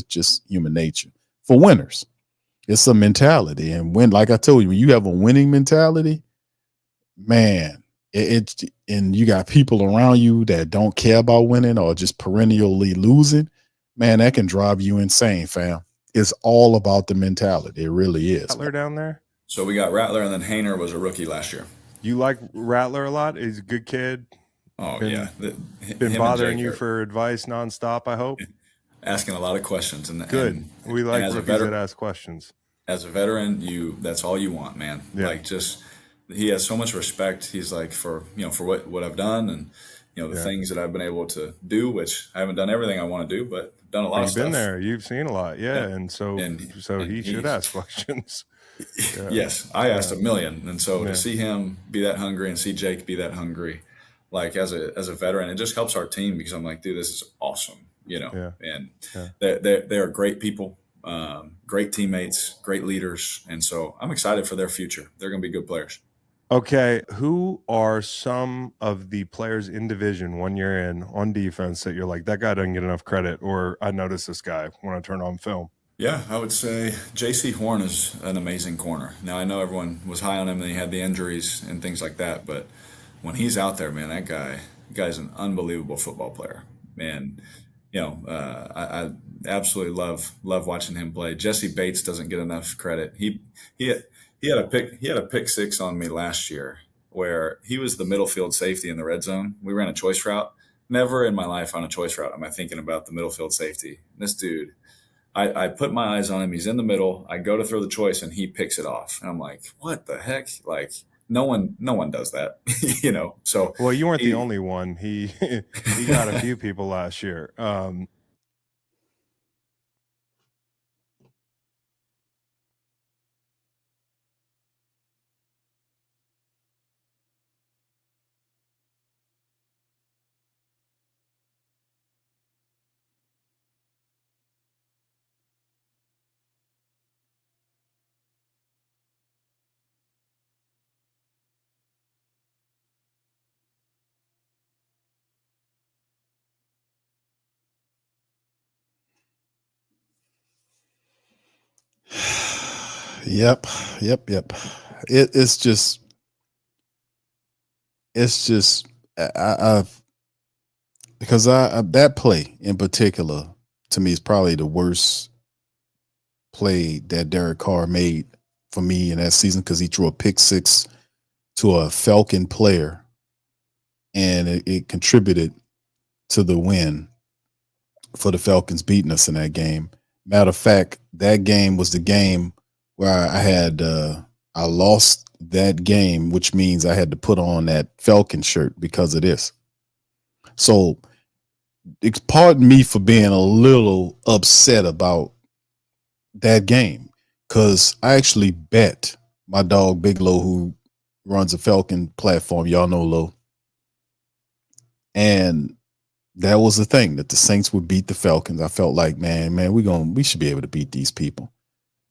just human nature for winners. It's a mentality, and like I told you, when you have a winning mentality, man, and you got people around you that don't care about winning or just perennially losing, man, that can drive you insane, fam. It's all about the mentality. It really is. Rattler down there. So we got Rattler, and then Hayner was a rookie last year. You like Rattler a lot? He's a good kid. Oh, Been Him bothering you for advice nonstop, I hope. asking a lot of questions. Good. We like rookies that ask questions. As a veteran, that's all you want, man. Yeah. He has so much respect. He's like, for what I've done, and the things that I've been able to do, which I haven't done everything I want to do, but done a lot of stuff. You've been there. You've seen a lot. Yeah. And so he should ask questions. Yeah. Yes, I asked a million, and so to see him be that hungry and see Jake be that hungry, like as a veteran, it just helps our team, because I'm like, dude, this is awesome, And they are great people, great teammates, great leaders, and so I'm excited for their future. They're going to be good players. Okay, who are some of the players in division 1 year in on defense that you're like, that guy doesn't get enough credit, or I noticed this guy when I turn on film? Yeah, I would say J.C. Horn is an amazing corner. Now, I know everyone was high on him and he had the injuries and things like that, but when he's out there, man, that guy's an unbelievable football player. And, I absolutely love watching him play. Jesse Bates doesn't get enough credit. He had a pick six on me last year where he was the middle field safety in the red zone. We ran a choice route. Never in my life on a choice route am I thinking about the middle field safety. This dude, I put my eyes on him. He's in the middle. I go to throw the choice, and he picks it off. And I'm like, what the heck? Like, no one does that, So, well, you weren't the only one. He got a few people last year. Yep. It's just because that play in particular to me is probably the worst play that Derek Carr made for me in that season, because he threw a pick six to a Falcon player, and it contributed to the win for the Falcons beating us in that game. Matter of fact, that game was the game where I lost that game, which means I had to put on that Falcon shirt because of this. So pardon me for being a little upset about that game, because I actually bet my dog Big Low, who runs a Falcon platform, y'all know Low, and that was the thing, that the Saints would beat the Falcons. I felt like, man, we should be able to beat these people.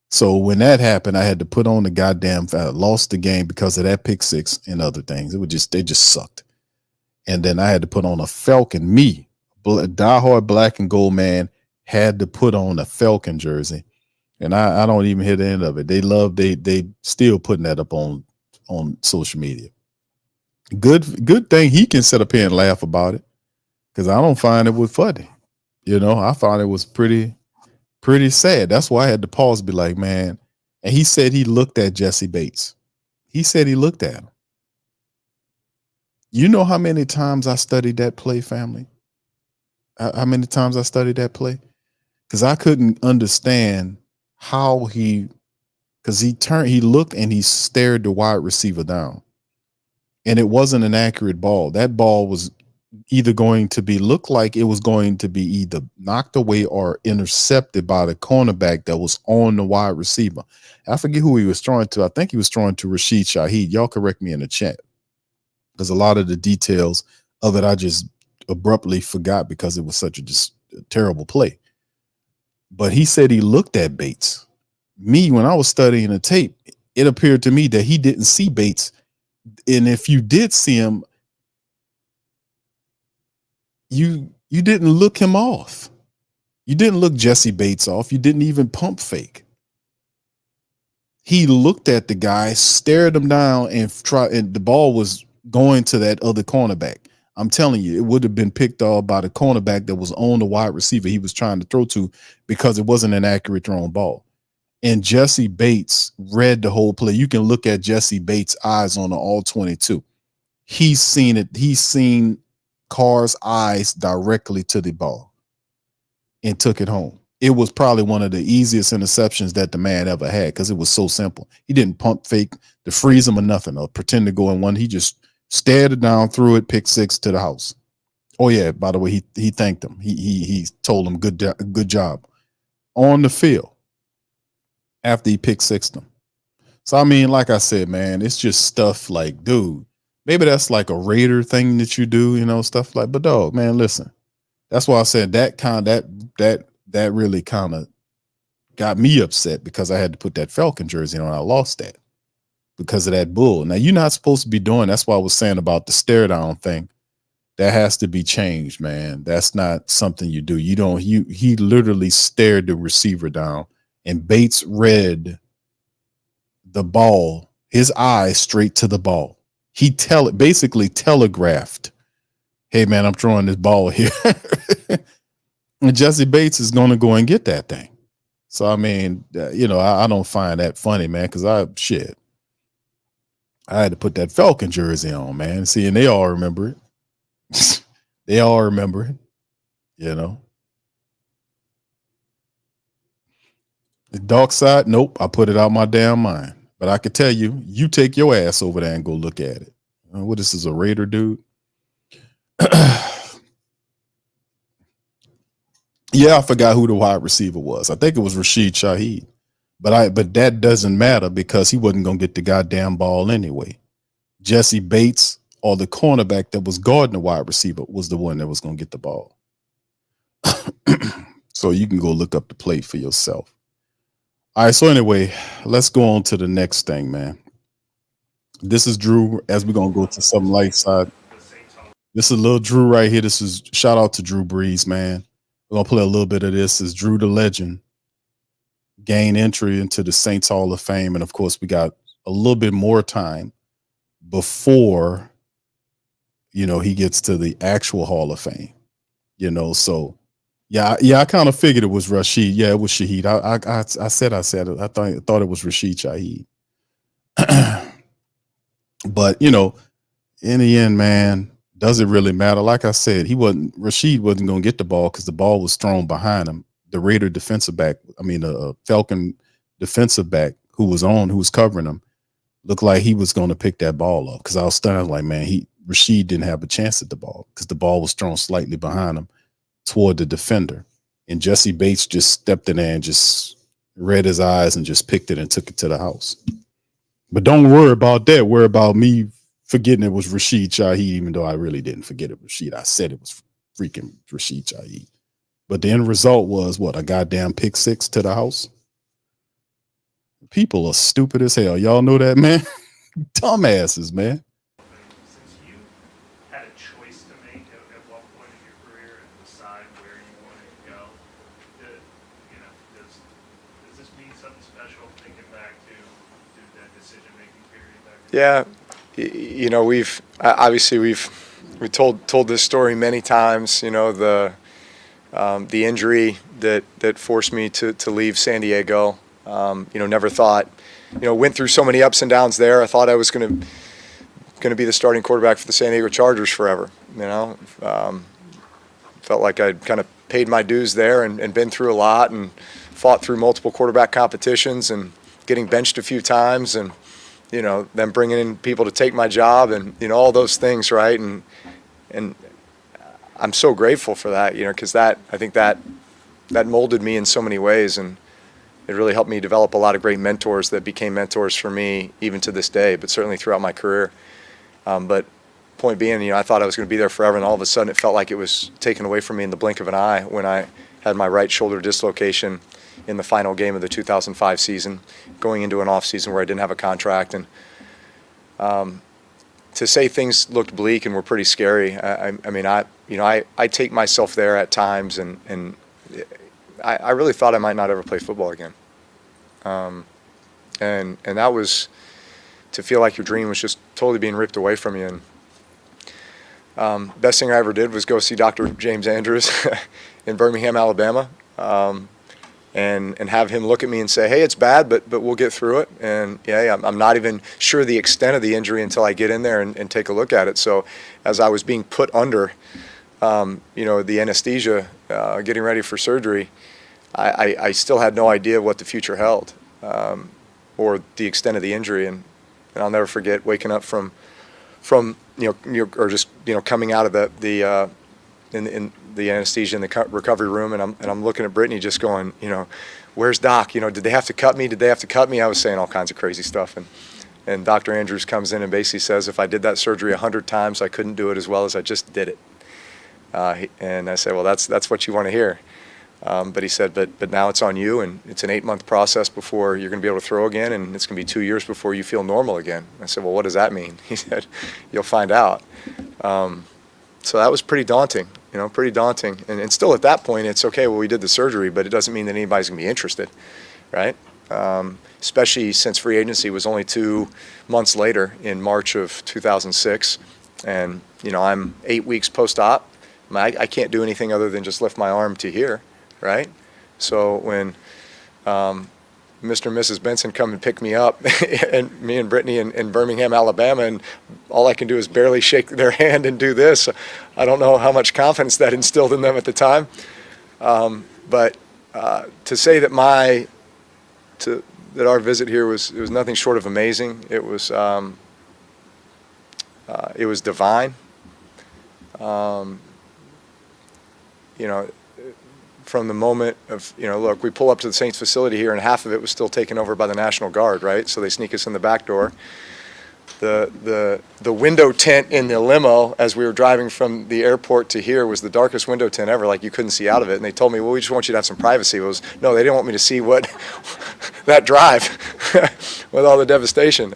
So when that happened, I had to put on the goddamn. I lost the game because of that pick six and other things. They just sucked. And then I had to put on a Falcon. Me, diehard black and gold man, had to put on a Falcon jersey, and I don't even hear the end of it. They still putting that up on social media. Good thing he can sit up here and laugh about it, because I don't find it was funny. I found it was pretty sad. That's why I had to pause, and be like, man. And he said he looked at Jesse Bates. He said he looked at him. You know how many times I studied that play, family? How many times I studied that play? Because I couldn't understand how because he looked and he stared the wide receiver down. And it wasn't an accurate ball. That ball was either going to be looked like it was going to be either knocked away or intercepted by the cornerback that was on the wide receiver. I forget who he was throwing to. I think he was throwing to Rashid Shaheed. Y'all correct me in the chat, because a lot of the details of it I just abruptly forgot because it was such a just terrible play. But he said he looked at Bates. Me, when I was studying the tape, it appeared to me that he didn't see Bates. And if you did see him, you didn't look him off. You didn't look Jesse Bates off. You didn't even pump fake. He looked at the guy, stared him down, and the ball was going to that other cornerback. I'm telling you, it would have been picked off by the cornerback that was on the wide receiver he was trying to throw to, because it wasn't an accurate thrown ball. And Jesse Bates read the whole play. You can look at Jesse Bates' eyes on the all 22. He's seen it. He's seen Carr's eyes directly to the ball and took it home. It was probably one of the easiest interceptions that the man ever had, because it was so simple. He didn't pump fake to freeze him or nothing, or pretend to go in one. He just stared it down, threw it, pick six to the house. Oh yeah, by the way, he thanked him. He told him good job on the field after he pick sixed them. So I mean, like I said, man, it's just stuff like, dude, maybe that's like a Raider thing that you do, stuff like. But dog, man, listen, that's why I said that really kind of got me upset, because I had to put that Falcon jersey on. I lost that because of that bull. Now you're not supposed to be doing. That's why I was saying about the stare down thing. That has to be changed, man. That's not something you do. You don't. He literally stared the receiver down, and Bates read the ball, his eyes straight to the ball. He basically telegraphed, "Hey man, I'm throwing this ball here." And Jesse Bates is going to go and get that thing. So I mean, I don't find that funny, man, because I had to put that Falcon jersey on, man. See, and they all remember it. They all remember it. The dark side, nope. I put it out my damn mind. But I could tell you, you take your ass over there and go look at it. What, this is a Raider dude? Yeah, I forgot who the wide receiver was. I think it was Rashid Shaheed. But that doesn't matter, because he wasn't gonna get the goddamn ball anyway. Jesse Bates, or the cornerback that was guarding the wide receiver, was the one that was gonna get the ball. So you can go look up the play for yourself. All right, so anyway, let's go on to the next thing, man. This is Drew, as we're gonna go to some light side. This is little Drew right here. This is shout out to Drew Brees, man. We're gonna play a little bit of this. Is Drew the legend gain entry into the Saints Hall of Fame, and of course we got a little bit more time before he gets to the actual Hall of Fame. So yeah, I kind of figured it was Rashid. Yeah, it was Shaheed. I said it. I thought it was Rashid Shaheed. But in the end, man, does it really matter? Like I said, Rashid wasn't going to get the ball because the ball was thrown behind him. The Raider defensive back, Falcon defensive back who was covering him, looked like he was going to pick that ball up, because I was stunned. I was like, man, Rashid didn't have a chance at the ball because the ball was thrown slightly behind him toward the defender. And Jesse Bates just stepped in there and just read his eyes and just picked it and took it to the house. But don't worry about that. Worry about me forgetting it was Rashid Shaheed, even though I really didn't forget it was Rashid. I said it was freaking Rashid Shaheed. But the end result was what? A goddamn pick six to the house. People are stupid as hell. Y'all know that, man? Dumbasses, man. Since you had a choice to make at one point in your career and decide where you wanted to go, does this mean something special thinking back to that decision-making period back then? you know, we told this story many times. You know, the injury that forced me to leave San Diego. You know, never thought. You know, went through so many ups and downs there. I thought I was going to be the starting quarterback for the San Diego Chargers forever. You know, felt like I'd kind of paid my dues there and been through a lot and fought through multiple quarterback competitions and getting benched a few times and, you know, then bringing in people to take my job and, you know, all those things, right? And I'm so grateful for that, you know, because I think that molded me in so many ways, and it really helped me develop a lot of great mentors that became mentors for me even to this day, but certainly throughout my career. But point being, you know, I thought I was going to be there forever, and all of a sudden it felt like it was taken away from me in the blink of an eye when I had my right shoulder dislocation in the final game of the 2005 season, going into an off season where I didn't have a contract. And to say things looked bleak and were pretty scary, I mean, I take myself there at times, and I really thought I might not ever play football again. And that was to feel like your dream was just totally being ripped away from you. And best thing I ever did was go see Dr. James Andrews in Birmingham, Alabama, and have him look at me and say, "Hey, it's bad, but we'll get through it." And yeah, I'm not even sure the extent of the injury until I get in there and take a look at it. So as I was being put under, you know, the anesthesia, getting ready for surgery, I still had no idea what the future held, or the extent of the injury. And I'll never forget waking up from you know, or just, you know, coming out of in the anesthesia in the recovery room, and I'm looking at Brittany just going, you know, "Where's Doc? You know, did they have to cut me? Did they have to cut me?" I was saying all kinds of crazy stuff, and Dr. Andrews comes in and basically says, if I did that surgery 100 times, I couldn't do it as well as I just did it. And I said, well, that's what you want to hear. But he said, but now it's on you, and it's an 8-month process before you're going to be able to throw again, and it's going to be 2 years before you feel normal again. I said, well, what does that mean? He said, you'll find out. So that was pretty daunting, you know, pretty daunting. And still at that point, it's okay, well, we did the surgery, but it doesn't mean that anybody's going to be interested, right? Especially since free agency was only 2 months later in March of 2006. And, you know, I'm 8 weeks post-op. I can't do anything other than just lift my arm to here, right? So when Mr. and Mrs. Benson come and pick me up, and me and Brittany in Birmingham, Alabama, and all I can do is barely shake their hand and do this. I don't know how much confidence that instilled in them at the time. But to say that that our visit here was nothing short of amazing. It was divine. You know, from the moment of, you know, look, we pull up to the Saints facility here, and half of it was still taken over by the National Guard, right? So they sneak us in the back door. The window tint in the limo as we were driving from the airport to here was the darkest window tint ever. Like, you couldn't see out of it. And they told me, well, we just want you to have some privacy. No, they didn't want me to see what that drive with all the devastation.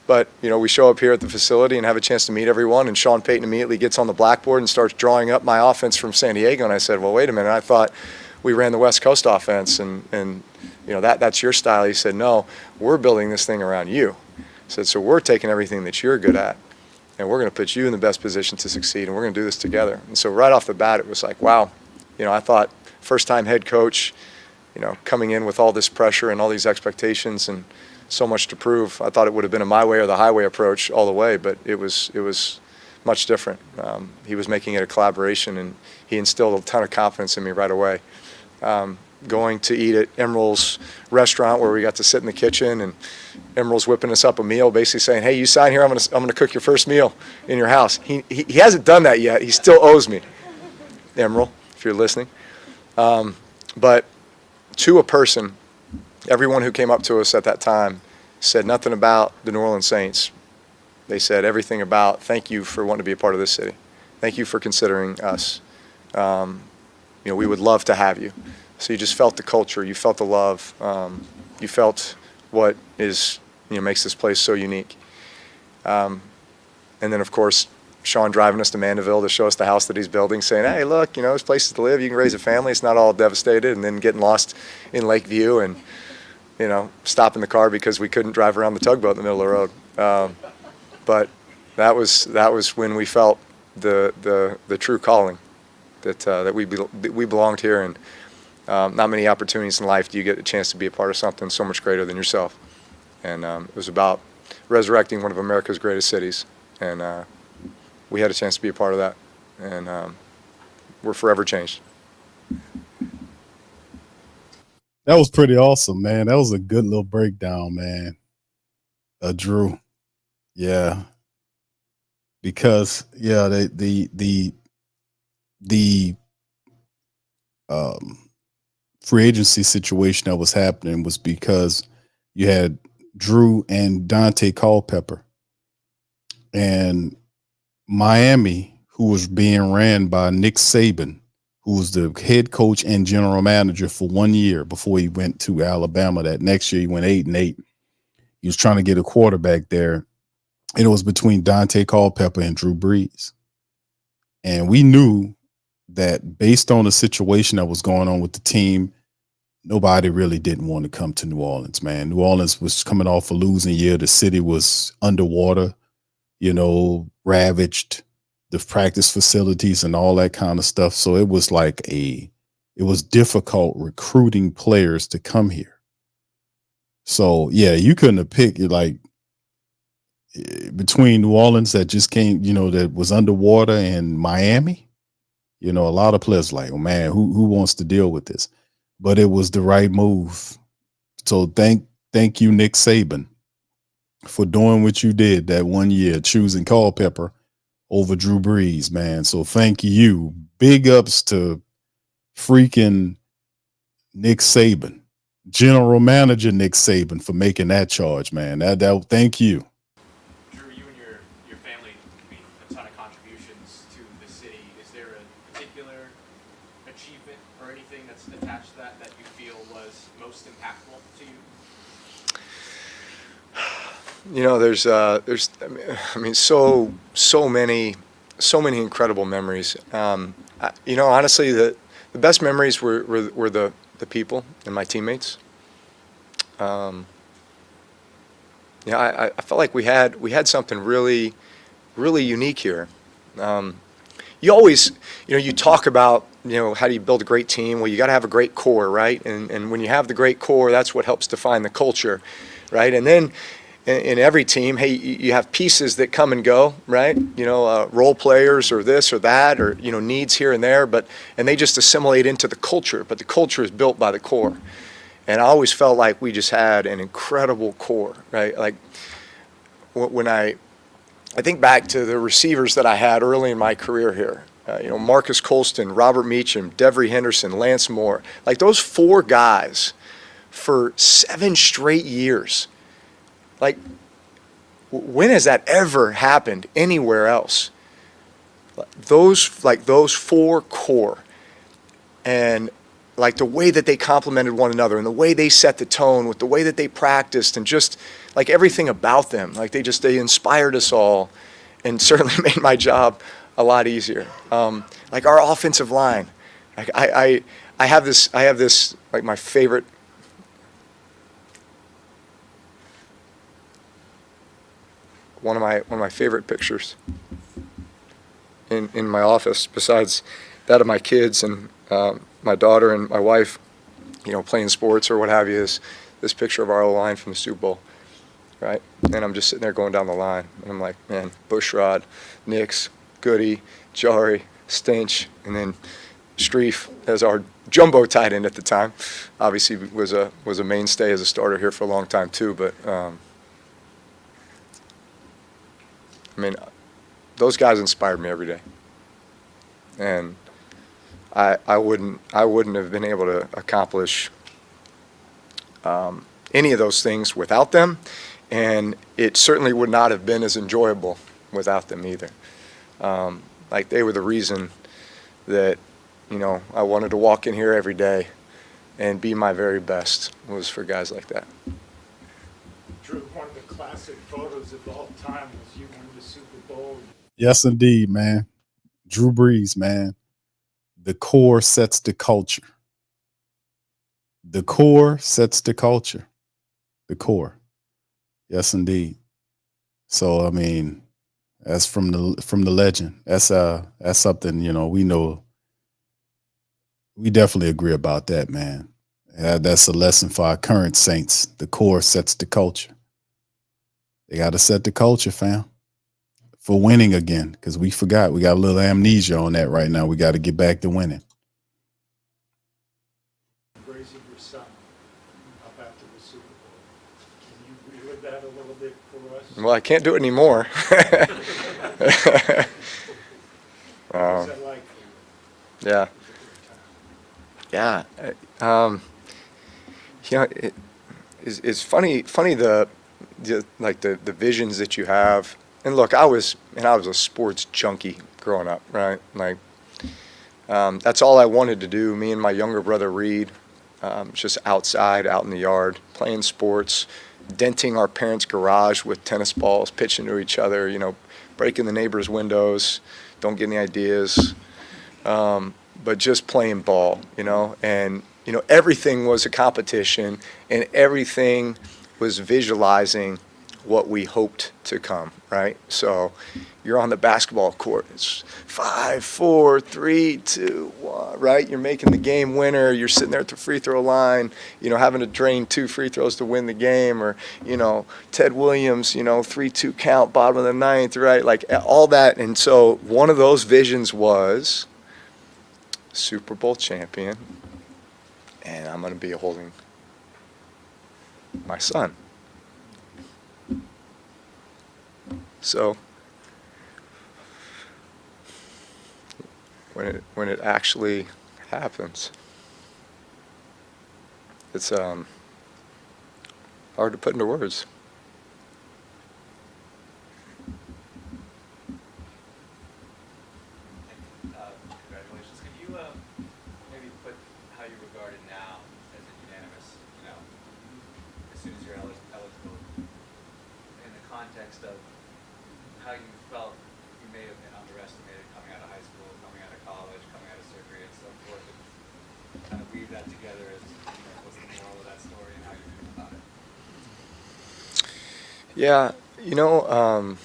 But, you know, we show up here at the facility and have a chance to meet everyone, and Sean Payton immediately gets on the blackboard and starts drawing up my offense from San Diego. And I said, well, wait a minute. I thought we ran the West Coast offense, and you know, that's your style. He said, no, we're building this thing around you. I said, so we're taking everything that you're good at, and we're going to put you in the best position to succeed, and we're going to do this together. And so right off the bat, it was like, wow. You know, I thought first-time head coach, you know, coming in with all this pressure and all these expectations and so much to prove. I thought it would have been a my way or the highway approach all the way, but it was much different. He was making it a collaboration, and he instilled a ton of confidence in me right away. Going to eat at Emerald's restaurant, where we got to sit in the kitchen, and Emerald's whipping us up a meal, basically saying, "Hey, you sign here. I'm gonna cook your first meal in your house." He hasn't done that yet. He still owes me, Emerald, if you're listening. But to a person, everyone who came up to us at that time said nothing about the New Orleans Saints. They said everything about, thank you for wanting to be a part of this city. Thank you for considering us. You know, we would love to have you. So you just felt the culture, you felt the love, you felt what is, you know, makes this place so unique. And then, of course, Sean driving us to Mandeville to show us the house that he's building, saying, hey, look, you know, there's places to live. You can raise a family. It's not all devastated. And then getting lost in Lakeview and, you know, stopping the car because we couldn't drive around the tugboat in the middle of the road. but that was when we felt the true calling that we belonged here, and not many opportunities in life do you get a chance to be a part of something so much greater than yourself. And it was about resurrecting one of America's greatest cities, and we had a chance to be a part of that, and we're forever changed. That was pretty awesome, man. That was a good little breakdown, man. Drew. Yeah. Because the free agency situation that was happening was because you had Drew and Dante Culpepper, and Miami, who was being ran by Nick Saban, who was the head coach and general manager for 1 year before he went to Alabama. That next year he went 8-8. He was trying to get a quarterback there, and it was between Dante Culpepper and Drew Brees. And we knew that based on the situation that was going on with the team, nobody really didn't want to come to New Orleans, man. New Orleans was coming off a losing year. The city was underwater, ravaged, the practice facilities and all that kind of stuff. So it was it was difficult recruiting players to come here. So yeah, you couldn't have picked between New Orleans that just came, that was underwater, and Miami. A lot of players oh man, who wants to deal with this? But it was the right move. So thank you, Nick Saban, for doing what you did that 1 year, choosing Culpepper over Drew Brees, man. So thank you. Big ups to freaking Nick Saban, general manager Nick Saban, for making that charge, man. That thank you. Drew, you and your family made a ton of contributions to the city. Is there a particular achievement or anything that's attached to that you feel was most impactful to you? There's so many incredible memories. Honestly, the best memories were the people and my teammates. I felt like we had something really, really unique here. You always, you talk about, how do you build a great team? Well, you got to have a great core, right? And when you have the great core, that's what helps define the culture, right? And then in every team, hey, you have pieces that come and go, right? Role players or this or that, or needs here and there, and they just assimilate into the culture. But the culture is built by the core, and I always felt like we just had an incredible core, right? Like when I think back to the receivers that I had early in my career here. Marcus Colston, Robert Meacham, Devery Henderson, Lance Moore, like those four guys for 7 straight years. Like, when has that ever happened anywhere else? Those four core, and like the way that they complemented one another, and the way they set the tone with the way that they practiced, and just like everything about them, like they inspired us all, and certainly made my job a lot easier. Like our offensive line, like I have this like my favorite. One of my favorite pictures in my office, besides that of my kids and my daughter and my wife, playing sports or what have you, is this picture of our O-line from the Super Bowl, right? And I'm just sitting there going down the line, and I'm like, man, Bushrod, Nix, Goody, Jari, Stinch, and then Streif as our jumbo tight end at the time. Obviously was a mainstay as a starter here for a long time too, but those guys inspired me every day, and I wouldn't have been able to accomplish any of those things without them, and it certainly would not have been as enjoyable without them either. Like they were the reason that I wanted to walk in here every day and be my very best, was for guys like that. Drew, one of the classic photos of all time was you winning the Super Bowl. Yes, indeed, man. Drew Brees, man. The core sets the culture. The core sets the culture. The core. Yes, indeed. So I mean, that's from the legend. That's something, you know, we know. We definitely agree about that, man. That's a lesson for our current Saints. The core sets the culture. They got to set the culture, fam, for winning again, because we forgot. We got a little amnesia on that right now. We got to get back to winning. Embracing your son up after the Super Bowl. Can you relive that a little bit for us? Well, I can't do it anymore. What's that like for you? Yeah. Yeah. You know, it's funny the visions that you have. And look, I was a sports junkie growing up, right? Like, that's all I wanted to do. Me and my younger brother Reed, just outside, out in the yard, playing sports, denting our parents' garage with tennis balls, pitching to each other, you know, breaking the neighbors' windows. Don't get any ideas. But just playing ball, you know, and, you know, everything was a competition and everything was visualizing what we hoped to come, right? So you're on the basketball court. It's 5, 4, 3, 2, 1, right? You're making the game winner. You're sitting there at the free throw line, you know, having to drain 2 free throws to win the game, or, you know, Ted Williams, you know, 3-2 count, bottom of the ninth, right? Like all that. And so one of those visions was Super Bowl champion, and I'm going to be holding my son. So when it actually happens, it's hard to put into words. Congratulations. Could you maybe put how you regard it now as a unanimous, you know, as soon as you're eligible, in the context of how you felt you may have been underestimated coming out of high school, coming out of college, coming out of surgery, and so forth, and kind of weave that together as, you know, what's the moral of that story and how you feel about it? Yeah, you know,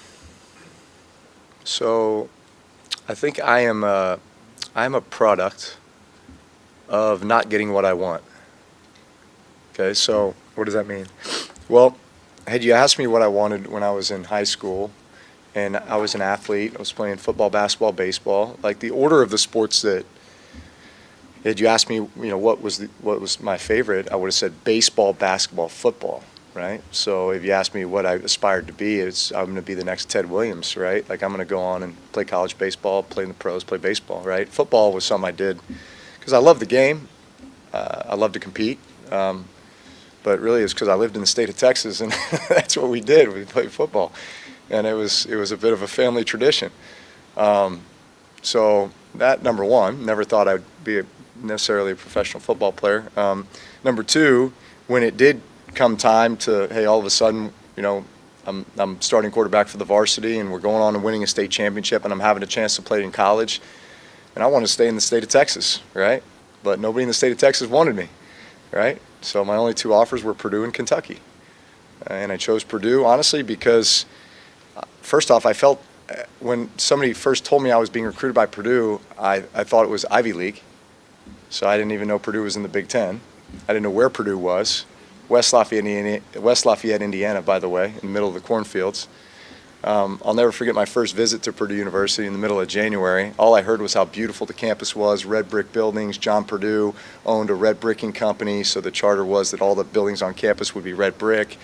so I think I'm a product of not getting what I want. Okay, so what does that mean? Well, had you asked me what I wanted when I was in high school, and I was an athlete, I was playing football, basketball, baseball, like the order of the sports that, had you asked me, you know, what was my favorite, I would have said baseball, basketball, football, right? So if you ask me what I aspired to be, I'm going to be the next Ted Williams, right? Like I'm going to go on and play college baseball, play in the pros, play baseball, right? Football was something I did because I love the game. I love to compete. But really it's because I lived in the state of Texas, and that's what we did. We played football. And it was a bit of a family tradition. So that, number one, never thought I'd be necessarily a professional football player. Number two, when it did come time to, hey, all of a sudden, you know, I'm starting quarterback for the varsity, and we're going on and winning a state championship, and I'm having a chance to play in college, and I wanted to stay in the state of Texas, right? But nobody in the state of Texas wanted me, right? So my only 2 offers were Purdue and Kentucky. And I chose Purdue, honestly, because first off, I felt when somebody first told me I was being recruited by Purdue, I thought it was Ivy League. So I didn't even know Purdue was in the Big Ten. I didn't know where Purdue was. West Lafayette, Indiana, by the way, in the middle of the cornfields. I'll never forget my first visit to Purdue University in the middle of January. All I heard was how beautiful the campus was, red brick buildings. John Purdue owned a red bricking company, so the charter was that all the buildings on campus would be red brick.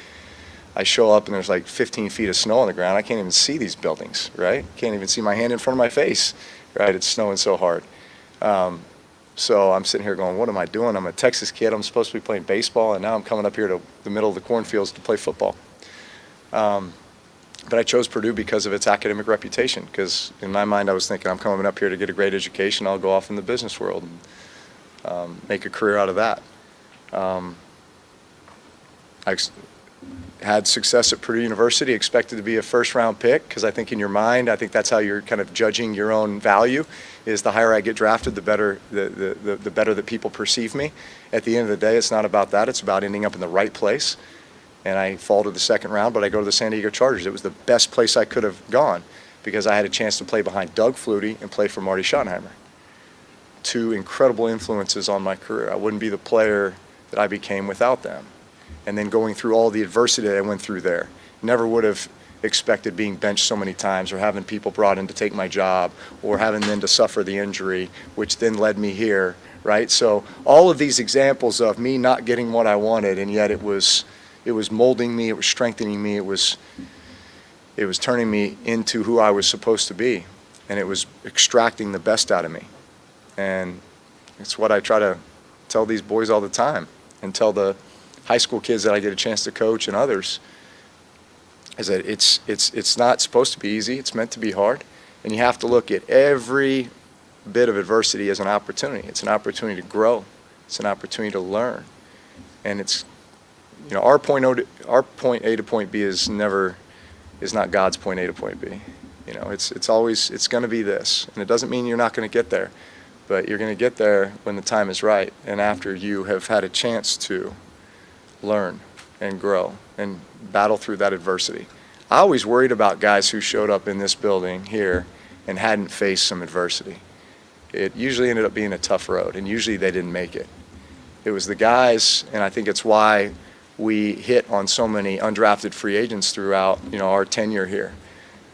I show up and there's like 15 feet of snow on the ground. I can't even see these buildings, right? Can't even see my hand in front of my face, right? It's snowing so hard. So I'm sitting here going, what am I doing? I'm a Texas kid. I'm supposed to be playing baseball, and now I'm coming up here to the middle of the cornfields to play football. But I chose Purdue because of its academic reputation, because in my mind I was thinking, I'm coming up here to get a great education. I'll go off in the business world and make a career out of that. I had success at Purdue University, expected to be a first-round pick, because I think in your mind, I think that's how you're kind of judging your own value, is the higher I get drafted, the better that people perceive me. At the end of the day, it's not about that. It's about ending up in the right place. and I fall to the second round, but I go to the San Diego Chargers. It was the best place I could have gone because I had a chance to play behind Doug Flutie and play for Marty Schottenheimer. Two incredible influences on my career. I wouldn't be the player that I became without them. And then going through all the adversity that I went through there. Never would have expected being benched so many times or having people brought in to take my job or having then to suffer the injury, which then led me here, right? So all of these examples of me not getting what I wanted, and yet it was molding me, it was strengthening me, it was turning me into who I was supposed to be, and it was extracting the best out of me. And it's what I try to tell these boys all the time and tell the high school kids that I get a chance to coach and others, is that it's not supposed to be easy. It's meant to be hard, and you have to look at every bit of adversity as an opportunity. It's an opportunity to grow. It's an opportunity to learn, and it's, you know, our point A to point B is not God's point A to point B. You know, it's always going to be this, and it doesn't mean you're not going to get there, but you're going to get there when the time is right, and after you have had a chance to learn and grow and battle through that adversity. I always worried about guys who showed up in this building here and hadn't faced some adversity. It usually ended up being a tough road, and usually they didn't make it. It was the guys, and I think it's why we hit on so many undrafted free agents throughout, you know, our tenure here.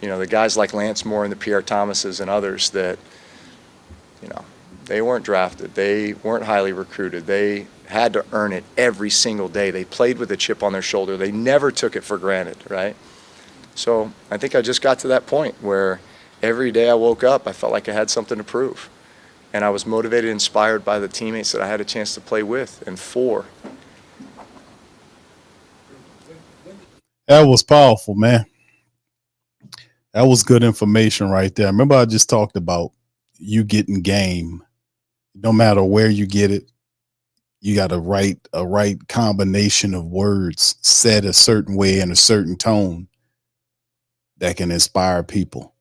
You know, the guys like Lance Moore and the Pierre Thomases and others that, you know, they weren't drafted. They weren't highly recruited. They had to earn it every single day. They played with a chip on their shoulder. They never took it for granted, right? So I think I just got to that point where every day I woke up, I felt like I had something to prove. And I was motivated, inspired by the teammates that I had a chance to play with and for. That was powerful, man. That was good information right there. Remember, I just talked about you getting game. No matter where you get it, you got a right combination of words said a certain way in a certain tone that can inspire people.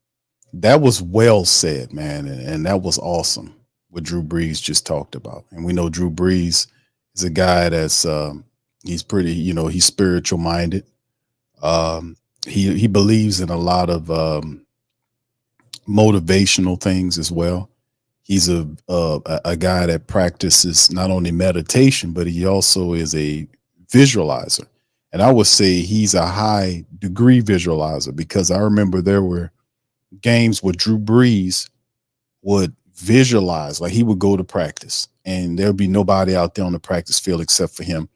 That was well said, man, and that was awesome what Drew Brees just talked about. And we know Drew Brees is a guy that's he's pretty, you know, he's spiritual minded. He believes in a lot of motivational things as well. He's a guy that practices not only meditation, but he also is a visualizer. And I would say he's a high degree visualizer, because I remember there were games where Drew Brees would visualize, like he would go to practice and there'll be nobody out there on the practice field except for him.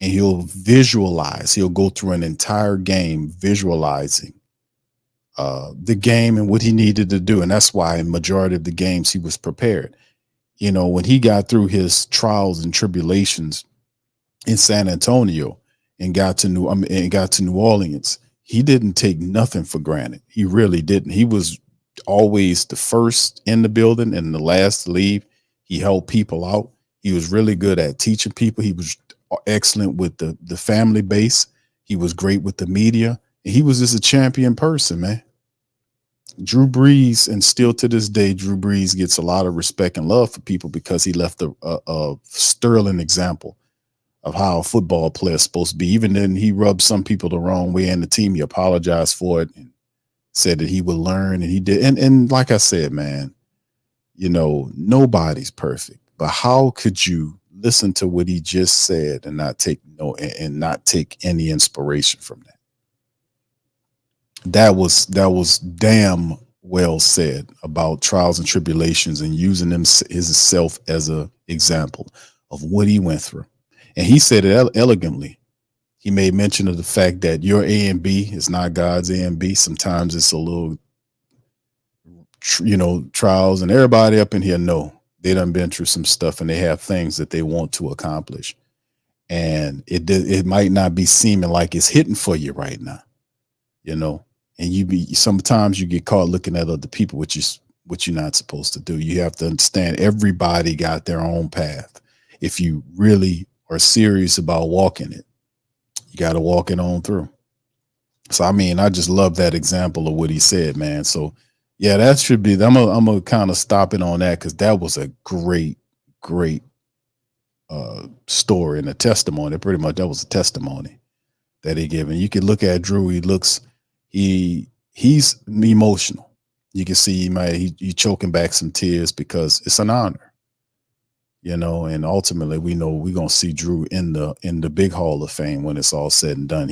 And he'll visualize, he'll go through an entire game visualizing the game and what he needed to do. And that's why in majority of the games he was prepared. You know, when he got through his trials and tribulations in San Antonio and got to New Orleans, he didn't take nothing for granted. He really didn't. He was always the first in the building and the last to leave. He helped people out. He was really good at teaching people. He was excellent with the family base. He was great with the media. And he was just a champion person, man. Drew Brees, and still to this day, Drew Brees gets a lot of respect and love for people because he left a sterling example of how a football player is supposed to be. Even then, he rubbed some people the wrong way in the team. He apologized for it and said that he would learn, and he did. And like I said, man, you know, nobody's perfect. But how could you listen to what he just said and not take any inspiration from that? That was damn well said about trials and tribulations and using himself as a example of what he went through. And he said it elegantly. He made mention of the fact that your A and B is not God's A and B. Sometimes it's a little, trials, and everybody up in here know they done been through some stuff and they have things that they want to accomplish. And it might not be seeming like it's hitting for you right now, you know. And sometimes you get caught looking at other people, which is what you're not supposed to do. You have to understand everybody got their own path. If you really are serious about walking it, you got to walk it on through. So, I mean, I just love that example of what he said, man. So, yeah, that should be, I'm gonna kind of stop it on that, because that was a great story and a testimony. Pretty much that was a testimony that he given. You can look at Drew. He's emotional. You can see he choking back some tears because it's an honor, and ultimately we know we're going to see Drew in the big Hall of Fame when it's all said and done.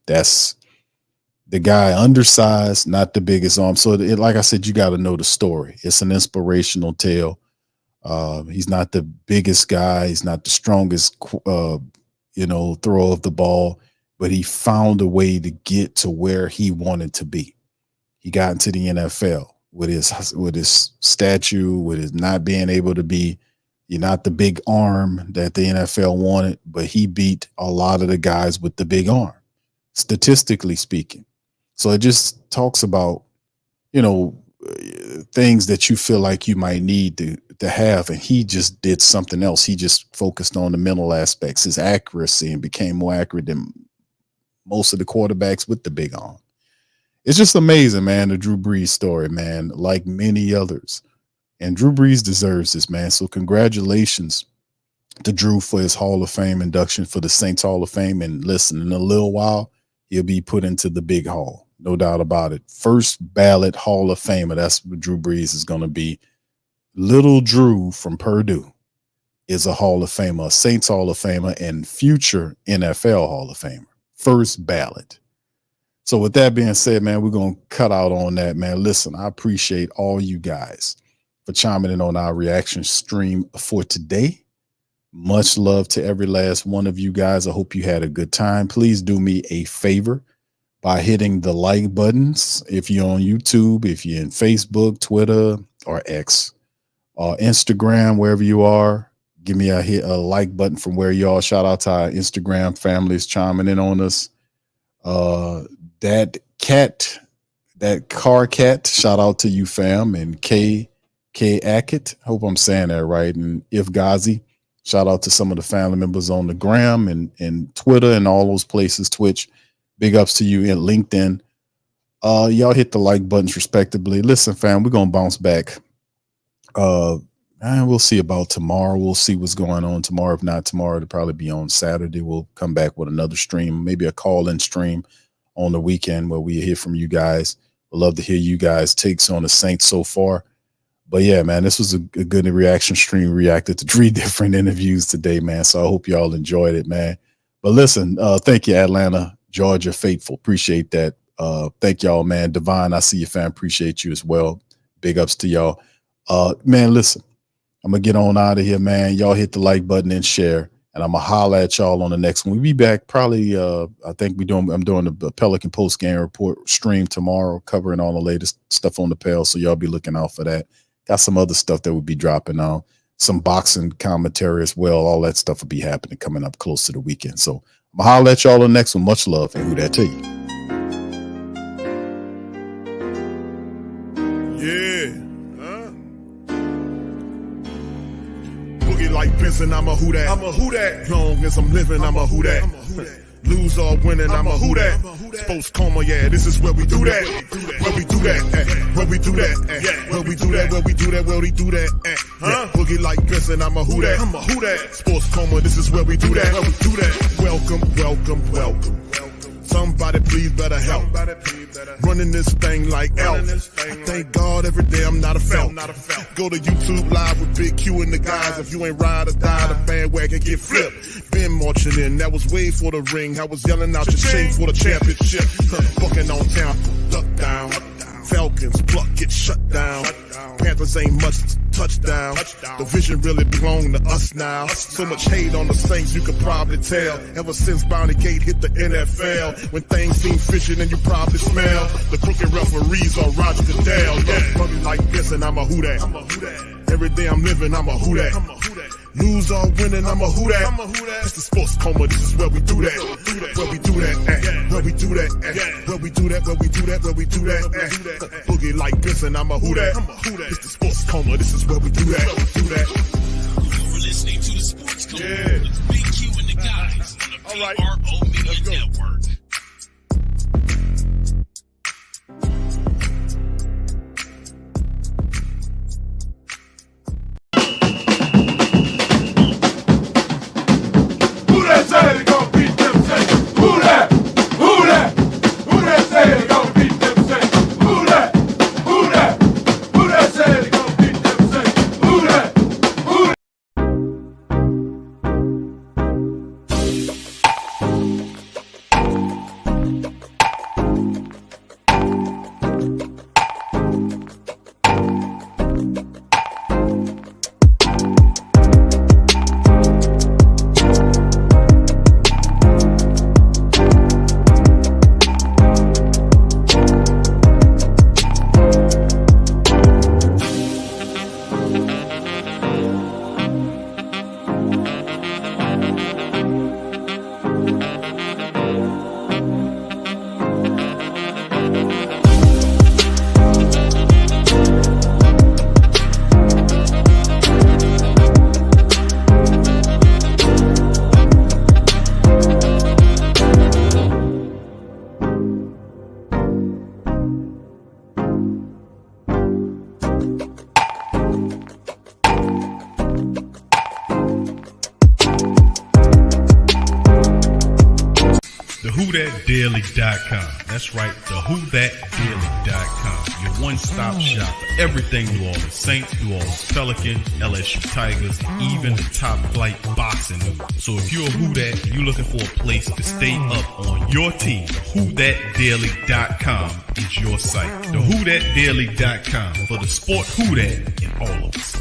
That's the guy, undersized, not the biggest arm. So like I said, you got to know the story. It's an inspirational tale. He's not the biggest guy. He's not the strongest, throw of the ball, but he found a way to get to where he wanted to be. He got into the NFL with his stature, with his not being able to be, not the big arm that the NFL wanted, but he beat a lot of the guys with the big arm, statistically speaking. So it just talks about, things that you feel like you might need to have. And he just did something else. He just focused on the mental aspects, his accuracy, and became more accurate than most of the quarterbacks with the big arm. It's just amazing, man, the Drew Brees story, man, like many others. And Drew Brees deserves this, man. So congratulations to Drew for his Hall of Fame induction for the Saints Hall of Fame. And listen, in a little while, he'll be put into the big hall. No doubt about it. First ballot Hall of Famer. That's what Drew Brees is going to be. Little Drew from Purdue is a Hall of Famer, a Saints Hall of Famer, and future NFL Hall of Famer. First ballot. So with that being said, man, we're going to cut out on that, man. Listen, I appreciate all you guys for chiming in on our reaction stream for today. Much love to every last one of you guys. I hope you had a good time. Please do me a favor by hitting the like buttons. If you're on YouTube, if you're in Facebook, Twitter, or X, or Instagram, wherever you are, give me a like button from where you are. Shout out to our Instagram families chiming in on us. That Carr cat, shout out to you, fam, and K Ackett. Hope I'm saying that right. And If Ghazi, shout out to some of the family members on the gram and Twitter and all those places, Twitch. Big ups to you in LinkedIn. Y'all hit the like buttons respectively. Listen, fam, we're gonna bounce back. And we'll see about tomorrow. We'll see what's going on tomorrow. If not tomorrow, it'll probably be on Saturday. We'll come back with another stream, maybe a call-in stream on the weekend where we hear from you guys. We'd love to hear you guys' takes on the Saints so far. But yeah, man, this was a good reaction stream. Reacted to 3 different interviews today, man. So I hope y'all enjoyed it, man. But listen, thank you, Atlanta, Georgia faithful. Appreciate that. Thank y'all, man. Divine, I see you, fam. Appreciate you as well. Big ups to y'all. Man, listen, I'm gonna get on out of here, man. Y'all hit the like button and share, and I'm gonna holler at y'all on the next one. We'll be back probably. I think I'm doing the Pelican post game report stream tomorrow, covering all the latest stuff on the Pel. So y'all be looking out for that. Got some other stuff that will be dropping on, some boxing commentary as well. All that stuff will be happening coming up close to the weekend. So I'm gonna holler at y'all on the next one. Much love, and who that to you. Yeah. Boogie like Benson, I'm a who that. I'm a who that. Long as I'm living, I'm a who that. Lose or winning, I'm a who that. Sports Coma, yeah, this is where we do that. Where we do that, where we do that, where we do that, where we do that, where we do that. Boogie like Benson, I'm a who that. I'm a who that. Sports Coma, this is where we do that. Where we do that. Welcome, welcome, welcome. Somebody please better help. Running this thing like Elf. I thank God every day I'm not a felt. Go to YouTube Live with Big Q and the guys. If you ain't ride or die, the bandwagon get flipped. Been marching in, that was way for the ring. I was yelling out your shade for the championship. Bucking on town, duck down. Falcons, pluck, get shut down. Panthers ain't much touchdown. The vision really belong to us now. So much hate on the Saints, you could probably tell. Ever since Bounty Gate hit the NFL, when things seem fishy and you probably smell the crooked referees or Roger Goodell. Yeah, probably like this and I'm a who that. Every day I'm living, I'm a who that. Lose or winning, I'm a who that. It's the Sports Coma, this is where we do that. Where we do that, where we do that, where we do that, where we do that, where we do that. Boogie like this and I'm a who that. It's the Sports Coma, this is where we do that. You're listening to the Sports Coma with Big Q and the guys on the PRO Media Network. Who that say they gonna beat them Saints? Who that? WhoThatDaily.com. That's right, the WhoThatDaily.com. Your one-stop shop for everything New Orleans Saints, New Orleans Pelicans, LSU Tigers, even the top flight boxing news. So if you're a Who That and you're looking for a place to stay up on your team, WhoThatDaily.com is your site. The WhoThatDaily.com for the sport Who That in all of us.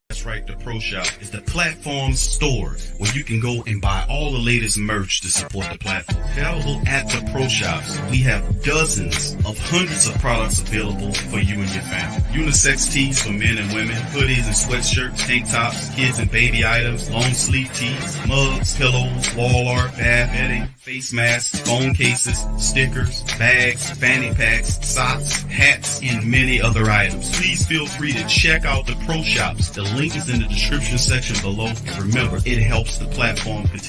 That's right, the Pro Shop is the platform store where you can go and buy all the latest merch to support the platform. Available at the Pro Shops, we have dozens of hundreds of products available for you and your family. Unisex tees for men and women, hoodies and sweatshirts, tank tops, kids and baby items, long sleeve tees, mugs, pillows, wall art, bath bedding, face masks, phone cases, stickers, bags, fanny packs, socks, hats, and many other items. Please feel free to check out the Pro Shops. The link is in the description section below. And remember, it helps the platform continue